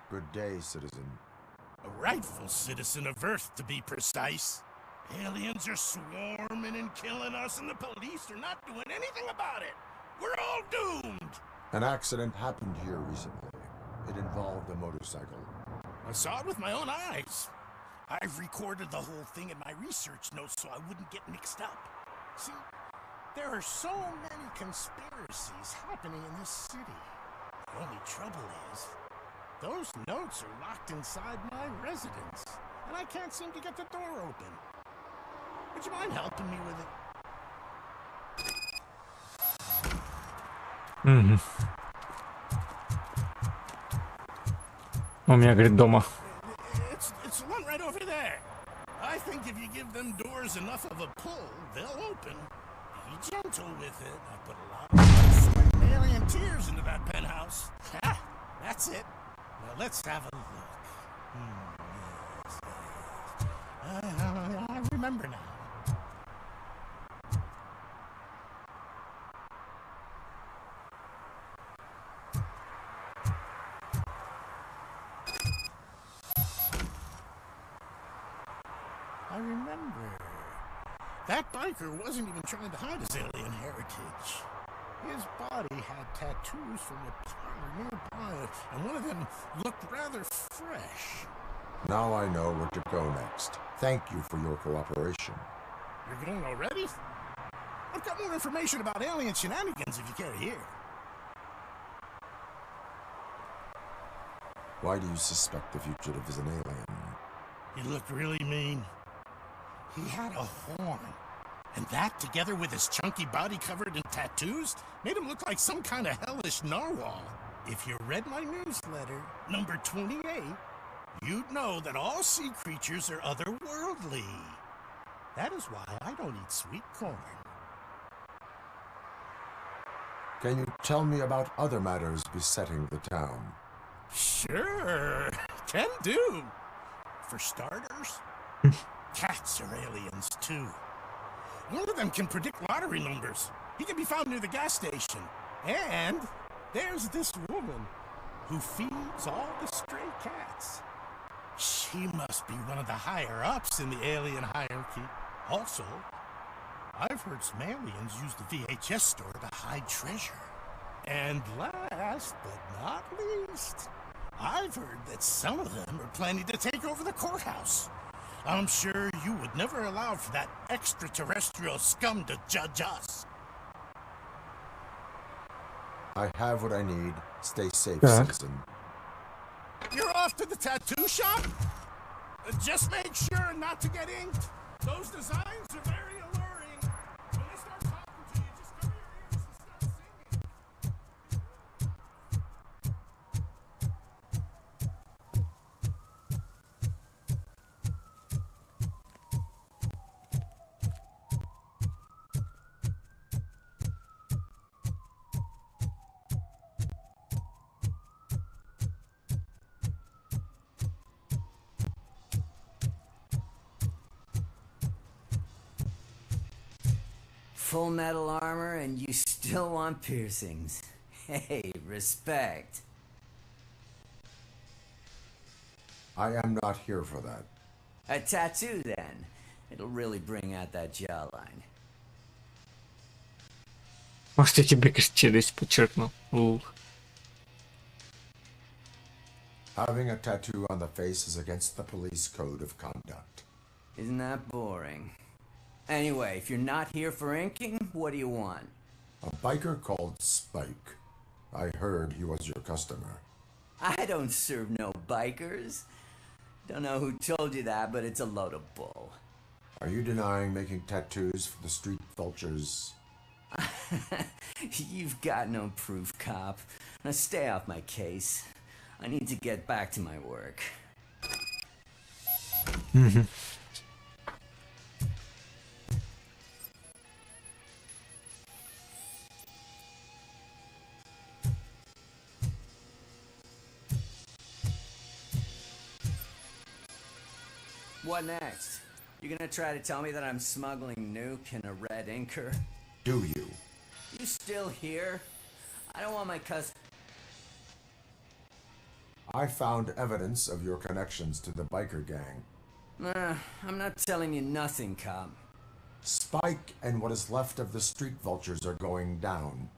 Good day, citizen. A rightful citizen of Earth, to be precise. Aliens are swarming and killing us, and the police are not doing anything about it. We're all doomed. An accident happened here recently. It involved a motorcycle. I saw it with my own eyes. I've recorded the whole thing in my research notes so I wouldn't get mixed up. See, there are so many conspiracies happening in this city. The only trouble is, those notes are locked inside my residence, and I can't seem to get the door open. Would you mind helping me with it? Угу. У меня, говорит, дома. It's the one right over there. I think if you give them doors enough of a pull, they'll open. Be gentle with it. I put a lot of sweat and alien tears into that penthouse. Ha! That's it. Now let's have a look. Yes. I remember now. I remember. That biker wasn't even trying to hide his alien heritage. His body had tattoos from a parlor nearby, and one of them looked rather fresh. Now I know where to go next. Thank you for your cooperation. You're going already? I've got more information about alien shenanigans if you care to hear. Why do you suspect the fugitive is an alien? He looked really mean. He had a horn. And that, together with his chunky body covered in tattoos, made him look like some kind of hellish narwhal. If you read my newsletter, number 28, you'd know that all sea creatures are otherworldly. That is why I don't eat sweet corn. Can you tell me about other matters besetting the town? Sure, can do. For starters, cats are aliens too. One of them can predict lottery numbers. He can be found near the gas station. And there's this woman who feeds all the stray cats. She must be one of the higher-ups in the alien hierarchy. Also, I've heard some aliens use the VHS store to hide treasure. And last but not least, I've heard that some of them are planning to take over the courthouse. I'm sure you would never allow for that extraterrestrial scum to judge us. I have what I need. Stay safe, Так. citizen. You're off to the tattoo shop? Just make sure not to get inked. Those designs are very alluring. When they start talking to you, just cover your ears and start singing. full metal armor and you still want piercings. Hey, respect. I am not here for that. A tattoo, then. It'll really bring out that jawline. Может, я тебе челюсть подчеркнул. Having a tattoo on the face is against the police code of conduct. Isn't that boring? Anyway, if you're not here for inking, what do you want? A biker called Spike. I heard he was your customer. I don't serve no bikers. Don't know who told you that, but it's a load of bull. Are you denying making tattoos for the street vultures? You've got no proof, cop. Now stay off my case. I need to get back to my work. What next? You gonna try to tell me that I'm smuggling nuke in a red inker? Do you? You still here? I don't want my I found evidence of your connections to the biker gang. I'm not telling you nothing, cop. Spike and what is left of the street vultures are going down.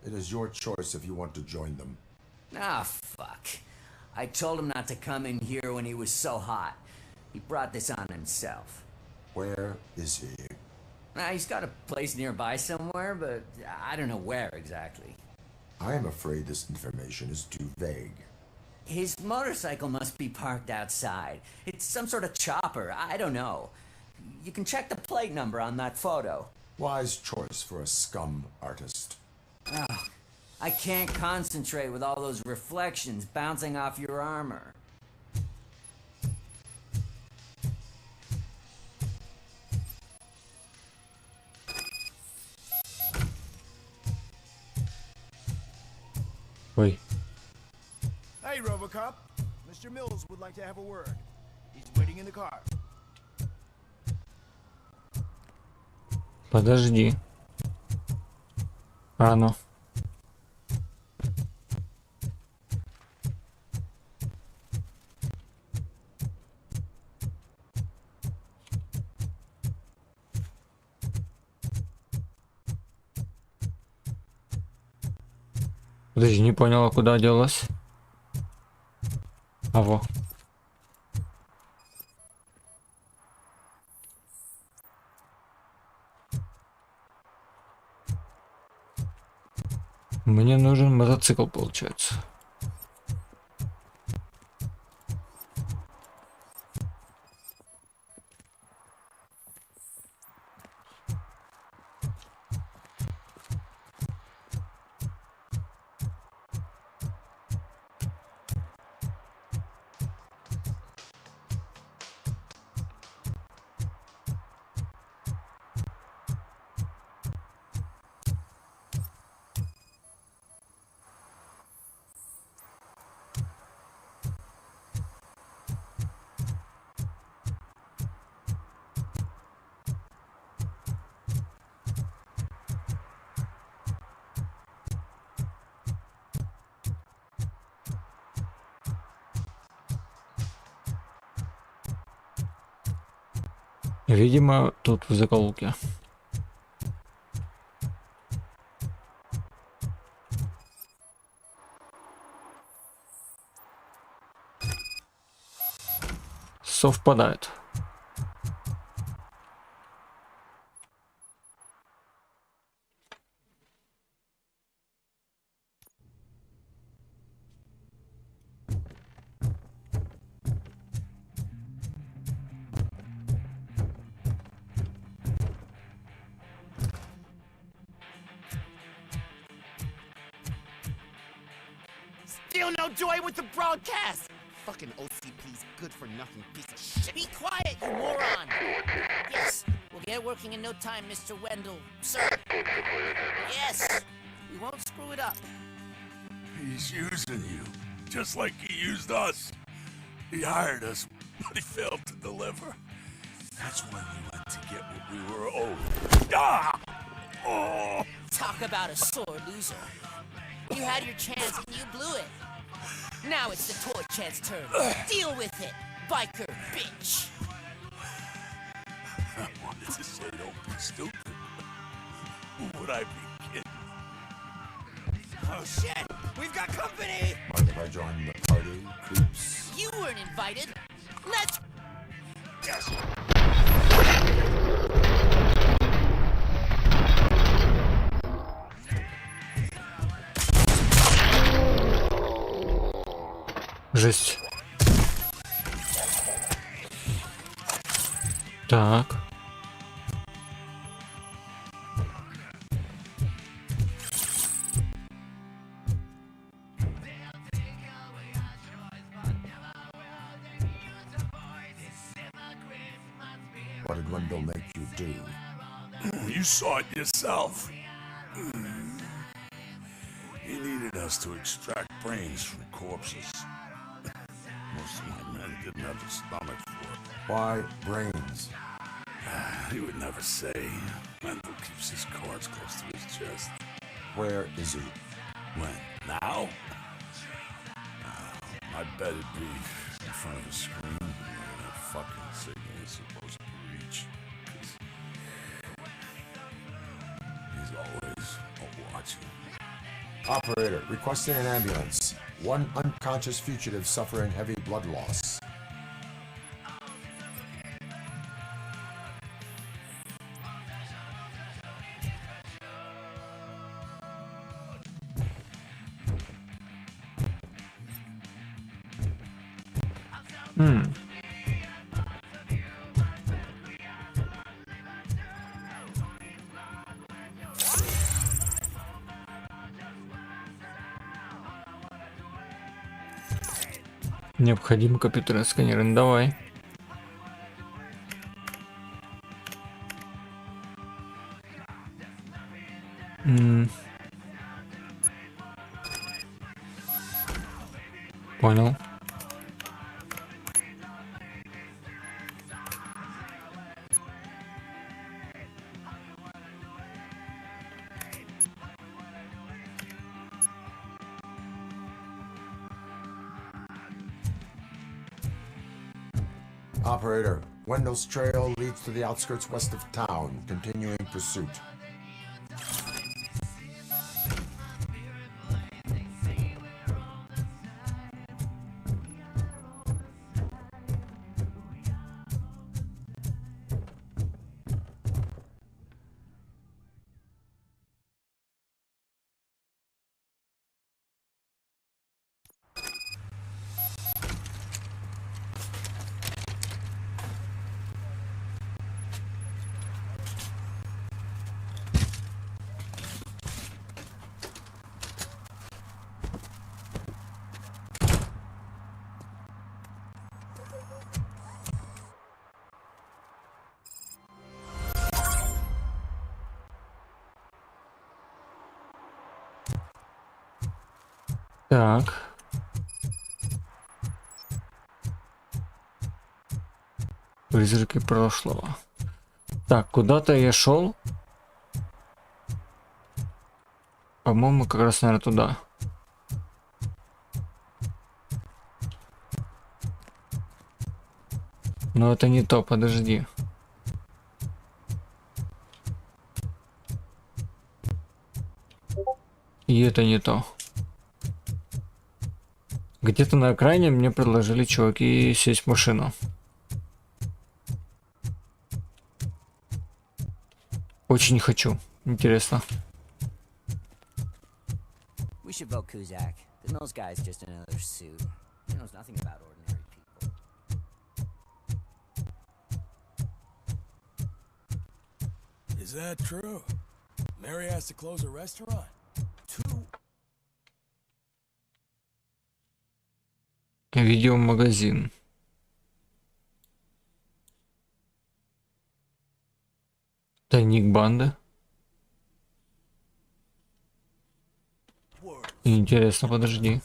It is your choice if you want to join them. Ah, fuck. I told him not to come in here when he was so hot. He brought this on himself. Where is he? He's got a place nearby somewhere, but I don't know where exactly. I am afraid this information is too vague. His motorcycle must be parked outside. It's some sort of chopper. I don't know. You can check the plate number on that photo. Wise choice for a scum artist. I can't concentrate with all those reflections bouncing off your armor. Ой. Hey, RoboCop. Mr. Mills would like to have a word. He's waiting in the car. Подожди. Рано. Подожди, не поняла, куда делась. А во. Мне нужен мотоцикл, получается. Видимо, тут в закоулке. Совпадает. Still no joy with the broadcast! Fucking OCP's good-for-nothing piece of shit. Be quiet, you moron! Yes, we'll get working in no time, Mr. Wendell. Sir. Yes, we won't screw it up. He's using you, just like he used us. He hired us, but he failed to deliver. That's when we went to get what we were owed. Ah! Talk about a sore loser. You had your chance and you blew it. Now it's the toy chance turn. Deal with it, biker bitch. I wanted to say don't be stupid. Who would I be kidding? Oh shit! We've got company! Mind if I join the party, creeps? You weren't invited. Let's... Yes. Жесть. Так. What did Wendell make you do? You saw it yourself. He needed us to extract brains from corpses. Most of my men didn't have the stomach for it. Why brains? He would never say. Wendell keeps his cards close to his chest. Where is he? When? Now? I bet it'd be in front of a screen where that fucking signal is supposed to reach. He's always watching. Operator, requesting an ambulance. One unconscious fugitive suffering heavy blood loss. Необходимо компьютерный сканер. Ну, давай. Понял. Operator, Wendell's trail leads to the outskirts west of town. Continuing pursuit. Так. Призраки прошлого. Так, куда-то я шел. По-моему, как раз, наверное, туда. Но это не то, подожди. И это не то. Где-то на экране мне предложили чуваки сесть в машину. Очень хочу. Интересно. We should vote Kuzak. The Mills guy's just another suit. He knows nothing about ordinary people. Is that true? Mary has to close a restaurant. Видеомагазин. Тайник банды. Интересно, подожди.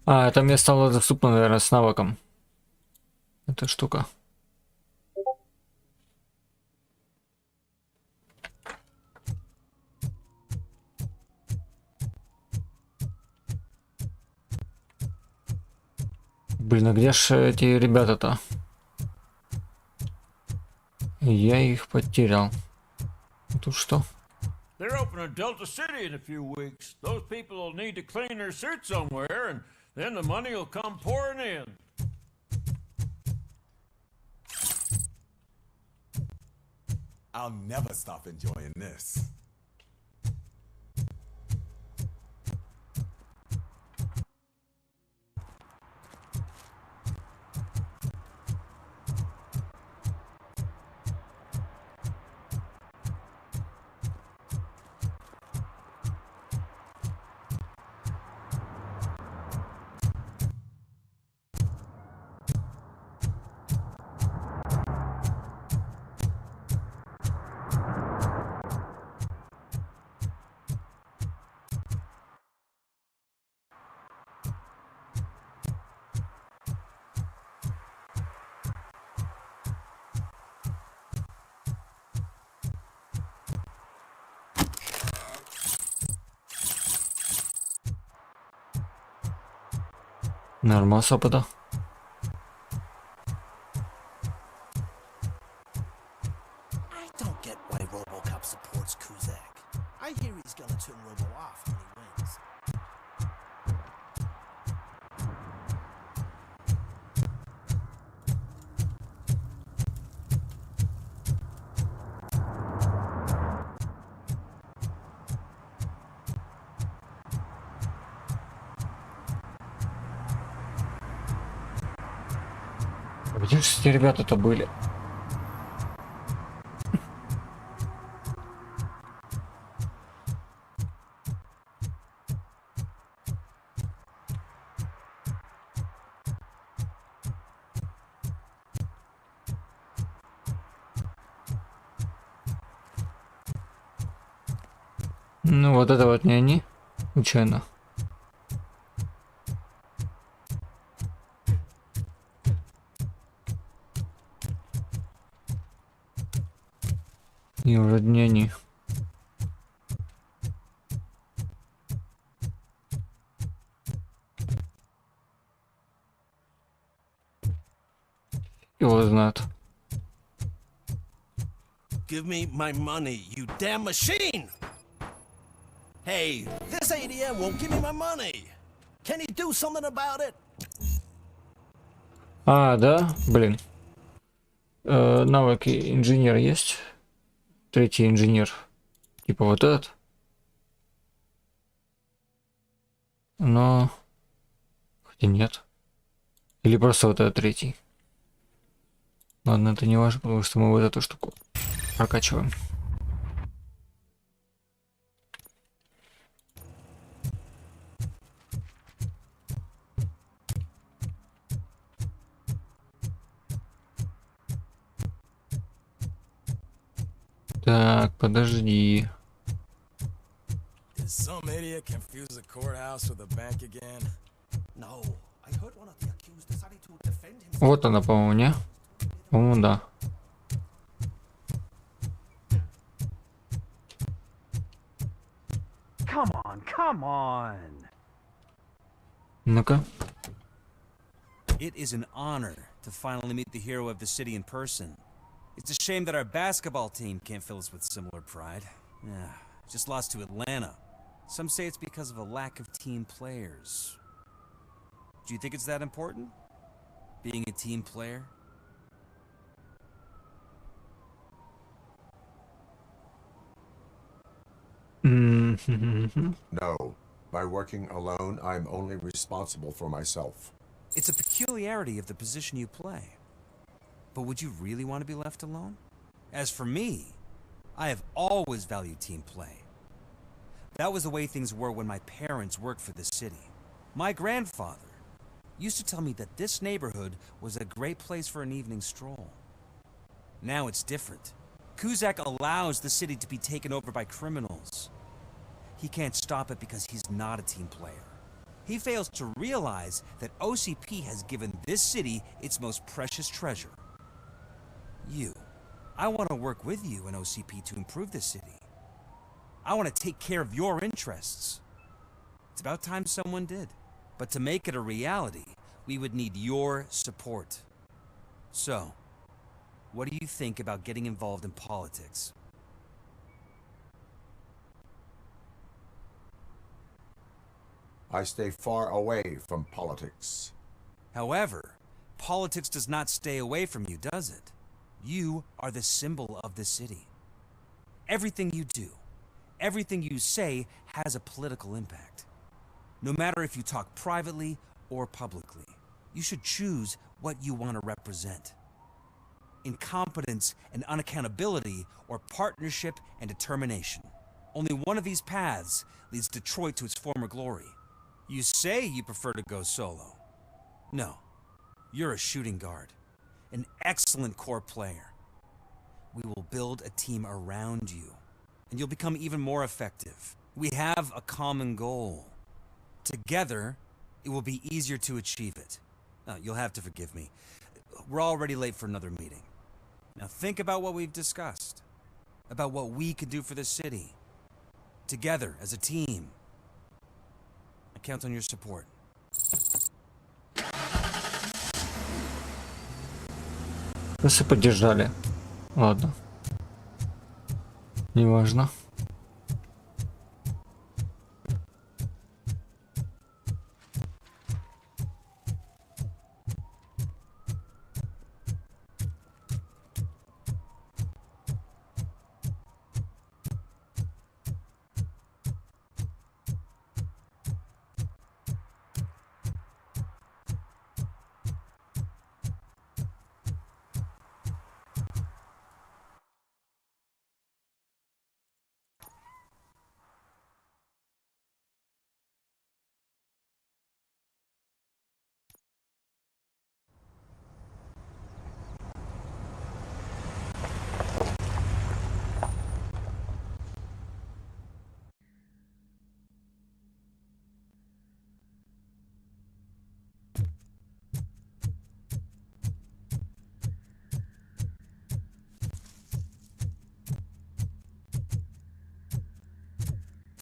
А, это мне стало доступно, наверное, с навыком. Эта штука. Блин, а где ж эти ребята-то? Я их потерял. Тут что? They're opening Delta City in a few weeks. Those people will need to clean their suits somewhere, and then the money will come pouring in. I'll never stop enjoying this. Нормас опыта. I don't get why RoboCop supports Kuzak. I hear he's gonna turn Robo off when he wins. Где же эти ребята-то были? Ну вот это вот не они, случайно. И вроде не они. Его знают. Give me my money, you damn machine! Hey, this ADM won't give me my money. Can you do something about it? А, да? Блин. Навыки инженер есть? Третий инженер. Типа вот этот. Но... Хотя нет. Или просто вот этот третий. Ладно, это не важно, потому что мы вот эту штуку прокачиваем. Так, подожди. Did some idiot confuse the courthouse with a bank again? No, I heard one of the accused decided to defend himself. Вот она, по-моему, не? По-моему, да. Come on. Ну-ка. It is an honor to finally meet the hero of the city in person. It's a shame that our basketball team can't fill us with similar pride. Yeah, just lost to Atlanta. Some say it's because of a lack of team players. Do you think it's that important? Being a team player? No. By working alone, I'm only responsible for myself. It's a peculiarity of the position you play. But would you really want to be left alone? As for me, I have always valued team play. That was the way things were when my parents worked for the city. My grandfather used to tell me that this neighborhood was a great place for an evening stroll. Now it's different. Kuzak allows the city to be taken over by criminals. He can't stop it because he's not a team player. He fails to realize that OCP has given this city its most precious treasure. You. I want to work with you and OCP to improve this city. I want to take care of your interests. It's about time someone did. But to make it a reality, we would need your support. So, what do you think about getting involved in politics? I stay far away from politics. However, politics does not stay away from you, does it? You are the symbol of the city. Everything you do, everything you say has a political impact. No matter if you talk privately or publicly, you should choose what you want to represent. Incompetence and unaccountability, or partnership and determination. Only one of these paths leads Detroit to its former glory. You say you prefer to go solo. No, you're a shooting guard, an excellent core player. We will build a team around you, and you'll become even more effective. We have a common goal. Together, it will be easier to achieve it. Now, you'll have to forgive me. We're already late for another meeting. Now think about what we've discussed, about what we could do for the city. Together, as a team. I count on your support. Просто поддержали. Ладно. Неважно.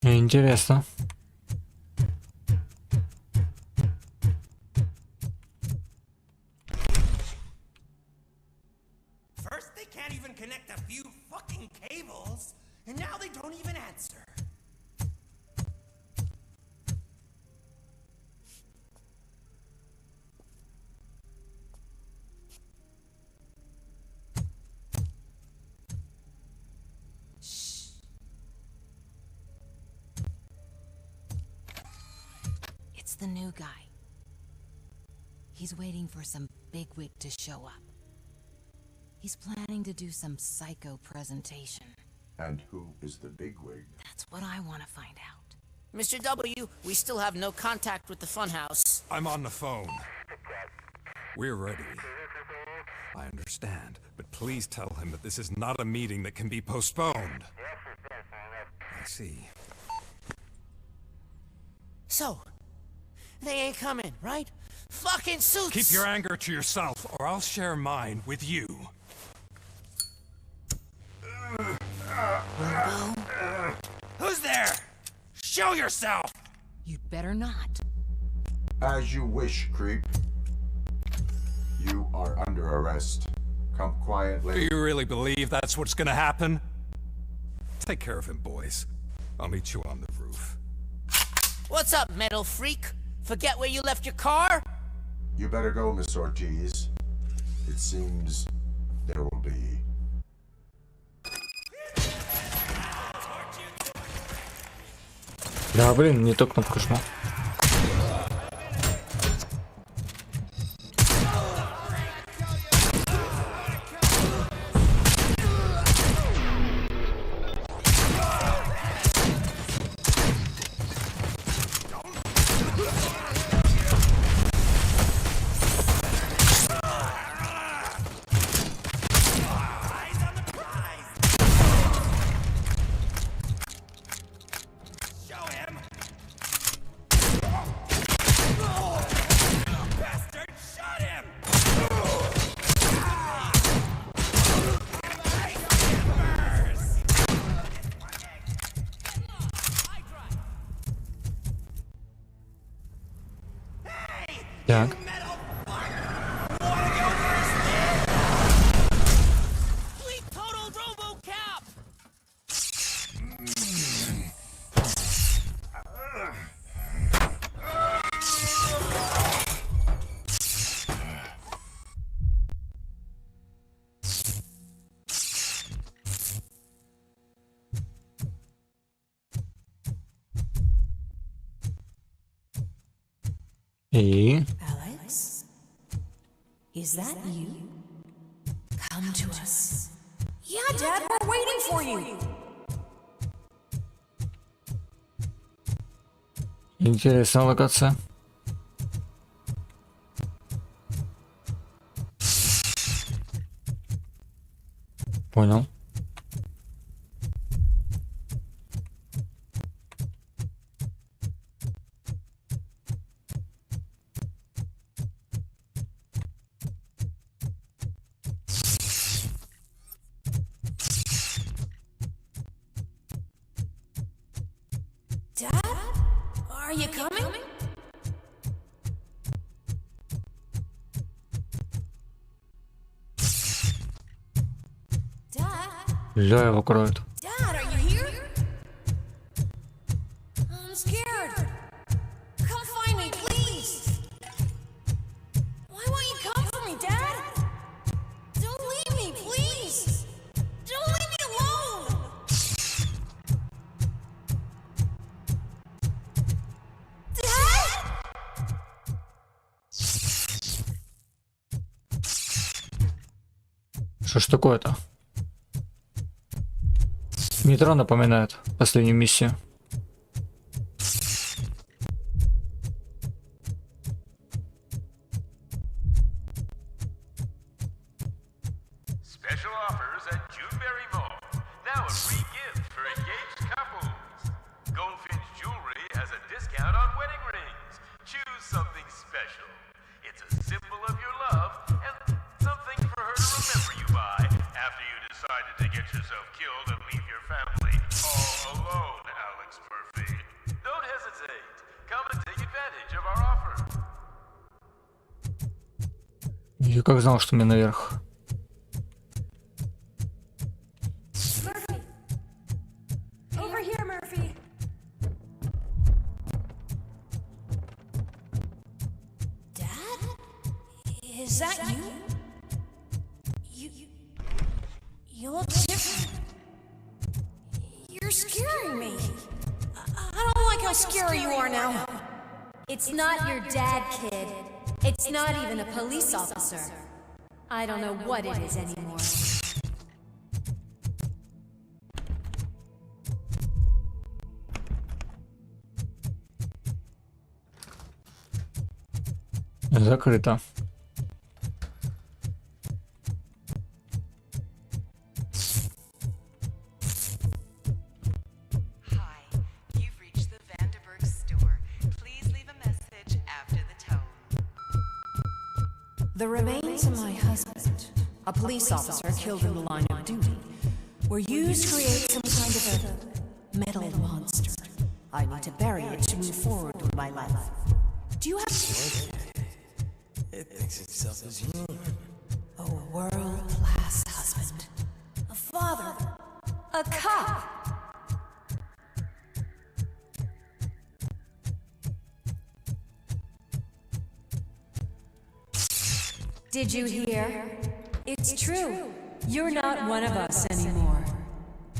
Интересно. First, they can't even connect a few fucking cables, and now they don't even answer. It's the new guy. He's waiting for some bigwig to show up. He's planning to do some psycho presentation. And who is the bigwig? That's what I want to find out. Mr. W, we still have no contact with the funhouse. I'm on the phone. We're ready. I understand, but please tell him that this is not a meeting that can be postponed. I see. So, they ain't coming, right? Fucking suits! Keep your anger to yourself, or I'll share mine with you. Robo? Who's there? Show yourself! You'd better not. As you wish, creep. You are under arrest. Come quietly. Do you really believe that's what's gonna happen? Take care of him, boys. I'll meet you on the roof. What's up, metal freak? Forget where you left your car? You better go, Miss Ortiz. It seems there will be. Да, блин, не ту кнопку жму. Так. И... Alex? Is that you? Come to us. Yeah, Dad, we're waiting for you. Интересная локация. Понял. Dad? Are you coming? Dad? Ля его кроет. Dad, are you here? I'm scared. Come find me, please. Why won't you come for me, Dad? Don't leave me, please. Don't leave me alone. Dad? Что ж такое-то? Метро напоминает последнюю миссию. Special offers at Juneberry Mall. Now a free gift for engaged couples. Goldfinch Jewelry has a discount on wedding rings. Choose something special. It's a symbol of your love and something for her to remember you by after you decided to get yourself killed and leave your family all alone, Alex Murphy. Don't hesitate. Come and take advantage of our offer. Я как знал, что мне наверх. Murphy. Over here, Murphy. Dad? Is that you? You look different. You're scaring me. I don't like how scary you are now. It's not your dad, kid. It's not even a police officer. I don't know what it is anymore. Закрыто. The remains of my husband, a police officer killed in the line of duty, were used to create some kind of a metal monster. I need to bury it to move forward with my life. Do you have... It thinks itself as human. A world-class husband. A father. A cop. Did you hear? It's true. You're not one of us anymore.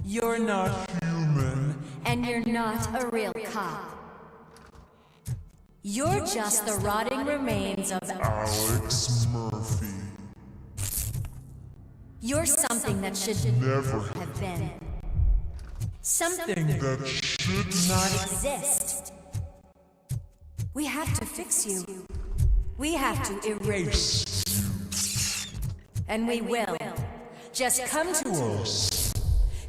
You're not human. And you're not a real cop. You're just the rotting remains of Alex Murphy. You're something that should Never have been. Something that should not exist. We have to fix you. We have to erase you. And we will. Just come to us.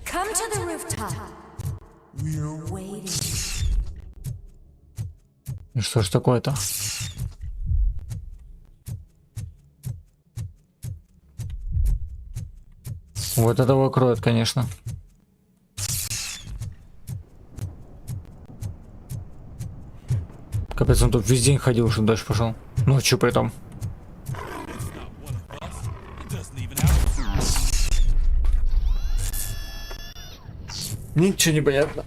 Come to the rooftop. We're waiting. И что ж такое-то? Вот этого кроет, конечно. Капец. Он тут весь день ходил, чтобы дальше пошел. Ну, что при этом? Ничего не понятно.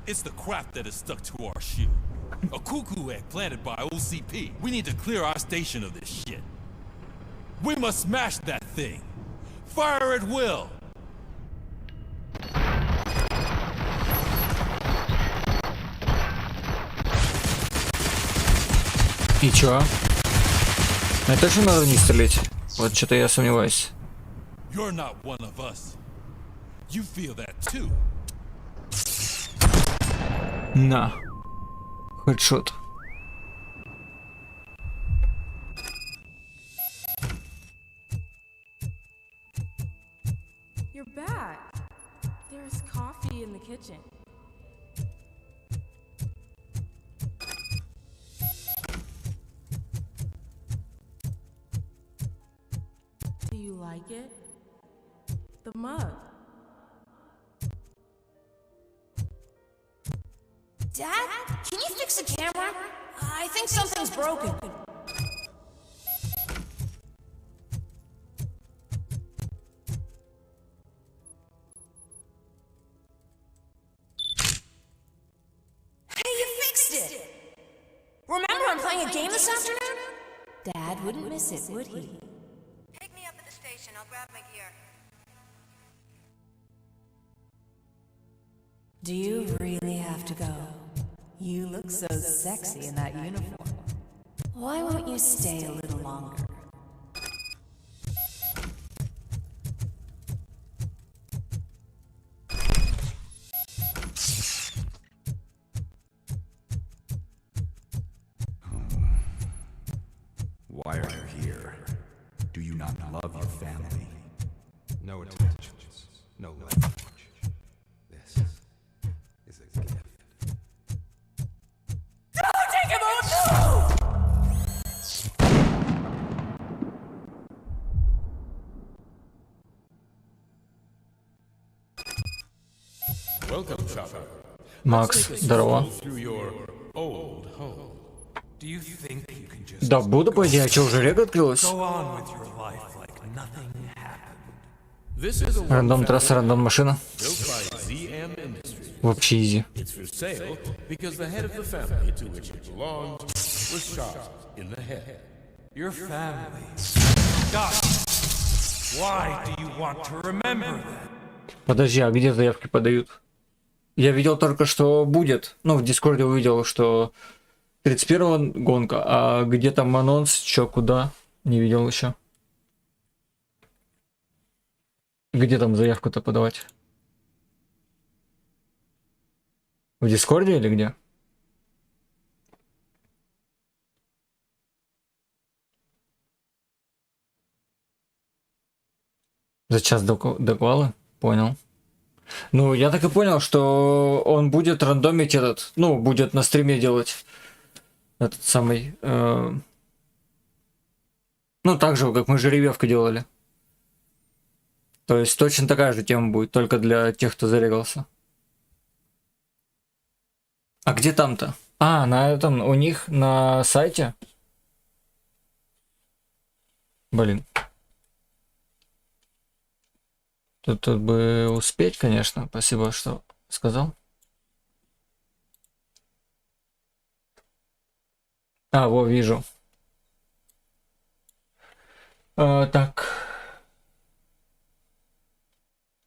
It's the crap that is stuck to our shoe. A cuckoo egg planted by OCP. We need to clear our station of this shit. We must smash that thing. Fire at will. И чё? Это точно надо не стрелять? Вот что-то я сомневаюсь. You're not one of us. You feel that too. На. Хедшот. You're back. There's coffee in the kitchen. Do you like it? The mug. Dad, can you fix the camera? I think something's broken. Hey, you fixed it! Remember I'm playing a game this afternoon? Dad wouldn't miss it, would he? Pick me up at the station. I'll grab my gear. Do you really have to go? You look so sexy in that uniform. Why won't you stay a little longer? Why are you here? Do you not love your family? No attachments, no language. This is a gift. Take him out! Welcome, shopper. Макс, здорово. Да буду, по идее, а что, уже рега открылась? Рандом трасса, рандом машина. Вообще изи. Your family. God, why do you want to remember that? Подожди, а где заявки подают? Я видел только, что будет. Ну, в Дискорде увидел, что 31-го гонка. А где там анонс, чё, куда? Не видел еще. Где там заявку-то подавать? В Дискорде или где? За час до квала? Понял. Ну, я так и понял, что он будет рандомить этот, ну, будет на стриме делать этот самый, ну, так же, как мы жеребьевку делали. То есть точно такая же тема будет, только для тех, кто зарегался. А где там-то? А, на этом, у них на сайте? Блин. Тут бы успеть, конечно. Спасибо, что сказал. А, во, вижу. Так.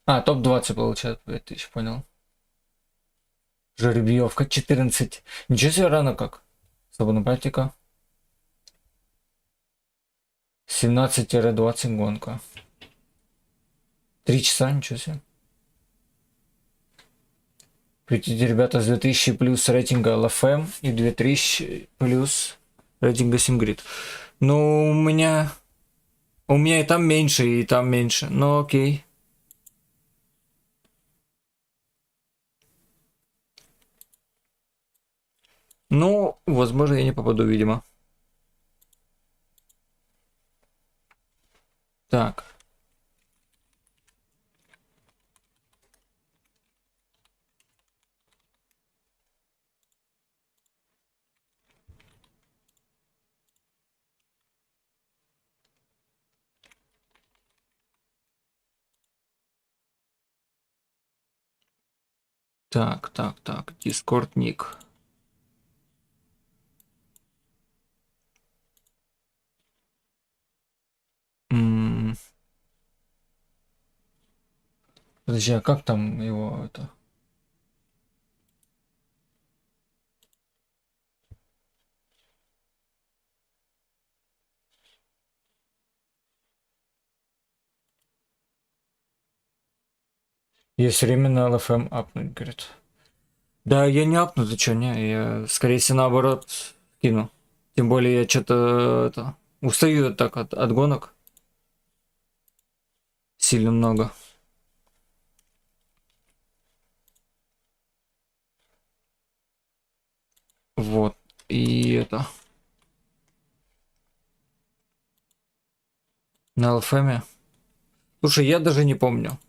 А, топ-20 получает, 5000, понял. Жеребьевка 14. Ничего себе, рано как. Свободная практика. 17-20 гонка. 3 часа, ничего себе. Прийти ребята с 2000 плюс рейтинга LFM и 2000 плюс рейтинга Симгрид. Ну, у меня и там меньше, и там меньше. Ну, окей. Ну, возможно, я не попаду, видимо. Так. Так, Discord ник. Подожди, а как там его это? Есть время на LFM апнуть, говорит. Да, я не апну, ты чё, не, я, скорее всего, наоборот, кину. Тем более, я что-то это, устаю так от гонок. Сильно много. Вот, и это... На LFM. Слушай, я даже не помню.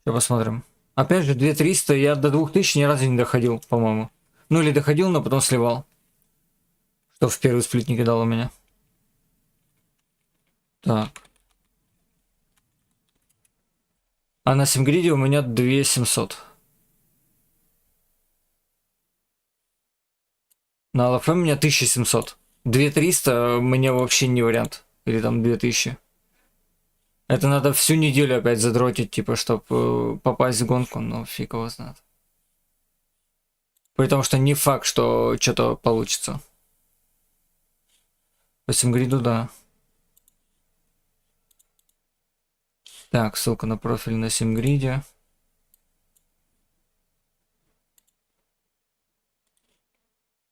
Сейчас посмотрим. Опять же, 2300, я до 2000 ни разу не доходил, по-моему. Ну или доходил, но потом сливал. Что в первый сплит не кидал у меня. Так. А на Симгриде у меня 2700. На ЛФМ у меня 1700. 2300 мне вообще не вариант. Или там 2000. Это надо всю неделю опять задротить, типа, чтобы попасть в гонку, но фиг его знает. Потому что не факт, что что-то получится. По Симгриду, да. Так, ссылка на профиль на Симгриде.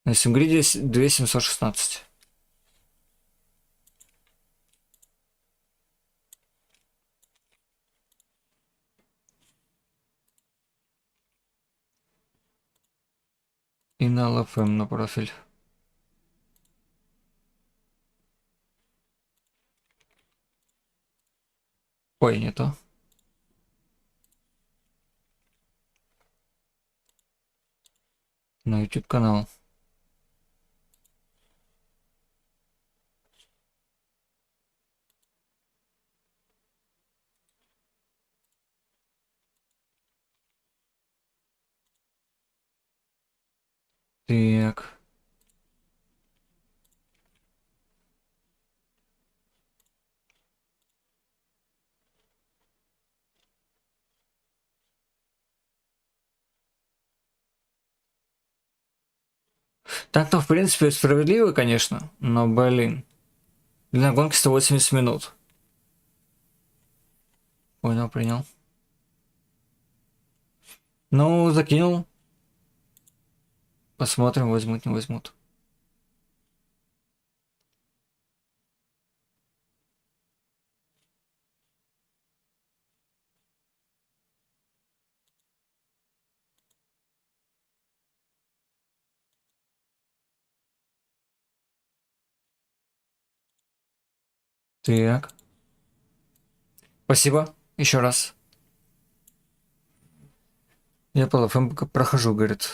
На Симгриде 2716. И на ЛФМ на профиль. Ой, не то. На YouTube канал. Так. Так-то, в принципе, справедливо, конечно, но, блин. Длина гонки 180 минут. Понял, принял. Ну, закинул. Посмотрим, возьмут, не возьмут. Так. Спасибо. Еще раз. Я по ЛФМ прохожу, говорит.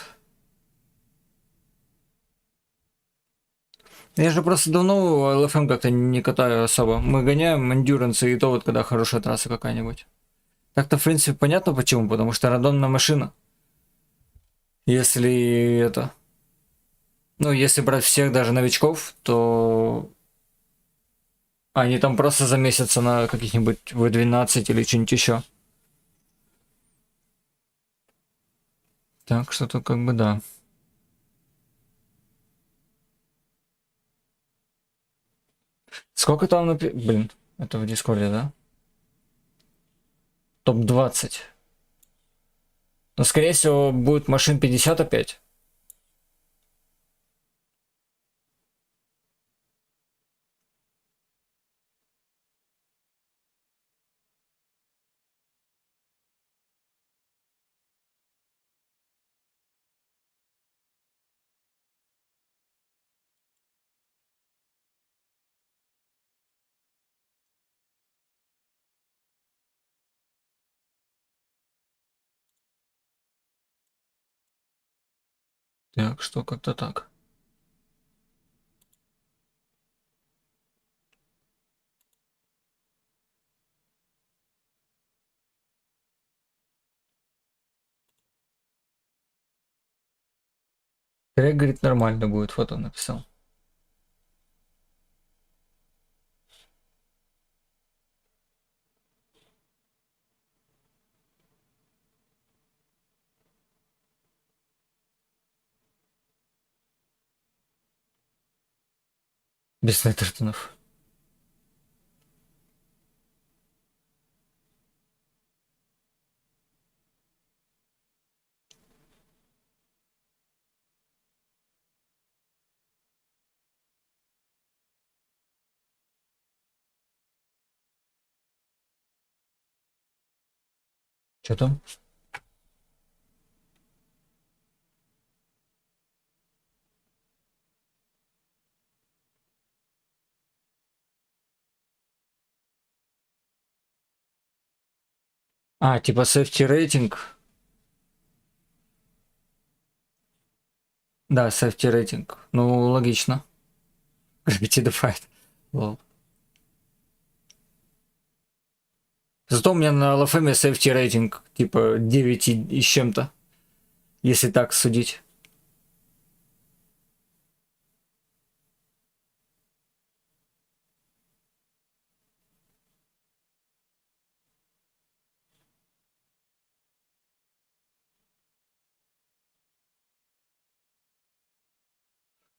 Я же просто давно ЛФМ как-то не катаю особо. Мы гоняем эндюранс, и то вот когда хорошая трасса какая-нибудь. Так-то, в принципе, понятно почему. Потому что рандомная машина. Если это... Ну, если брать всех, даже новичков, то... Они там просто замесятся на каких-нибудь В12 или что-нибудь еще. Так, что-то как бы да. Сколько там Блин, это в Дискорде, да? Топ-20. Но, скорее всего, будет машин 50 опять. Так, что как-то так. Трек, говорит, нормально будет, фото написал. Без снайпертонов. Что там? А, типа safety рейтинг. Да, safety рейтинг. Ну, логично. Gravity Defied. Лол. Зато у меня на LFM safety рейтинг типа 9 и с чем-то. Если так судить.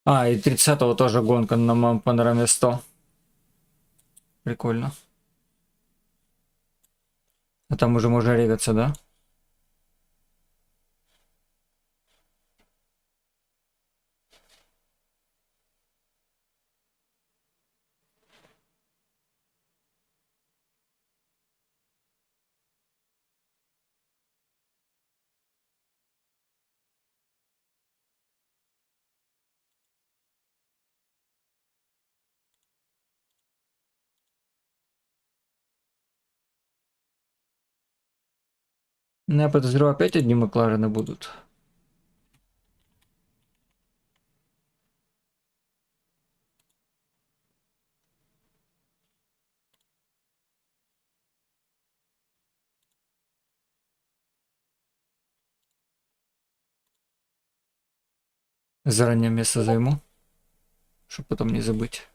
А, и 30-го тоже гонка на панораме 100. Прикольно. А там уже можно регаться, да? Ну, я подозреваю, опять одни Макларены будут. Заранее место займу, чтобы потом не забыть.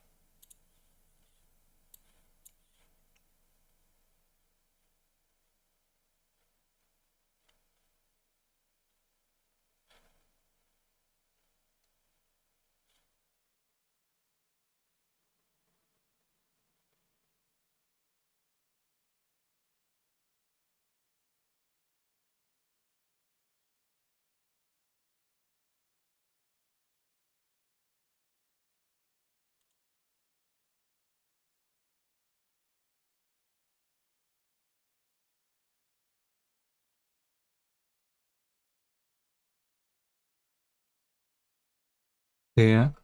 Так.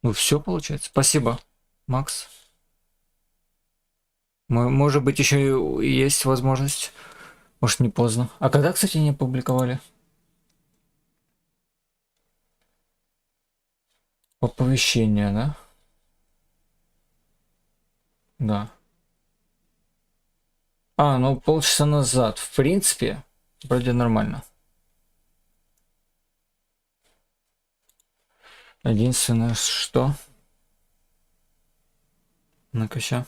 Ну все получается. Спасибо, Макс. Может быть, еще есть возможность. Может, не поздно. А когда, кстати, не опубликовали? Оповещение, да? Да. А, ну полчаса назад. В принципе, вроде нормально. Единственное, что... Ну-ка, ща.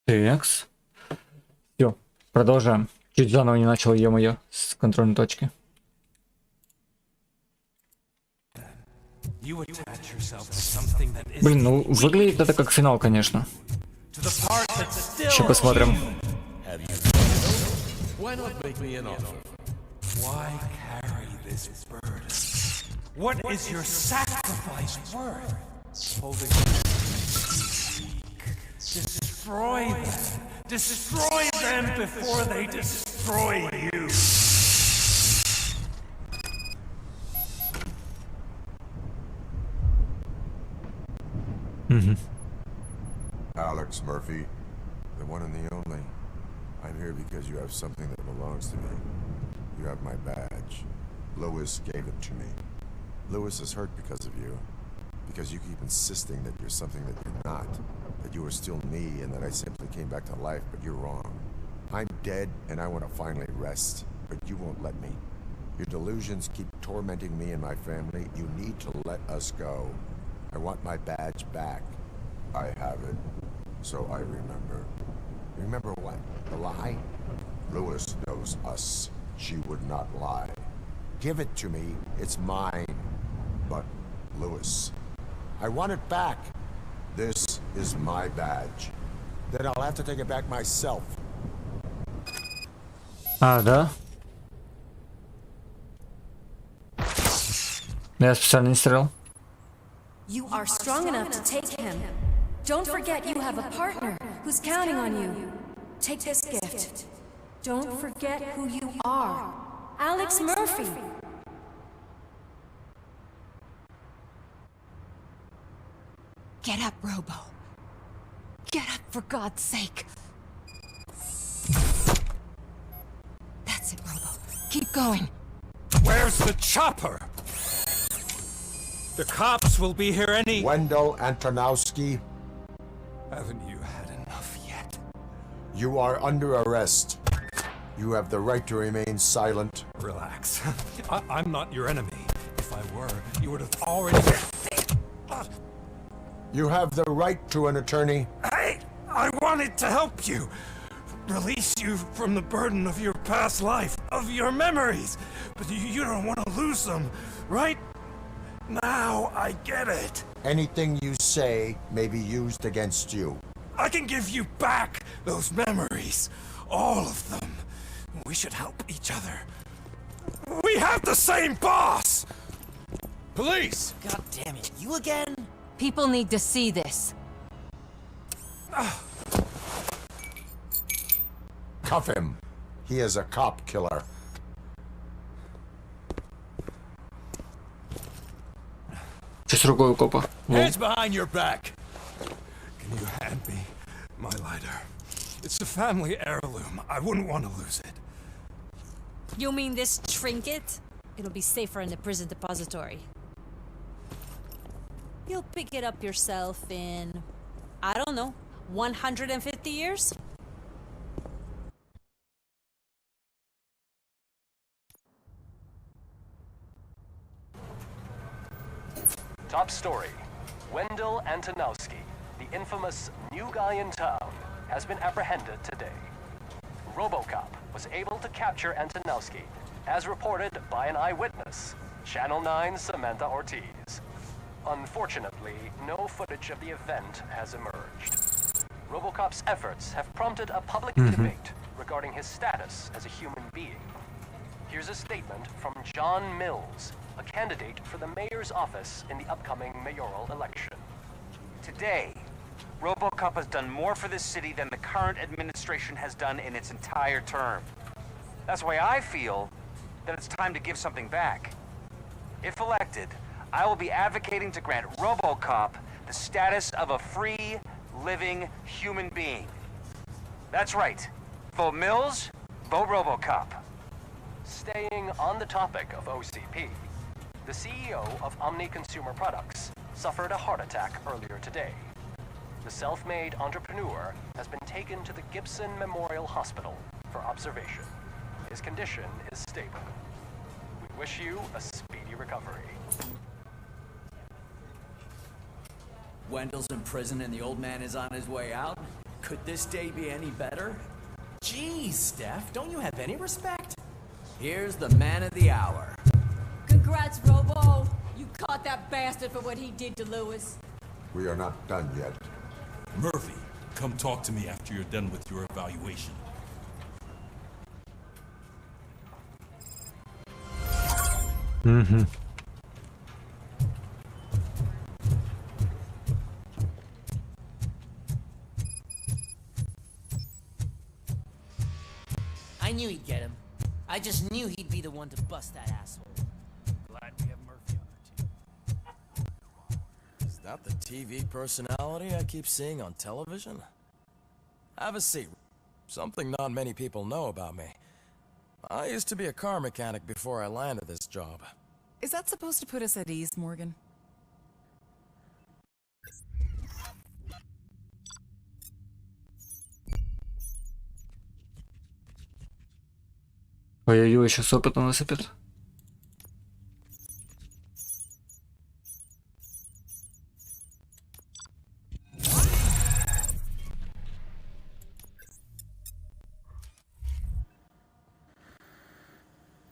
Такс. Все, продолжаем. Чуть заново не начал, ё-моё, с контрольной точки. Блин, ну выглядит это как финал, конечно. Сейчас посмотрим. Destroy them. Destroy them before they destroy you. Alex Murphy, the one and the only. I'm here because you have something that belongs to me. You have my badge. Lewis gave it to me. Lewis is hurt because of you. Because you keep insisting that you're something that you're not. That you are still me and that I simply came back to life, but you're wrong. I'm dead and I want to finally rest, but you won't let me. Your delusions keep tormenting me and my family. You need to let us go. I want my badge back. I have it. So I remember. Remember what? The lie? Lewis knows us. She would not lie. Give it to me. It's mine. But, Lewis, I want it back. This is my badge. Then I'll have to take it back myself. А, да? Я специально не стрелял. You are strong enough to take him. Don't forget you have a partner who's counting on you. Take this gift. Don't forget who you are. Alex Murphy. Get up, Robo. Get up, for God's sake. That's it, Robo. Keep going. Where's the chopper? The cops will be here any... Wendell Antonowski. Haven't you had enough yet? You are under arrest. You have the right to remain silent. Relax. I'm not your enemy. If I were, you would have already... You have the right to an attorney. I wanted to help you. Release you from the burden of your past life, of your memories. But you don't want to lose them, right? Now I get it. Anything you say may be used against you. I can give you back those memories. All of them. We should help each other. We have the same boss! Police! God damn it, you again? People need to see this. Cuff him. He is a cop killer. Сейчас рукой у копа. Hands behind your back. Can you hand me my lighter? It's a family heirloom. I wouldn't want to lose it. You mean this trinket? It'll be safer in the prison depository. You'll pick it up yourself in, I don't know, 150 years? Top story. Wendell Antonowski, the infamous new guy in town, has been apprehended today. RoboCop was able to capture Antonowski, as reported by an eyewitness, Channel 9's Samantha Ortiz. Unfortunately, no footage of the event has emerged. RoboCop's efforts have prompted a public debate regarding his status as a human being. Here's a statement from John Mills, a candidate for the mayor's office in the upcoming mayoral election. Today, RoboCop has done more for this city than the current administration has done in its entire term. That's why I feel that it's time to give something back. If elected, I will be advocating to grant RoboCop the status of a free, living human being. That's right. Vote Mills, vote RoboCop. Staying on the topic of OCP, the CEO of Omni Consumer Products suffered a heart attack earlier today. The self-made entrepreneur has been taken to the Gibson Memorial Hospital for observation. His condition is stable. We wish you a speedy recovery. Wendell's in prison and the old man is on his way out? Could this day be any better? Geez, Steph, don't you have any respect? Here's the man of the hour. Congrats, Robo. You caught that bastard for what he did to Lewis. We are not done yet. Murphy, come talk to me after you're done with your evaluation. I knew he'd get him. I just knew he'd be the one to bust that asshole. Glad we have Murphy on our team. Is that the TV personality I keep seeing on television? Have a seat. Something not many people know about me. I used to be a car mechanic before I landed this job. Is that supposed to put us at ease, Morgan? Ой-ой-ой, сейчас опыта насыпет.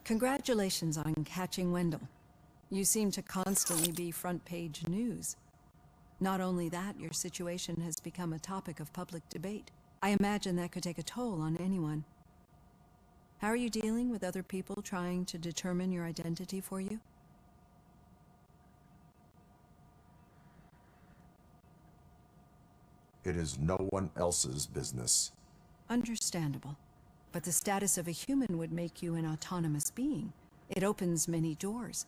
Congratulations on catching Wendell. You seem to constantly be front page news. Not only that, your situation has become a topic of public debate. I imagine that could take a toll on anyone. How are you dealing with other people trying to determine your identity for you? It is no one else's business. Understandable. But the status of a human would make you an autonomous being. It opens many doors.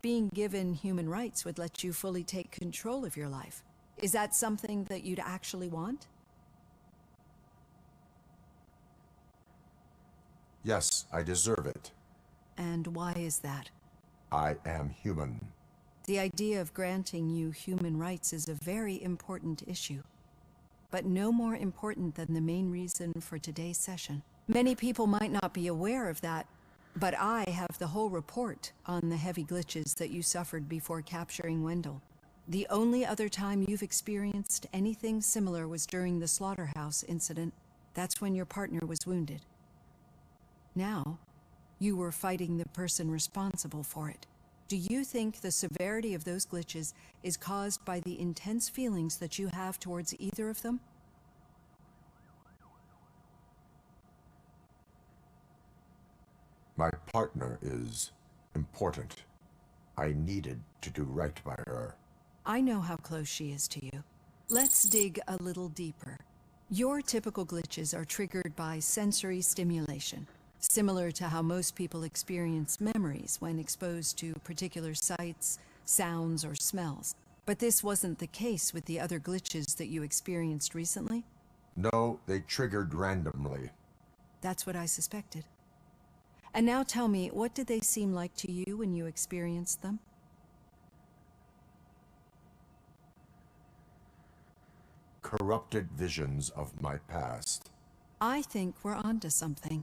Being given human rights would let you fully take control of your life. Is that something that you'd actually want? Yes, I deserve it. And why is that? I am human. The idea of granting you human rights is a very important issue, but no more important than the main reason for today's session. Many people might not be aware of that, but I have the whole report on the heavy glitches that you suffered before capturing Wendell. The only other time you've experienced anything similar was during the slaughterhouse incident. That's when your partner was wounded. Now, you were fighting the person responsible for it. Do you think the severity of those glitches is caused by the intense feelings that you have towards either of them? My partner is important. I needed to do right by her. I know how close she is to you. Let's dig a little deeper. Your typical glitches are triggered by sensory stimulation, similar to how most people experience memories when exposed to particular sights, sounds, or smells. But this wasn't the case with the other glitches that you experienced recently? No, they triggered randomly. That's what I suspected. And now tell me, what did they seem like to you when you experienced them? Corrupted visions of my past. I think we're onto something.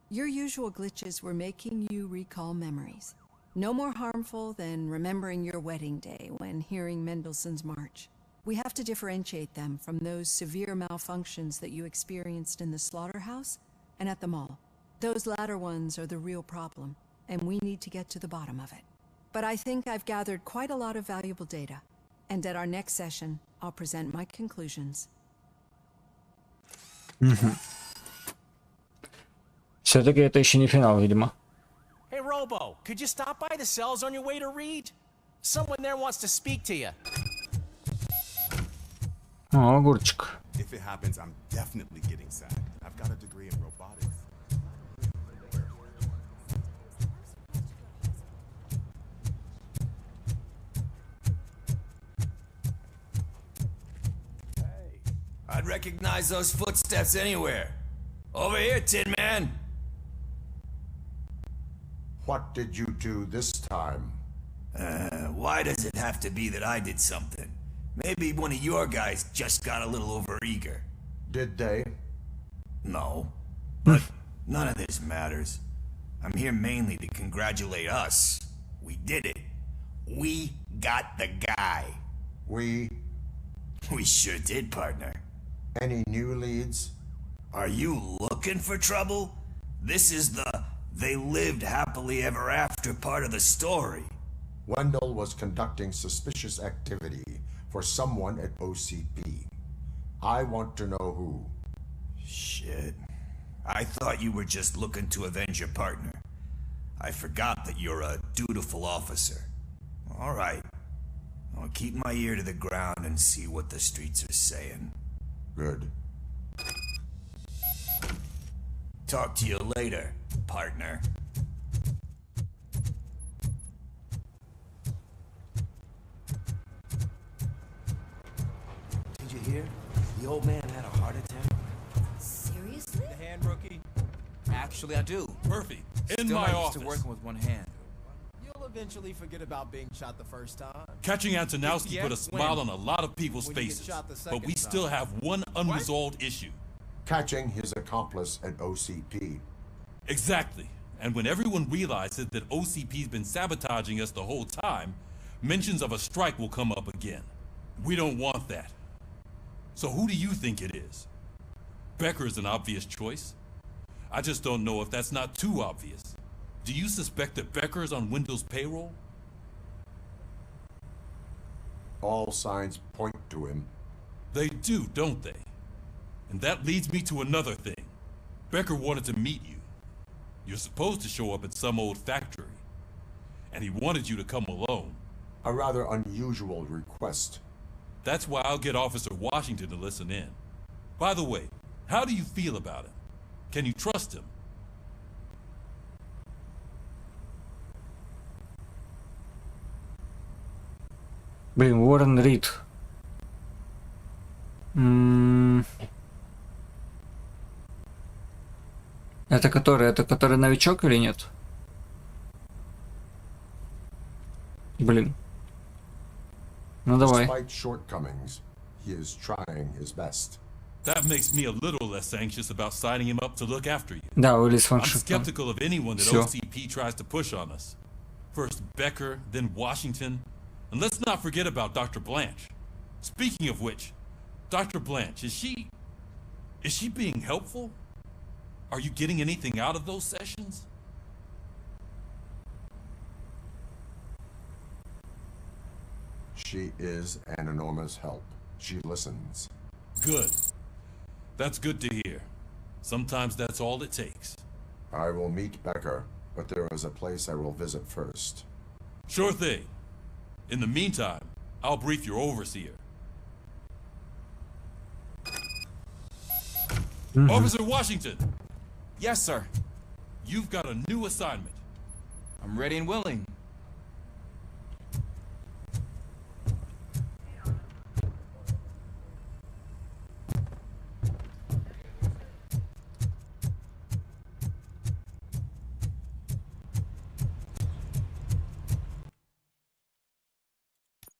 Your usual glitches were making you recall memories. No more harmful than remembering your wedding day when hearing Mendelssohn's March. We have to differentiate them from those severe malfunctions that you experienced in the slaughterhouse and at the mall. Those latter ones are the real problem, and we need to get to the bottom of it. But I think I've gathered quite a lot of valuable data, and at our next session, I'll present my conclusions. Все-таки это еще не финал, видимо. Hey, Robo, could you stop by the cells on your way to read? Someone there wants to speak to you. О, огурчик. If it happens, I'm definitely getting sad. I've got a degree in robotics. I'd recognize those footsteps anywhere. Over here, Tin Man. What did you do this time? Why does it have to be that I did something? Maybe one of your guys just got a little overeager. Did they? No. But none of this matters. I'm here mainly to congratulate us. We did it. We got the guy. We sure did, partner. Any new leads? Are you looking for trouble? This is the they lived happily ever after part of the story. Wendell was conducting suspicious activity for someone at OCP. I want to know who. Shit. I thought you were just looking to avenge your partner. I forgot that you're a dutiful officer. All right. I'll keep my ear to the ground and see what the streets are saying. Good. Talk to you later, partner. Did you hear? The old man had a heart attack. Seriously? The hand, rookie? Actually, I do. Murphy, in Still my not used office. to working with one hand. You'll eventually forget about being shot the first time. Catching Antonowski Yeah, put a smile when? on a lot of people's When you get faces, shot the but we second still time. have one unresolved issue. Catching his accomplice at OCP. Exactly. And when everyone realizes that OCP's been sabotaging us the whole time, mentions of a strike will come up again. We don't want that. So who do you think it is? Becker is an obvious choice. I just don't know if that's not too obvious. Do you suspect that Becker is on Windows payroll? All signs point to him. They do, don't they? And that leads me to another thing. Becker wanted to meet you. You're supposed to show up at some old factory. And he wanted you to come alone. A rather unusual request. That's why I'll get Officer Washington to listen in. By the way, how do you feel about him? Can you trust him? Блин, Уоррен Рид. Это который новичок или нет? Блин. Ну давай. Despite shortcomings, he is trying his best. That makes me a little less anxious about signing him up to look after you. Да, вылез I'm фаншип. skeptical of anyone that Всё. OCP tries to push on us. First Becker, then Washington. And let's not forget about Dr. Blanche. Speaking of which, Dr. Blanche, is she being helpful? Are you getting anything out of those sessions? She is an enormous help. She listens. Good. That's good to hear. Sometimes that's all it takes. I will meet Becker, but there is a place I will visit first. Sure thing. In the meantime, I'll brief your overseer. Officer Washington! Yes, sir. You've got a new assignment. I'm ready and willing.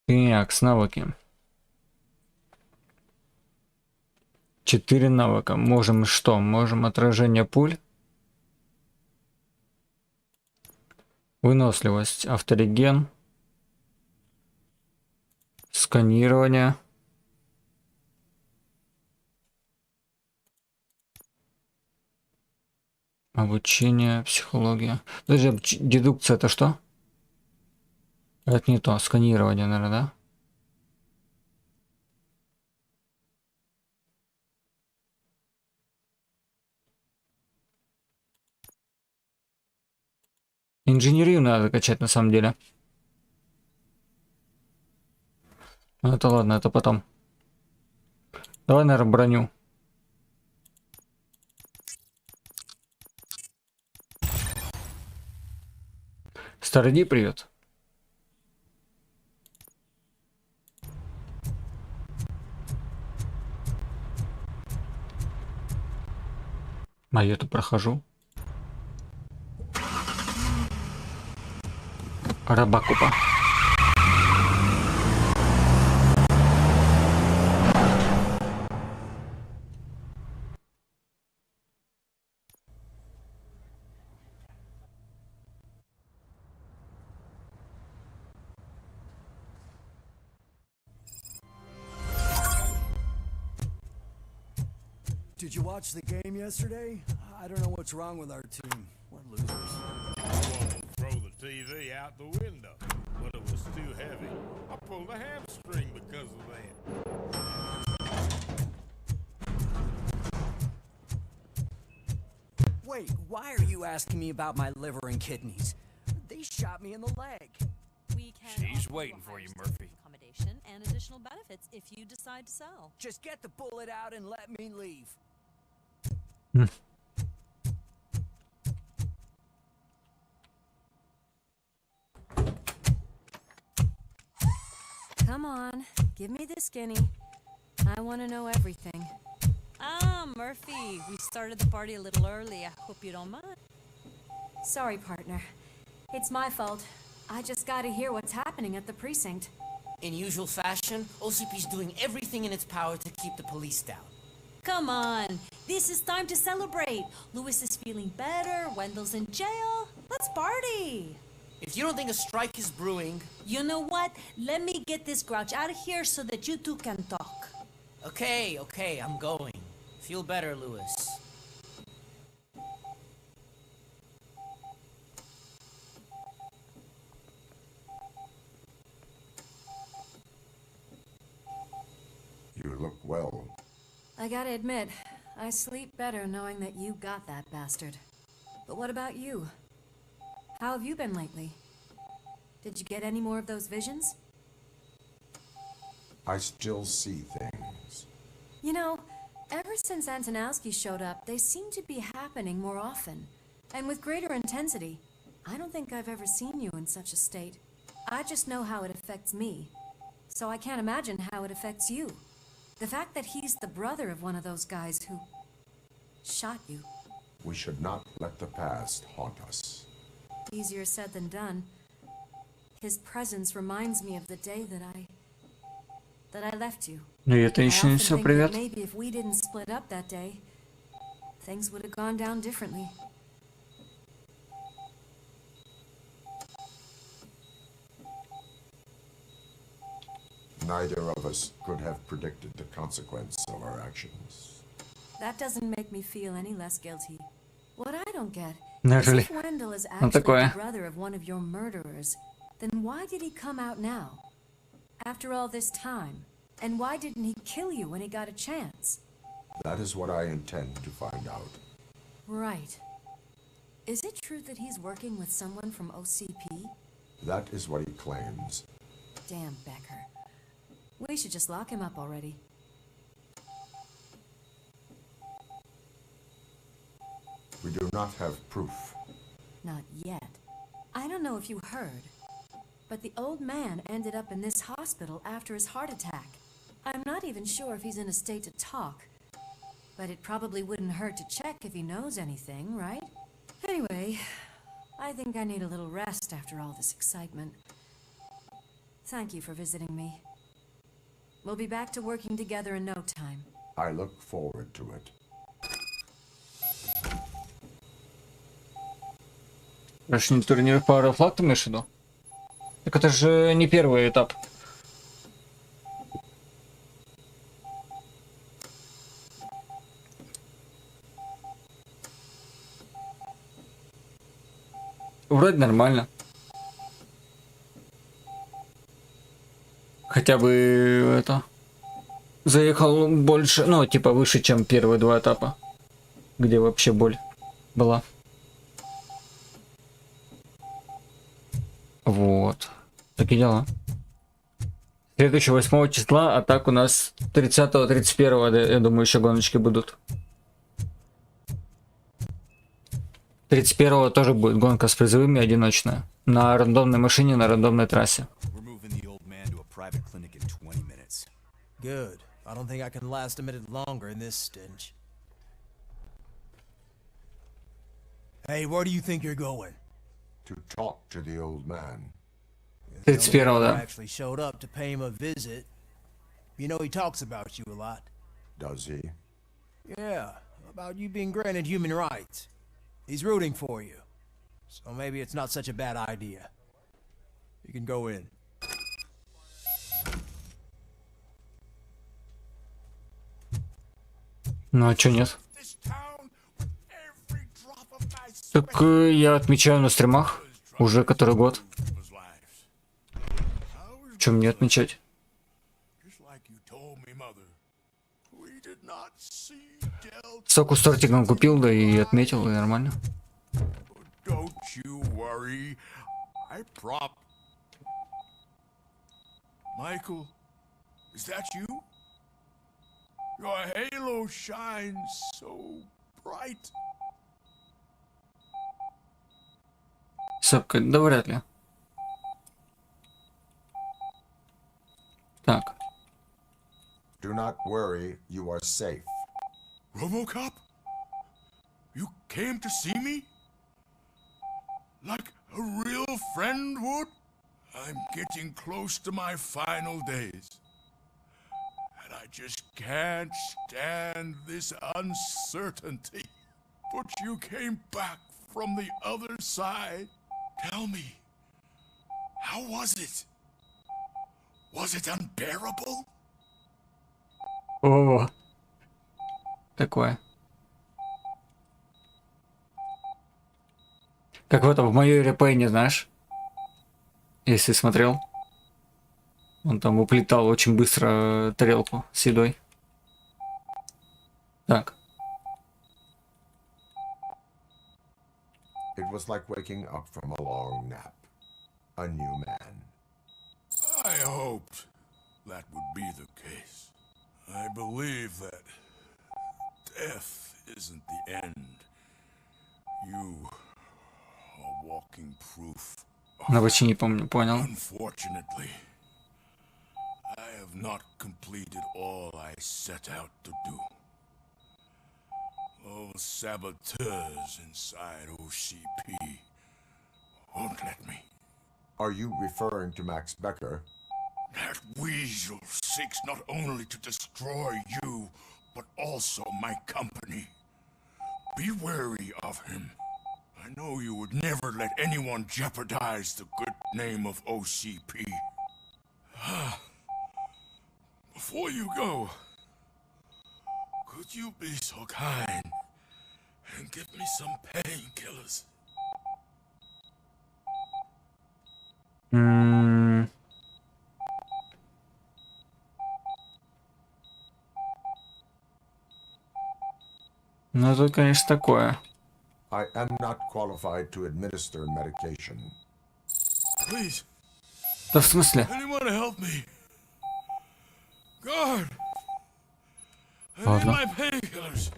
Так, навыки. 4 навыка. Можем что? Можем отражение пуль. Выносливость, автореген. Сканирование. Обучение, психология. Подожди, дедукция это что? Это не то, сканирование, наверное, да? Инженерию надо качать на самом деле. Ну это ладно, это потом. Давай, наверное, броню. Староди, привет. А я тут прохожу. RoboCop. Did you watch the game yesterday? I don't know what's wrong with our team. We're losers. I wanted to throw the TV out the window, but it was too heavy. I pulled a hamstring because of that. Wait, why are you asking me about my liver and kidneys? They shot me in the leg. We can She's offer waiting a for you, higher Murphy. accommodation and additional benefits if you decide to sell. Just get the bullet out and let me leave. Come on, give me the skinny. I want to know everything. Ah, Murphy, we started the party a little early. I hope you don't mind. Sorry, partner. It's my fault. I just gotta hear what's happening at the precinct. In usual fashion, OCP's doing everything in its power to keep the police down. Come on, this is time to celebrate. Louis is feeling better, Wendell's in jail. Let's party. If you don't think a strike is brewing... You know what? Let me get this grouch out of here so that you two can talk. Okay, I'm going. Feel better, Louis. You look well. I gotta admit, I sleep better knowing that you got that bastard. But what about you? How have you been lately? Did you get any more of those visions? I still see things. You know, ever since Antonowski showed up, they seem to be happening more often, and with greater intensity. I don't think I've ever seen you in such a state. I just know how it affects me, so I can't imagine how it affects you. The fact that he's the brother of one of those guys who shot you. We should not let the past haunt us. Easier said than done. His presence reminds me of the day that I left you. Ну и это еще не все, привет. Maybe if we didn't split up that day, things would have gone down differently. Neither of us could have predicted the consequence of our actions. That doesn't make me feel any less guilty. What I don't get is Really? if Wendell is Ну actually такое. the brother of one of your murderers, then why did he come out now? After all this time? And why didn't he kill you when he got a chance? That is what I intend to find out. Right. Is it true that he's working with someone from OCP? That is what he claims. Damn Becker. We should just lock him up already. We do not have proof. Not yet. I don't know if you heard, but the old man ended up in this hospital after his heart attack. I'm not even sure if he's in a state to talk, but it probably wouldn't hurt to check if he knows anything, right? Anyway, I think I need a little rest after all this excitement. Thank you for visiting me. We'll be back to working together in no time. I look forward to it. Прошли турнир Power of Luck, ты имеешь в виду? Так это же не первый этап. Вроде нормально. Хотя бы это... Заехал больше, ну, типа выше, чем первые два этапа. Где вообще боль была. Вот. Такие дела. Следующего 8 числа, а так у нас 30-31, я думаю, еще гоночки будут. 31 тоже будет гонка с призовыми, одиночная. На рандомной машине, на рандомной трассе. Good. I don't think I can last a minute longer in this stench. Hey, where do you think you're going? To talk to the old man. 31, I да. actually showed up to pay him a visit. You know he talks about you a lot. Does he? Yeah, about you being granted human rights. He's rooting for you. So maybe it's not such a bad idea. You can go in. Ну а чё нет? Так я отмечаю на стримах уже который год. Чем мне отмечать? Соку с тортиком купил, да и отметил, и нормально. Don't you worry. I prop. Michael, is that you? Your halo shines so bright. Сопка, да вряд ли. worry, you are safe. RoboCop? You came to see me? Like a real friend would? I'm getting close to my final days. And I just can't stand this uncertainty. But you came back from the other side. Tell me, how was it? Was it unbearable? О, такое. Как в этом, в моей репейне, знаешь? Если смотрел. Он там уплетал очень быстро тарелку с едой. Так. It was like waking up from a long nap. A new man. I hoped that would be the case. I believe that death isn't the end. You are walking proof. На вообще не помню, понял. Unfortunately, I have not completed all I set out to do. Those saboteurs inside OCP won't let me. Are you referring to Max Becker? That weasel seeks not only to destroy you, but also my company. Be wary of him. I know you would never let anyone jeopardize the good name of OCP. Before you go, could you be so kind and give me some painkillers? Ну, это, конечно, такое. I am not qualified to administer medication. Please. Да в смысле? Anyone help me? God! I need Ладно. my painkillers.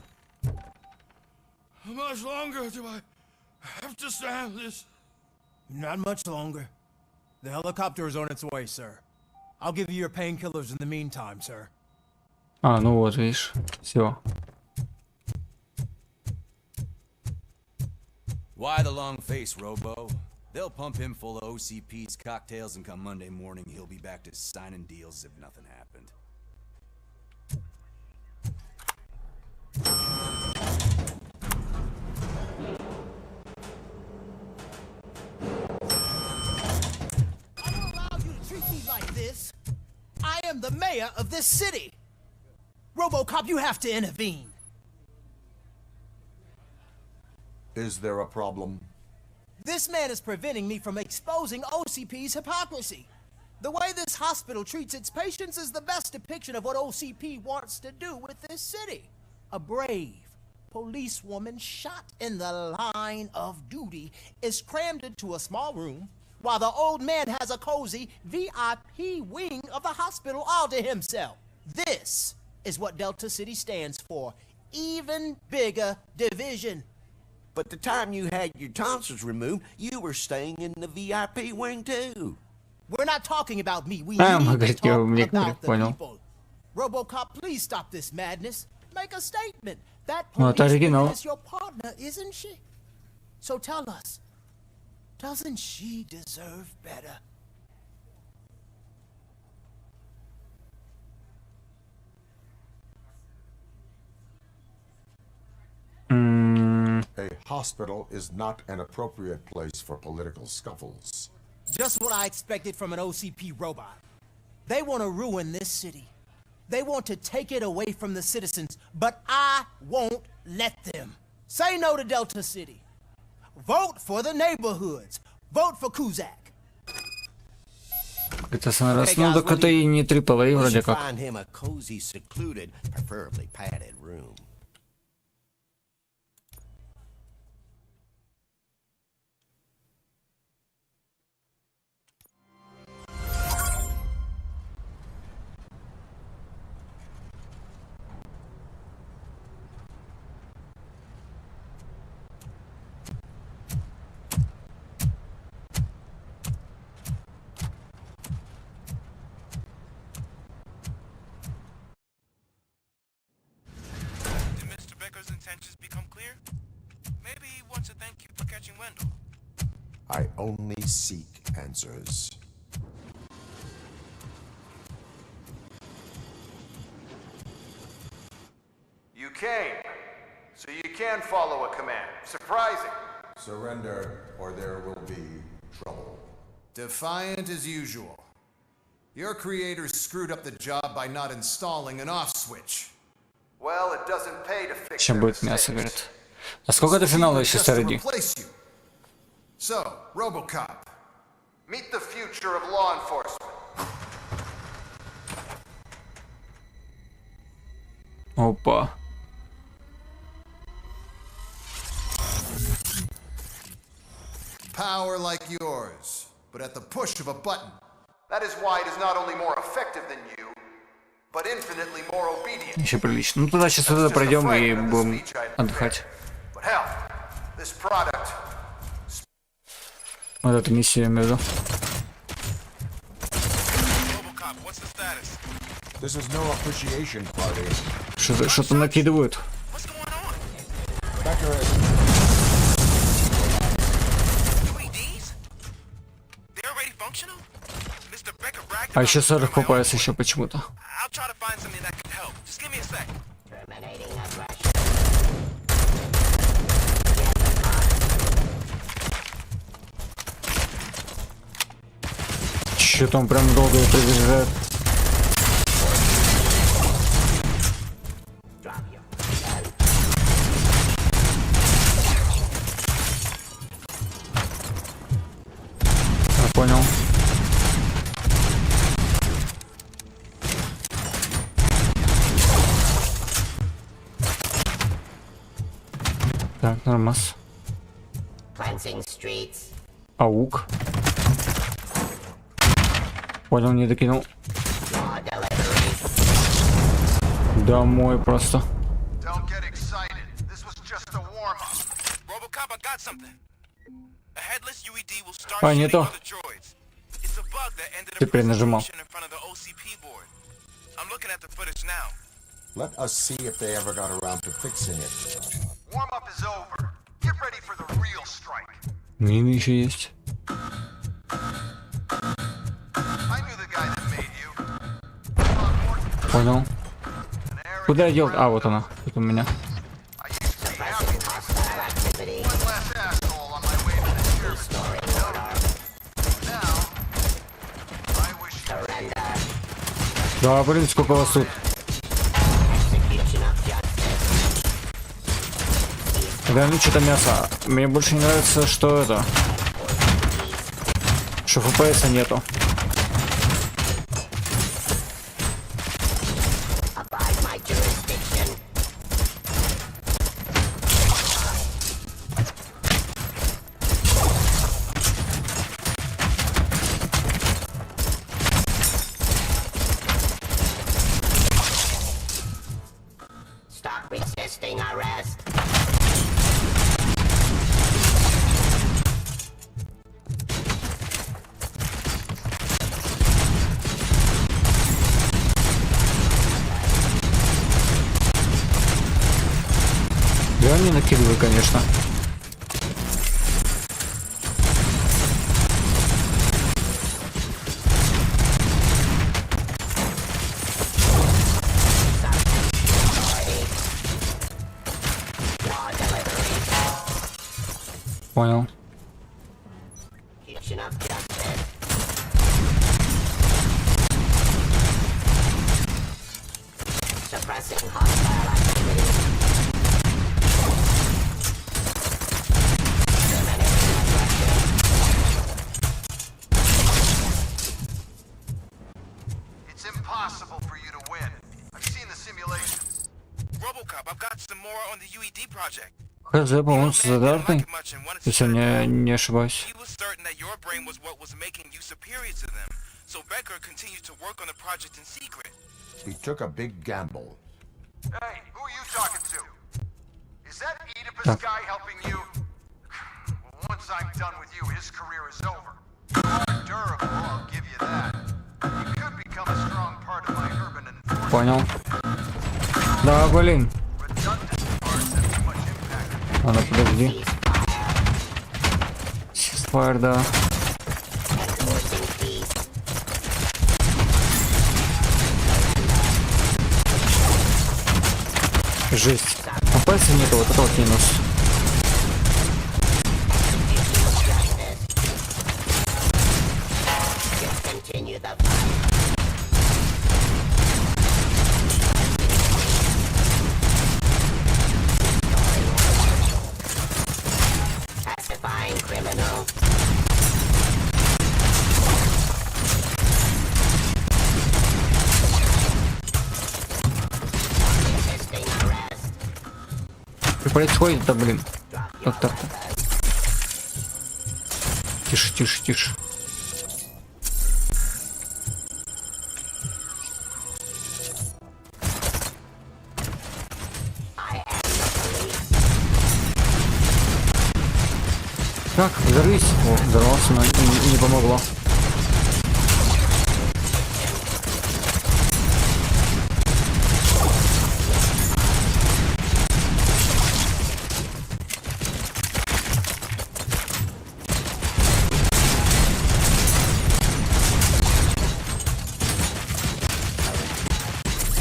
How much longer do I have to stand this? Not much longer. The helicopter is on its way, sir. I'll give you your painkillers in the meantime, sir. А, ну вот, видишь. Все. Why the long face, Robo? They'll pump him full of OCP's cocktails, and come Monday morning, he'll be back to signing deals as if nothing happened. I don't allow you to treat me like this. I am the mayor of this city. RoboCop, you have to intervene. Is there a problem? This man is preventing me from exposing OCP's hypocrisy. The way this hospital treats its patients is the best depiction of what OCP wants to do with this city. A brave policewoman shot in the line of duty is crammed into a small room, while the old man has a cozy VIP wing of the hospital all to himself. This is what Delta City stands for. Even bigger division. But the time you had your tonsils removed, you were staying in the VIP wing too. We're not talking about me. We А, need to говорит, talk я about the понял. people. RoboCop, please stop this madness. Make a statement. That Ну, это оригинал. policewoman is your partner, isn't she? So tell us, doesn't she deserve better? A hospital is not an appropriate place for political scuffles. Just what I expected from an OCP robot. They want to ruin this city. They want to take it away from the citizens, but I won't let them. Say no to Delta City. Vote for the neighborhoods. Vote for Kuzak. Это раз, ну так это и не AAA We вроде should как. find him a cozy, secluded, preferably padded room. I only seek answers. You came, so you can follow a command. Surprising. Surrender, or there will be trouble. Defiant as usual. Your creators screwed up the job by not installing an off switch. Well, it doesn't pay to fix Чем their будет мясо, mistakes. говорит. А сколько до финала еще Just to впереди? replace you. So, RoboCop, meet the future of law enforcement. Опа. Power like yours, but at the push of a button. That is why it is not only more effective than you, but infinitely more obedient. Еще прилично. Ну туда сейчас туда пройдем и будем отдыхать. But hell, this product. Вот эту миссию я имею в виду. This is no appreciation party. Что-то накидывают. А еще 40 FPS еще почему-то. Че там прям долго приближает. Я понял. Так, нормас. Аук. Понял, не докинул. Домой просто. А, не то. Теперь нажимал. Let us see if they ever got around to fixing it. Warm-up is over. Get ready for the real strike. Мины еще есть. Понял. Куда я делал? А, вот она. Тут у меня. Да, блин, сколько вас тут. Да, ну что-то мясо. Мне больше не нравится, что это. Что FPS нету. Я не накидываю, конечно. Понял. It's impossible for you to win. I've seen the simulations. RoboCop, I've got some more on the UED project. ХЗ, по-моему, стандартный, если я не ошибаюсь. He was certain that your brain was what was making you superior to them. So Becker continued to work on the project in secret. He took a big gamble. Hey, who are you talking to? Is that Oedipus guy helping you? Well, once I'm done with you, his career is over. You are durable, I'll give you that. You could become a strong part of my urban enforcement. Понял. Да, блин. Ладно, подожди. Fire, да. Жесть. АПС нету, вот это вот минус. Происходит, да, блин. Вот так. Тише, тише, тише. Так, взорвись. О, взорвался, но не помогло.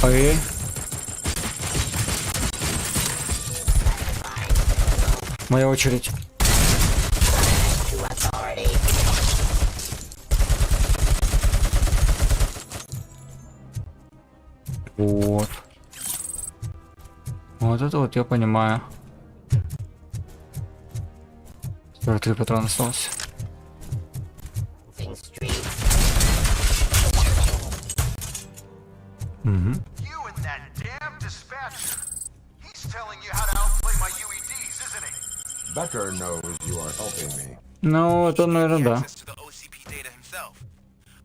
Ой. Моя очередь. Вот. Вот это вот я понимаю. 43 патрона осталось. Угу. Becker knows you are helping me. Ну, это, наверное, да.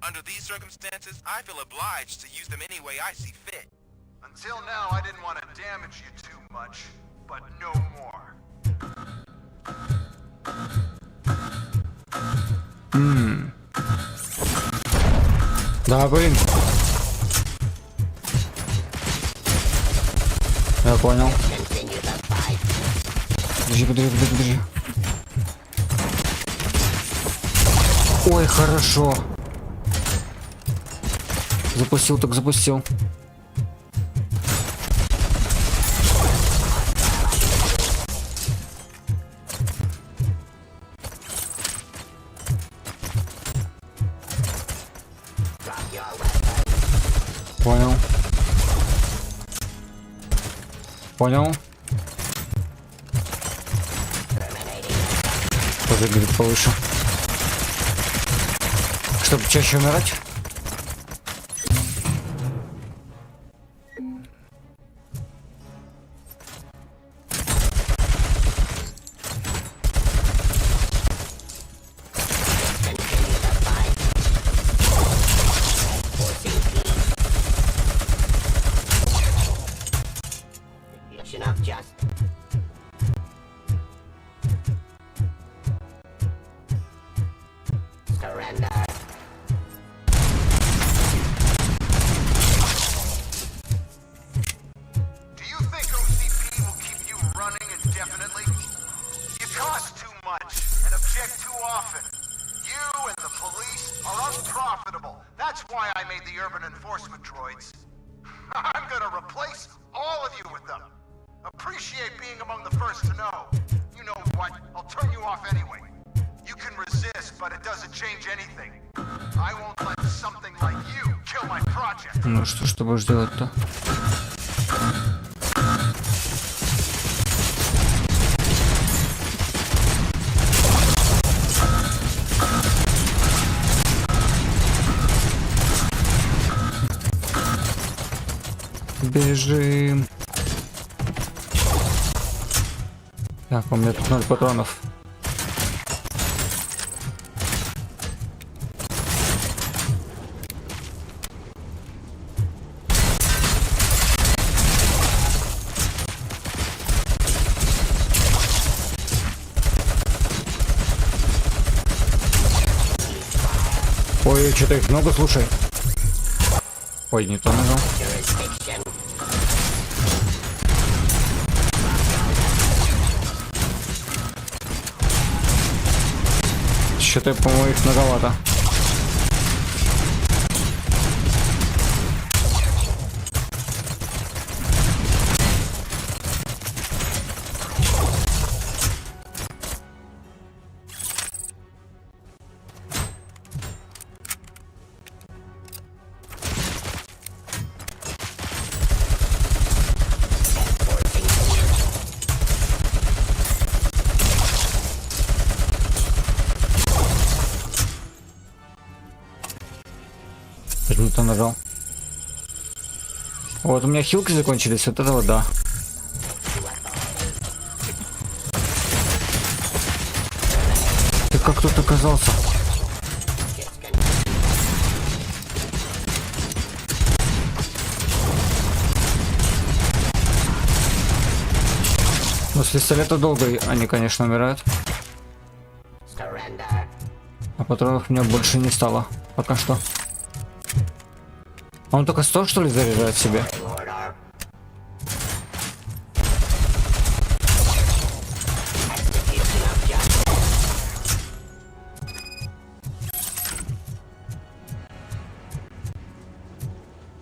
Under these circumstances, I feel obliged to use them any way I see fit. Until now, I didn't want to damage you too much, but no more. Да, блин. Я понял. Подожди. Ой, хорошо. Запустил, так запустил. Понял. Подвигать повыше. Чтобы чаще умирать. Ну что ж ты будешь делать-то? Бежим. Так, у меня тут 0 патронов. Ой, что-то их много, слушай. Ой, не то нажал. Что-то, по-моему, их многовато. Почему-то нажал. Вот у меня хилки закончились, от этого да. Ты как тут оказался? Но с пистолета долго они, конечно, умирают. А патронов у меня больше не стало. Пока что. А он только 100, что ли, заряжает себе?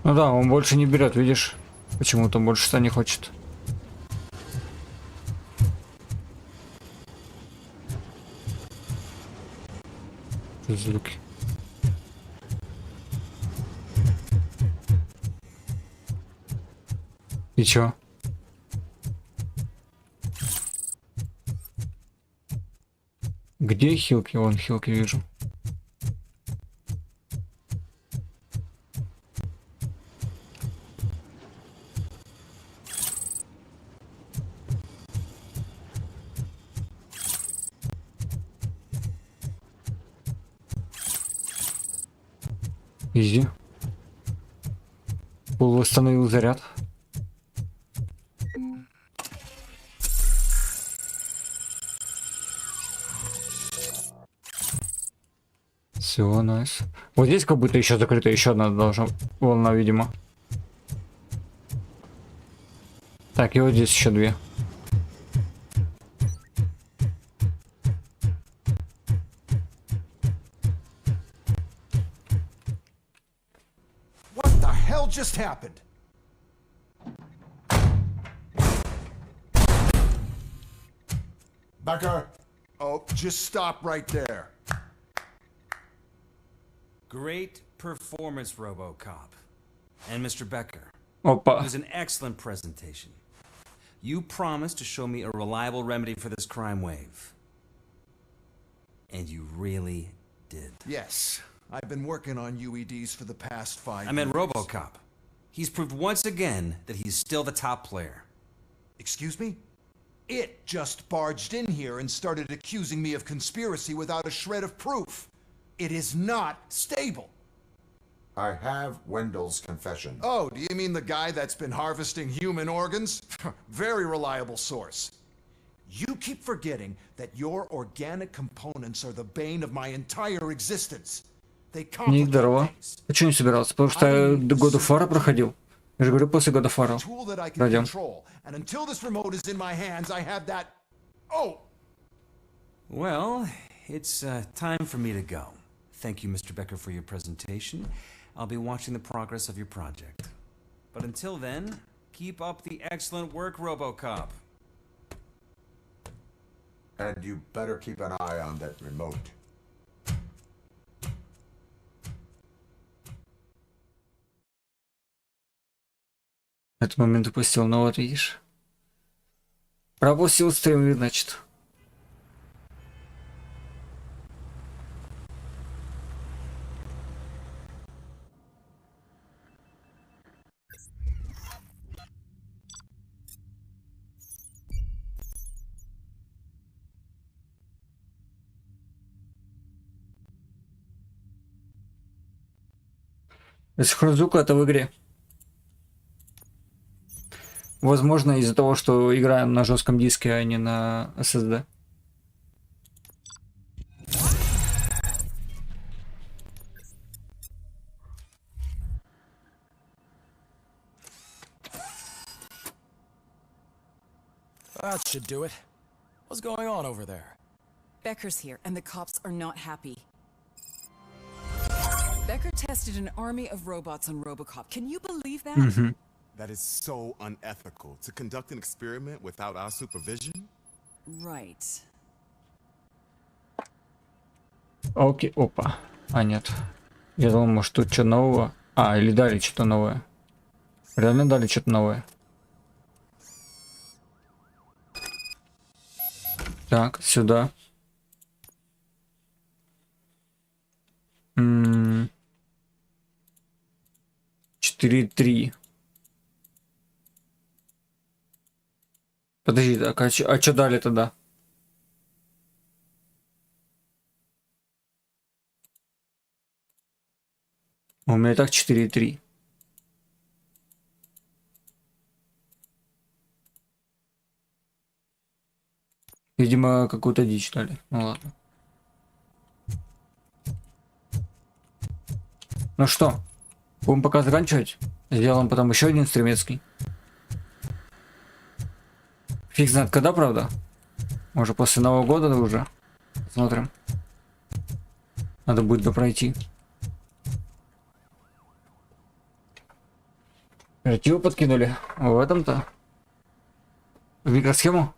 Ну да, он больше не берет, видишь? Почему-то больше 100 не хочет. Звуки. И чё? Где хилки? Вон хилки вижу. Изи. Пол восстановил заряд. Все, найс. Вот здесь как будто еще закрыта, еще одна должна волна, видимо. Так, и вот здесь еще две. What the hell just happened? Becker! Oh, just stop right there. Great performance, RoboCop. And Mr. Becker. Опа. It was an excellent presentation. You promised to show me a reliable remedy for this crime wave. And you really did. Yes, I've been working on UEDs for the past 5 years. I meant RoboCop. He's proved once again that he's still the top player. Excuse me? It just barged in here and started accusing me of conspiracy without a shred of proof. It is not stable. I have Wendell's confession. Oh, do you mean the guy that's been harvesting human organs? Very reliable source. You keep forgetting that your organic components are the bane of my entire existence. They complicate Здорово. things. Почему не собирался? Потому что я God of War проходил. Я же говорю, после God of War. Tool that I can Пройдем. control. And until this remote is in my hands, I have that. Oh! Well, it's time for me to go. Thank you, Mr. Becker, for your presentation. I'll be watching the progress of your project. But until then, keep up the excellent work, RoboCop. And you better keep an eye on that remote. Этот момент упустил, ну вот видишь. Пропустил стрим, значит. Звука это в игре. Возможно, из-за того, что играем на жестком диске, а не на SSD. That should do it. What's going on over there? Becker's here, and the cops are not happy. Becker tested an army of robots on RoboCop. Can you believe that? That is so unethical. To conduct an experiment without our supervision? Right. Окей, опа. А, нет. Я думал, может, тут что нового. А, или дали что-то новое. Реально дали что-то новое. Так, сюда. 4.3. Подожди, так, а что дали тогда? У меня и так 4.3. Видимо, какую-то дичь дали. Ну ладно. Ну что, будем пока заканчивать. Сделаем потом еще один стримецкий. Фиг знает когда, правда? Может, после Нового года уже. Смотрим. Надо будет допройти. Оперативу подкинули. В этом-то. В микросхему.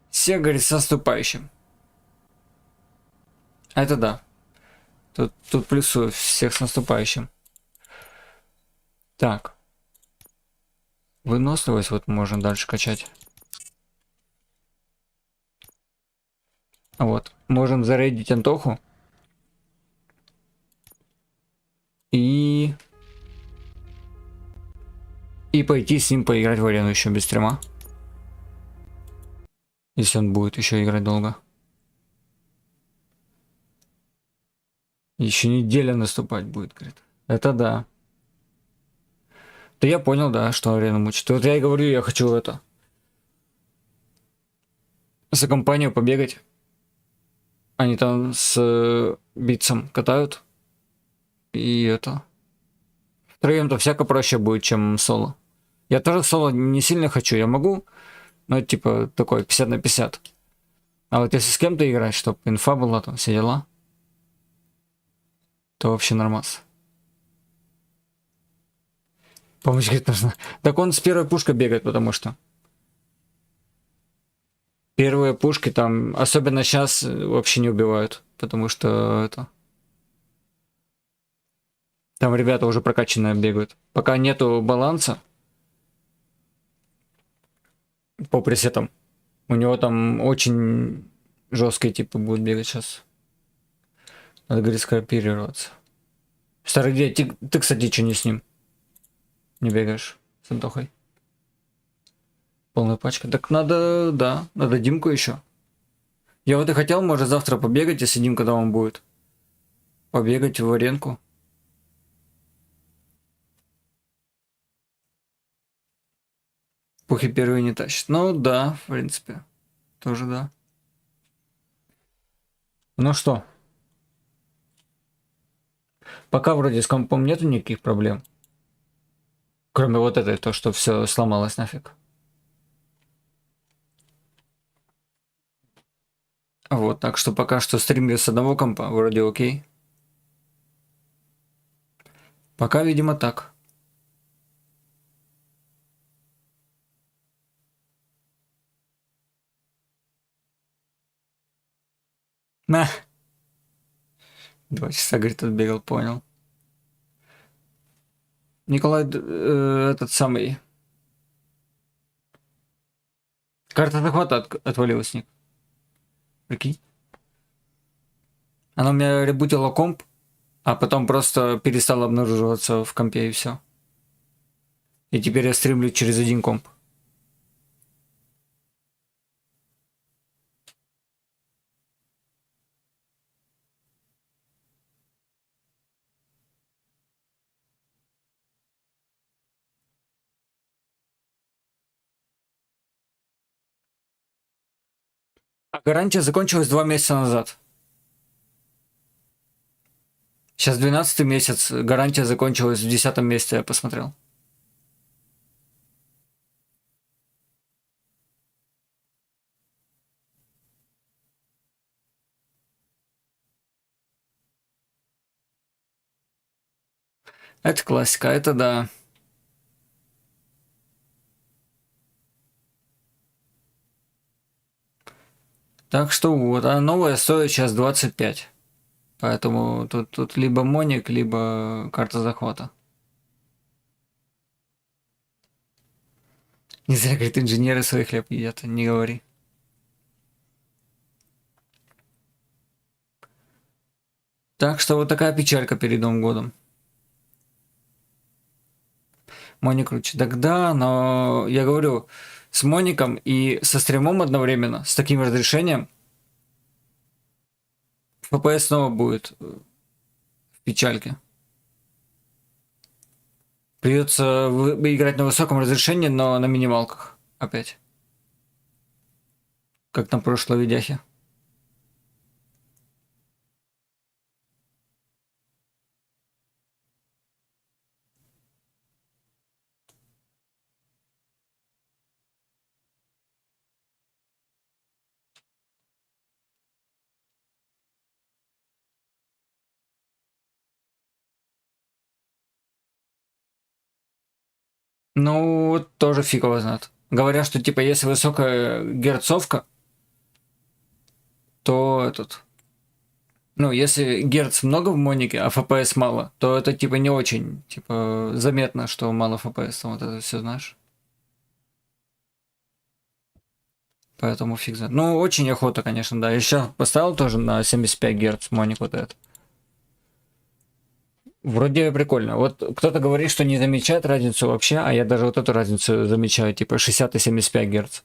Всех, говорит, с наступающим. Это да. Тут плюсую всех с наступающим. Так. Выносливость вот можно дальше качать. Вот. Можем зарейдить Антоху. И пойти с ним поиграть в арену еще без стрима. Если он будет еще играть долго. Еще неделя наступать будет, говорит. Это да. Да я понял, да, что арену мучит. Вот я и говорю, я хочу это. За компанию побегать. Они там с битцем катают. И это. Втроем-то всяко проще будет, чем соло. Я тоже соло не сильно хочу. Я могу. Но это типа такой 50 на 50. А вот если с кем-то играть, чтобы инфа была, там все дела, то вообще нормас. Помощь, говорит, нужна. Так он с первой пушкой бегает, потому что первые пушки там, особенно сейчас, вообще не убивают. Потому что это... Там ребята уже прокачанные бегают. Пока нету баланса по пресетам. У него там очень жесткие типы будут бегать сейчас. Надо, говорит, скооперироваться. Старый где? Ты, кстати, что не с ним? Не бегаешь с Антохой? Полная пачка. Так надо, да, надо Димку еще. Я вот и хотел, может, завтра побегать, если Димка дома будет. Побегать в аренку. Пухи первые не тащит. Ну да, в принципе. Тоже да. Ну что? Пока вроде с компом нету никаких проблем. Кроме вот этой, то, что все сломалось нафиг. Вот, так что пока что стримлю с одного компа, вроде окей. Пока, видимо, так. На. 2 часа, говорит, отбегал, понял. Николай, этот самый... Карта захвата отвалилась, Ник. Прикинь. Она у меня ребутила комп, а потом просто перестала обнаруживаться в компе и все. И теперь я стримлю через один комп. А гарантия закончилась 2 месяца назад. Сейчас 12 месяц, гарантия закончилась в 10 месяце, я посмотрел. Это классика, это да. Так что вот, а новая стоит сейчас 25. Поэтому тут либо моник, либо карта захвата. Не зря, говорит, инженеры свой хлеб едят, не говори. Так что вот такая печалька перед Новым годом. Моник круче. Так да, но я говорю, с моником и со стримом одновременно, с таким разрешением, FPS снова будет в печальке. Придется играть на высоком разрешении, но на минималках опять. Как на прошлой видяхе. Ну, тоже фиг его знает. Говорят, что типа если высокая герцовка, то этот... Ну, если герц много в монике, а FPS мало, то это типа не очень типа заметно, что мало FPS. Вот это все знаешь. Поэтому фиг знает. Ну, очень охота, конечно, да. Я сейчас поставил тоже на 75 Гц моник вот этот. Вроде прикольно. Вот кто-то говорит, что не замечает разницу вообще, а я даже вот эту разницу замечаю, типа 60 и 75 Гц.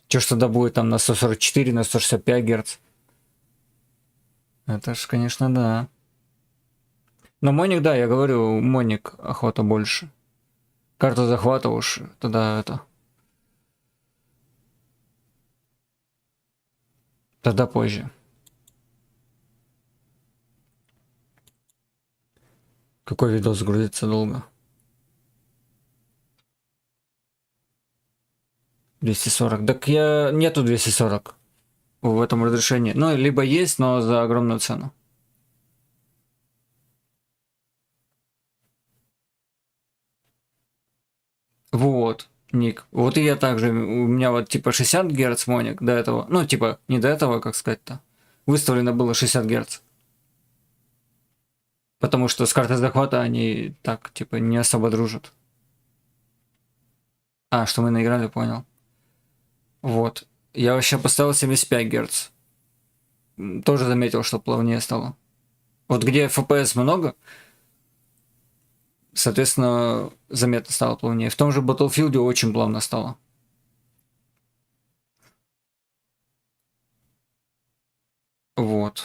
Что ж тогда будет там на 144, на 165 Гц? Это ж, конечно, да. Но моник, да, я говорю, моник охота больше. Карту захвата уж тогда это... Тогда позже. Какой видос грузится долго? 240. Так я... Нету 240 в этом разрешении. Ну, либо есть, но за огромную цену. Вот, ник. Вот и я также. У меня вот типа 60 Гц моник до этого. Ну, типа, не до этого, как сказать-то. Выставлено было 60 Гц. Потому что с картой захвата они так, типа, не особо дружат. А, что мы наиграли, понял. Вот. Я вообще поставил 75 Гц. Тоже заметил, что плавнее стало. Вот где FPS много, соответственно, заметно стало плавнее. В том же Battlefield очень плавно стало. Вот.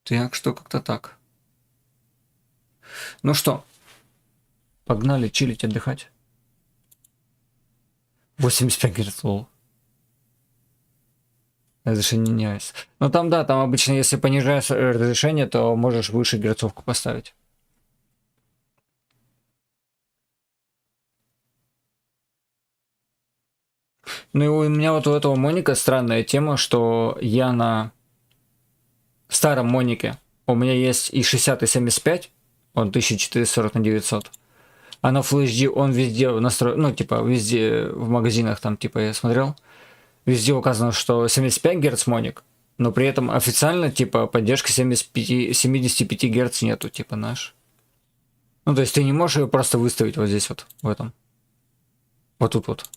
Так что как-то так. Ну что, погнали чилить, отдыхать. 85 Гц, лол. Разрешение не ASUS. Ну там да, там обычно, если понижаешь разрешение, то можешь выше герцовку поставить. Ну и у меня вот у этого моника странная тема, что я на старом монике, у меня есть и 60, и 75, он 1440 на 900. А на Full HD он везде настроен, ну типа везде в магазинах там типа я смотрел. Везде указано, что 75 Гц моник, но при этом официально, типа, поддержки 75 Гц нету, типа, наш. Ну, то есть ты не можешь ее просто выставить вот здесь вот, в этом. Вот тут вот.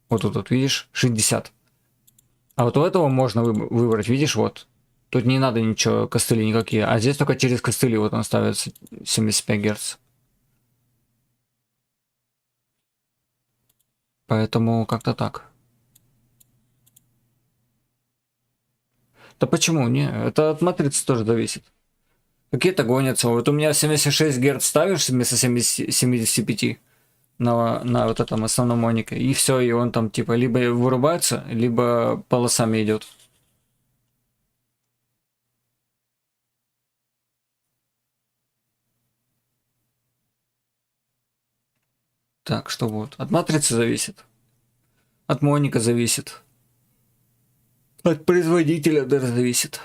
Вот тут вот, видишь, 60. А вот у этого можно выбрать, видишь, вот. Тут не надо ничего, костыли никакие. А здесь только через костыли вот он ставится 75 Гц. Поэтому как-то так. Да почему? Не, это от матрицы тоже зависит. Какие-то гонятся. Вот у меня 76 Гц ставишь вместо 75. на вот этом основном монике, и все, и он там типа либо вырубается, либо полосами идет. Так, что вот. От матрицы зависит. От моника зависит. От производителя даже зависит.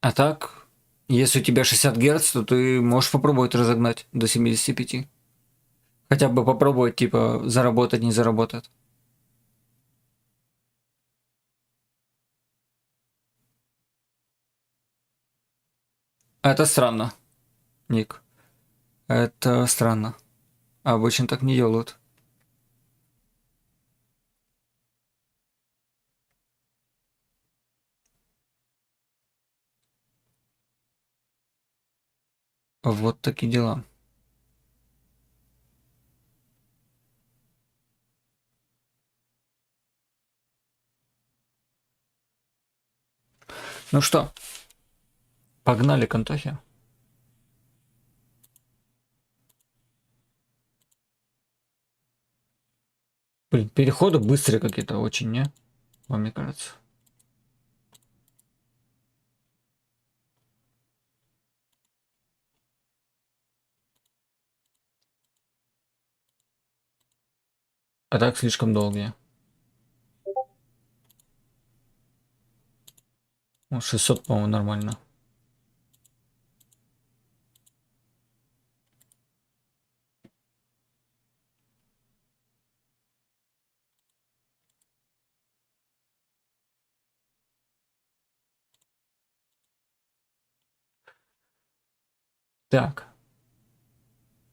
А так, если у тебя 60 Гц, то ты можешь попробовать разогнать до 75. Хотя бы попробовать, типа, заработать, не заработать. Это странно, Ник. Это странно. Обычно так не делают. Вот такие дела. Ну что, погнали к Антохе. Блин, переходы быстрые какие-то очень, не? Вам мне кажется. А так слишком долгие. Ну, 600, по-моему, нормально. Так.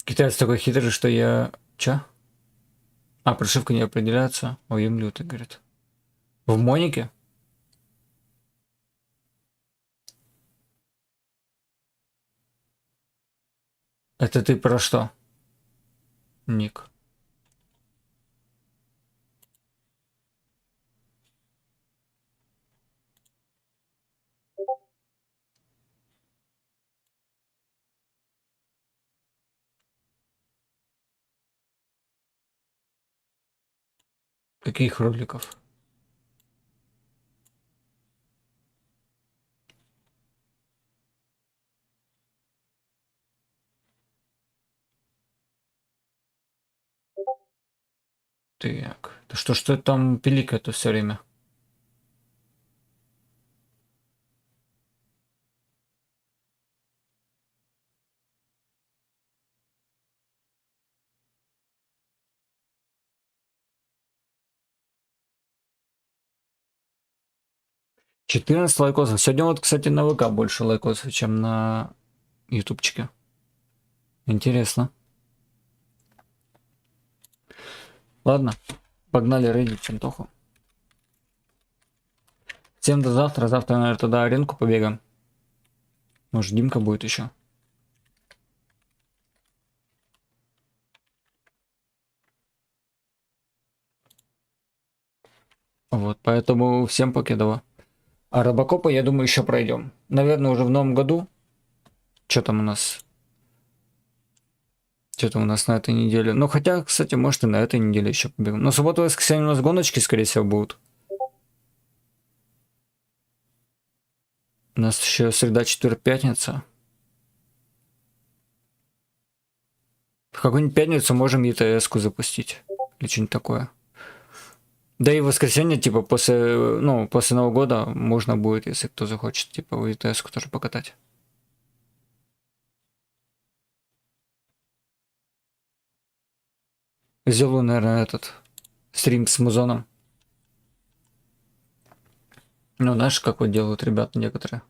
Китаец такой хитрый, что я... Чё? А, прошивка не определяется. Объем лютый, говорит. В монике? Это ты про что? Ник. Каких роликов? Так. Да что это там пиликает все время? — 14 лайкосов. Сегодня вот, кстати, на ВК больше лайкосов, чем на ютубчике. Интересно. Ладно, погнали рейдить Антоху. Всем до завтра. Завтра, наверное, туда аренку побегаем. Может, Димка будет еще. Вот, поэтому всем покедово. А RoboCop'а, я думаю, еще пройдем. Наверное, уже в новом году. Что там у нас? Что-то у нас на этой неделе. Ну, хотя, кстати, может и на этой неделе еще побегаем. Но субботу и воскресенье у нас гоночки, скорее всего, будут. У нас еще среда, четверг, пятница. В какую-нибудь пятницу можем ЕТС-ку запустить. Или что-нибудь такое. Да и в воскресенье, типа, после Нового года можно будет, если кто захочет, типа, в ЕТС-ку тоже покатать. Сделаю, наверное, этот стрим с музоном. Ну, знаешь, как вот делают ребята некоторые.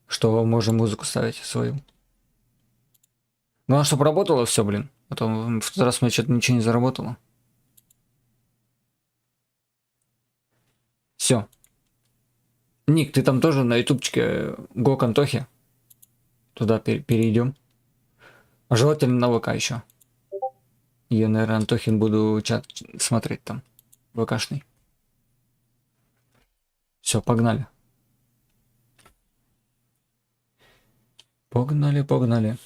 Что можем музыку ставить свою. Главное, чтобы работало все, блин. А то в тот раз у меня что-то ничего не заработало. Все. Ник, ты там тоже на ютубчике го к Антохе. Туда перейдем. А желательно на ВК еще. Я, наверное, Антохин буду чат смотреть там. ВКшный. Все, погнали. Погнали, погнали.